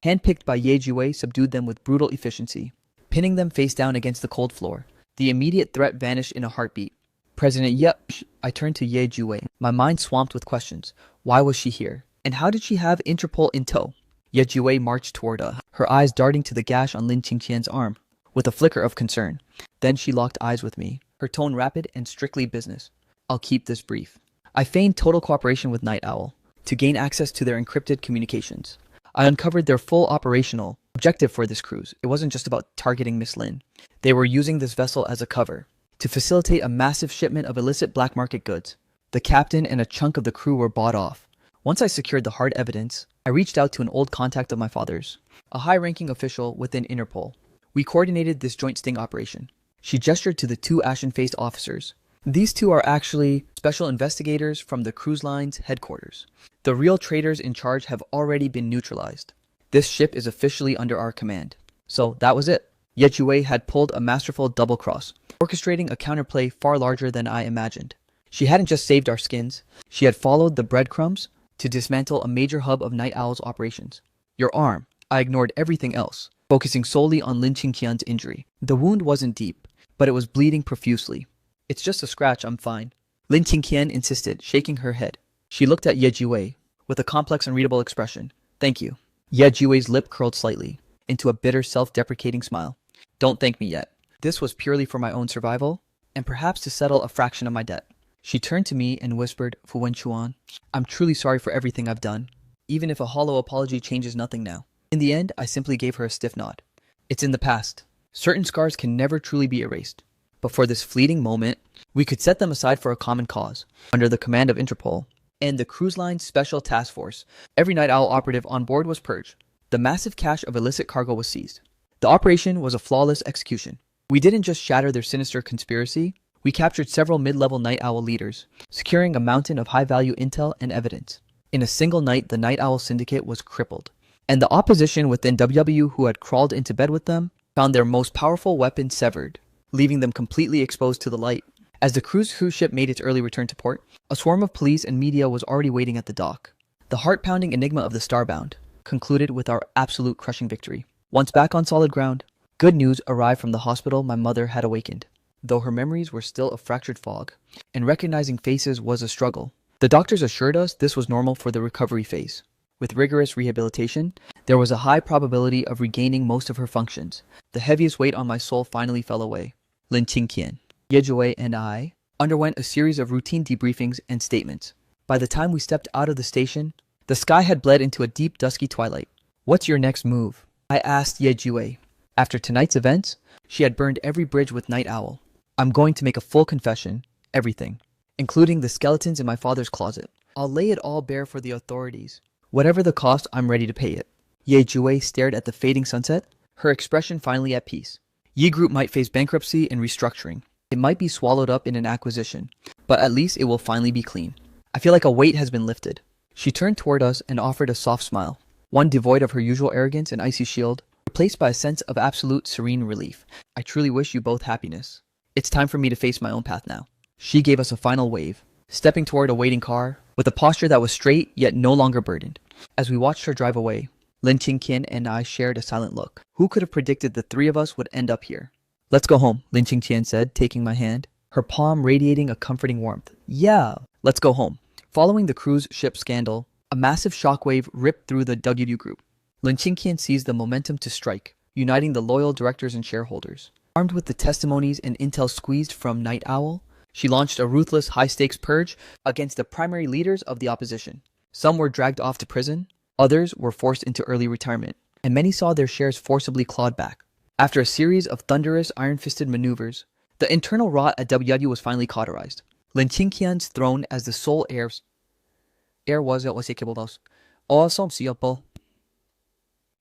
handpicked by Ye Jiwei subdued them with brutal efficiency, pinning them face down against the cold floor. The immediate threat vanished in a heartbeat. "President Yep." I turned to Ye Jiwei, my mind swamped with questions. Why was she here? And how did she have Interpol in tow? Ye Jiwei marched toward us, her eyes darting to the gash on Lin Qingqian's arm, with a flicker of concern. Then she locked eyes with me, her tone rapid and strictly business. "I'll keep this brief." I feigned total cooperation with Night Owl to gain access to their encrypted communications. I uncovered their full operational objective for this cruise. It wasn't just about targeting Miss Lin. They were using this vessel as a cover to facilitate a massive shipment of illicit black market goods. The captain and a chunk of the crew were bought off. Once I secured the hard evidence, I reached out to an old contact of my father's, a high-ranking official within Interpol. We coordinated this joint sting operation. She gestured to the two ashen-faced officers. "These two are actually special investigators from the cruise line's headquarters. The real traitors in charge have already been neutralized. This ship is officially under our command." So that was it. Ye Jiwei had pulled a masterful double-cross, orchestrating a counterplay far larger than I imagined. She hadn't just saved our skins, she had followed the breadcrumbs to dismantle a major hub of Night Owl's operations. "Your arm." I ignored everything else, focusing solely on Lin Qingqian's injury. The wound wasn't deep, but it was bleeding profusely. "It's just a scratch, I'm fine," Lin Qingqian insisted, shaking her head. She looked at Ye Jiwei with a complex and readable expression. "Thank you." Ye Jiwei's lip curled slightly into a bitter, self-deprecating smile. "Don't thank me yet. This was purely for my own survival, and perhaps to settle a fraction of my debt." She turned to me and whispered, "Fu Wenchuan, I'm truly sorry for everything I've done, even if a hollow apology changes nothing now." In the end, I simply gave her a stiff nod. It's in the past. Certain scars can never truly be erased. But for this fleeting moment, we could set them aside for a common cause, under the command of Interpol and the cruise line's special task force. Every Night Owl operative on board was purged. The massive cache of illicit cargo was seized. The operation was a flawless execution. We didn't just shatter their sinister conspiracy, we captured several mid-level Night Owl leaders, securing a mountain of high-value intel and evidence. In a single night, the Night Owl syndicate was crippled, and the opposition within WW who had crawled into bed with them found their most powerful weapon severed, leaving them completely exposed to the light. As the cruise ship made its early return to port, a swarm of police and media was already waiting at the dock. The heart-pounding enigma of the Starbound concluded with our absolute crushing victory. Once back on solid ground, good news arrived from the hospital my mother had awakened. Though her memories were still a fractured fog, and recognizing faces was a struggle, the doctors assured us this was normal for the recovery phase. With rigorous rehabilitation, there was a high probability of regaining most of her functions. The heaviest weight on my soul finally fell away. Lin Qingqian, Ye Jiwei, and I underwent a series of routine debriefings and statements. By the time we stepped out of the station, the sky had bled into a deep, dusky twilight. "What's your next move?" I asked Ye Jiwei. After tonight's events, she had burned every bridge with Night Owl. "I'm going to make a full confession, everything, including the skeletons in my father's closet. I'll lay it all bare for the authorities. Whatever the cost, I'm ready to pay it." Ye Jiwei stared at the fading sunset, her expression finally at peace. Yi Group might face bankruptcy and restructuring. It might be swallowed up in an acquisition, but at least it will finally be clean. I feel like a weight has been lifted. She turned toward us and offered a soft smile, one devoid of her usual arrogance and icy shield. "Your replaced by a sense of absolute serene relief. I truly wish you both happiness. It's time for me to face my own path now. She gave us a final wave, stepping toward a waiting car with a posture that was straight yet no longer burdened. As we watched her drive away, Lin Qingqian and I shared a silent look. Who could have predicted the three of us would end up here? Let's go home, Lin Qingqian said, taking my hand, her palm radiating a comforting warmth. Yeah, let's go home. Following the cruise ship scandal, a massive shockwave ripped through the WW group. Lin Qingqian seized the momentum to strike, uniting the loyal directors and shareholders. Armed with the testimonies and intel squeezed from Night Owl, she launched a ruthless high-stakes purge against the primary leaders of the opposition. Some were dragged off to prison, others were forced into early retirement, and many saw their shares forcibly clawed back. After a series of thunderous, iron-fisted maneuvers, the internal rot at WW was finally cauterized. Lin Qingqian's throne as the sole heir was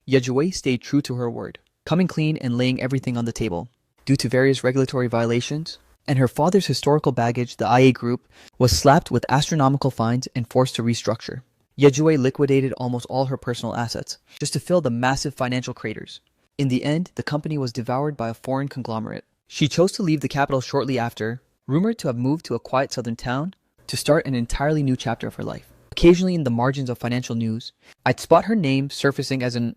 Yejue stayed true to her word, coming clean and laying everything on the table. Due to various regulatory violations, and her father's historical baggage, the IA group was slapped with astronomical fines and forced to restructure. Yejue liquidated almost all her personal assets, just to fill the massive financial craters. In the end, the company was devoured by a foreign conglomerate. She chose to leave the capital shortly after, rumored to have moved to a quiet southern town, to start an entirely new chapter of her life. Occasionally in the margins of financial news, I'd spot her name surfacing as an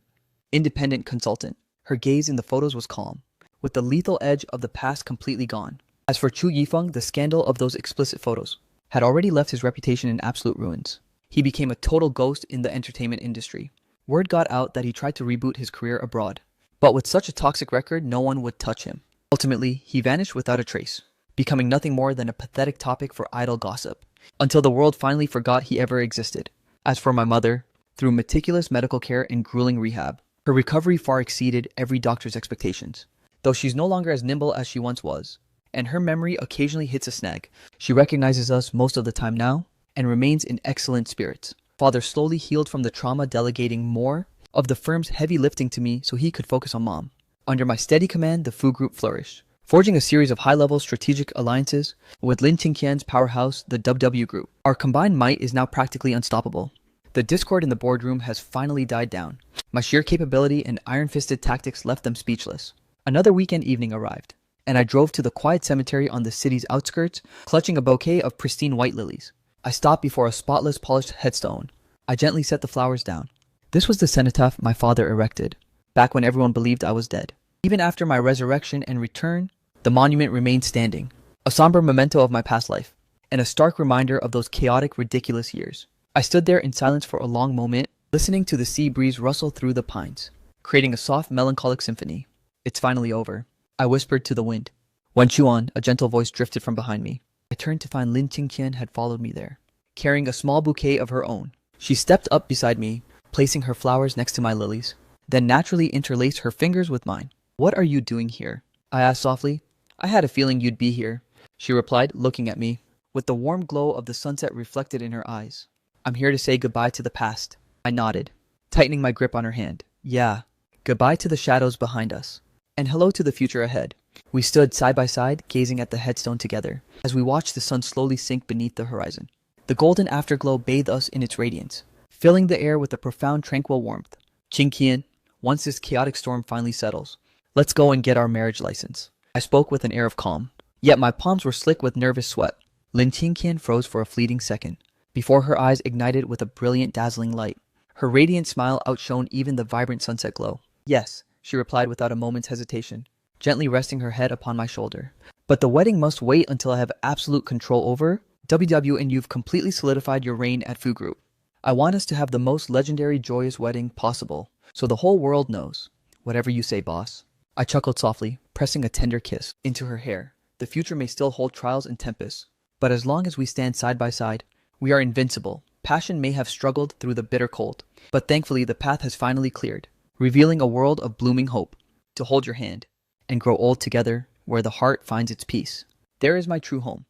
independent consultant. Her gaze in the photos was calm, with the lethal edge of the past completely gone. As for Chu Yifeng, the scandal of those explicit photos had already left his reputation in absolute ruins. He became a total ghost in the entertainment industry. Word got out that he tried to reboot his career abroad, but with such a toxic record, no one would touch him. Ultimately, he vanished without a trace, becoming nothing more than a pathetic topic for idle gossip, until the world finally forgot he ever existed. As for my mother, through meticulous medical care and grueling rehab, her recovery far exceeded every doctor's expectations. Though she's no longer as nimble as she once was, and her memory occasionally hits a snag, she recognizes us most of the time now and remains in excellent spirits. Father slowly healed from the trauma, delegating more of the firm's heavy lifting to me so he could focus on Mom. Under my steady command, the Fu Group flourished, forging a series of high-level strategic alliances with Lin Qingqian's powerhouse, the WW Group. Our combined might is now practically unstoppable. The discord in the boardroom has finally died down. My sheer capability and iron-fisted tactics left them speechless. Another weekend evening arrived, and I drove to the quiet cemetery on the city's outskirts, clutching a bouquet of pristine white lilies. I stopped before a spotless, polished headstone. I gently set the flowers down. This was the cenotaph my father erected, back when everyone believed I was dead. Even after my resurrection and return, the monument remained standing, a somber memento of my past life, and a stark reminder of those chaotic, ridiculous years. I stood there in silence for a long moment, listening to the sea breeze rustle through the pines, creating a soft, melancholic symphony. It's finally over, I whispered to the wind. Wen Chuan, a gentle voice drifted from behind me. I turned to find Lin Qingqian had followed me there, carrying a small bouquet of her own. She stepped up beside me, placing her flowers next to my lilies, then naturally interlaced her fingers with mine. What are you doing here? I asked softly. I had a feeling you'd be here, she replied, looking at me, with the warm glow of the sunset reflected in her eyes. I'm here to say goodbye to the past. I nodded, tightening my grip on her hand. Yeah, goodbye to the shadows behind us, and hello to the future ahead. We stood side by side, gazing at the headstone together, as we watched the sun slowly sink beneath the horizon. The golden afterglow bathed us in its radiance, filling the air with a profound, tranquil warmth. Qingqian, once this chaotic storm finally settles, let's go and get our marriage license. I spoke with an air of calm, yet my palms were slick with nervous sweat. Lin Qingqian froze for a fleeting second, before her eyes ignited with a brilliant, dazzling light. Her radiant smile outshone even the vibrant sunset glow. Yes, she replied without a moment's hesitation, gently resting her head upon my shoulder. But the wedding must wait until I have absolute control over WW, and you've completely solidified your reign at Fu Group. I want us to have the most legendary, joyous wedding possible, so the whole world knows. Whatever you say, boss. I chuckled softly, pressing a tender kiss into her hair. The future may still hold trials and tempests, but as long as we stand side by side, we are invincible. Passion may have struggled through the bitter cold, but thankfully the path has finally cleared, revealing a world of blooming hope. To hold your hand and grow old together where the heart finds its peace. There is my true home.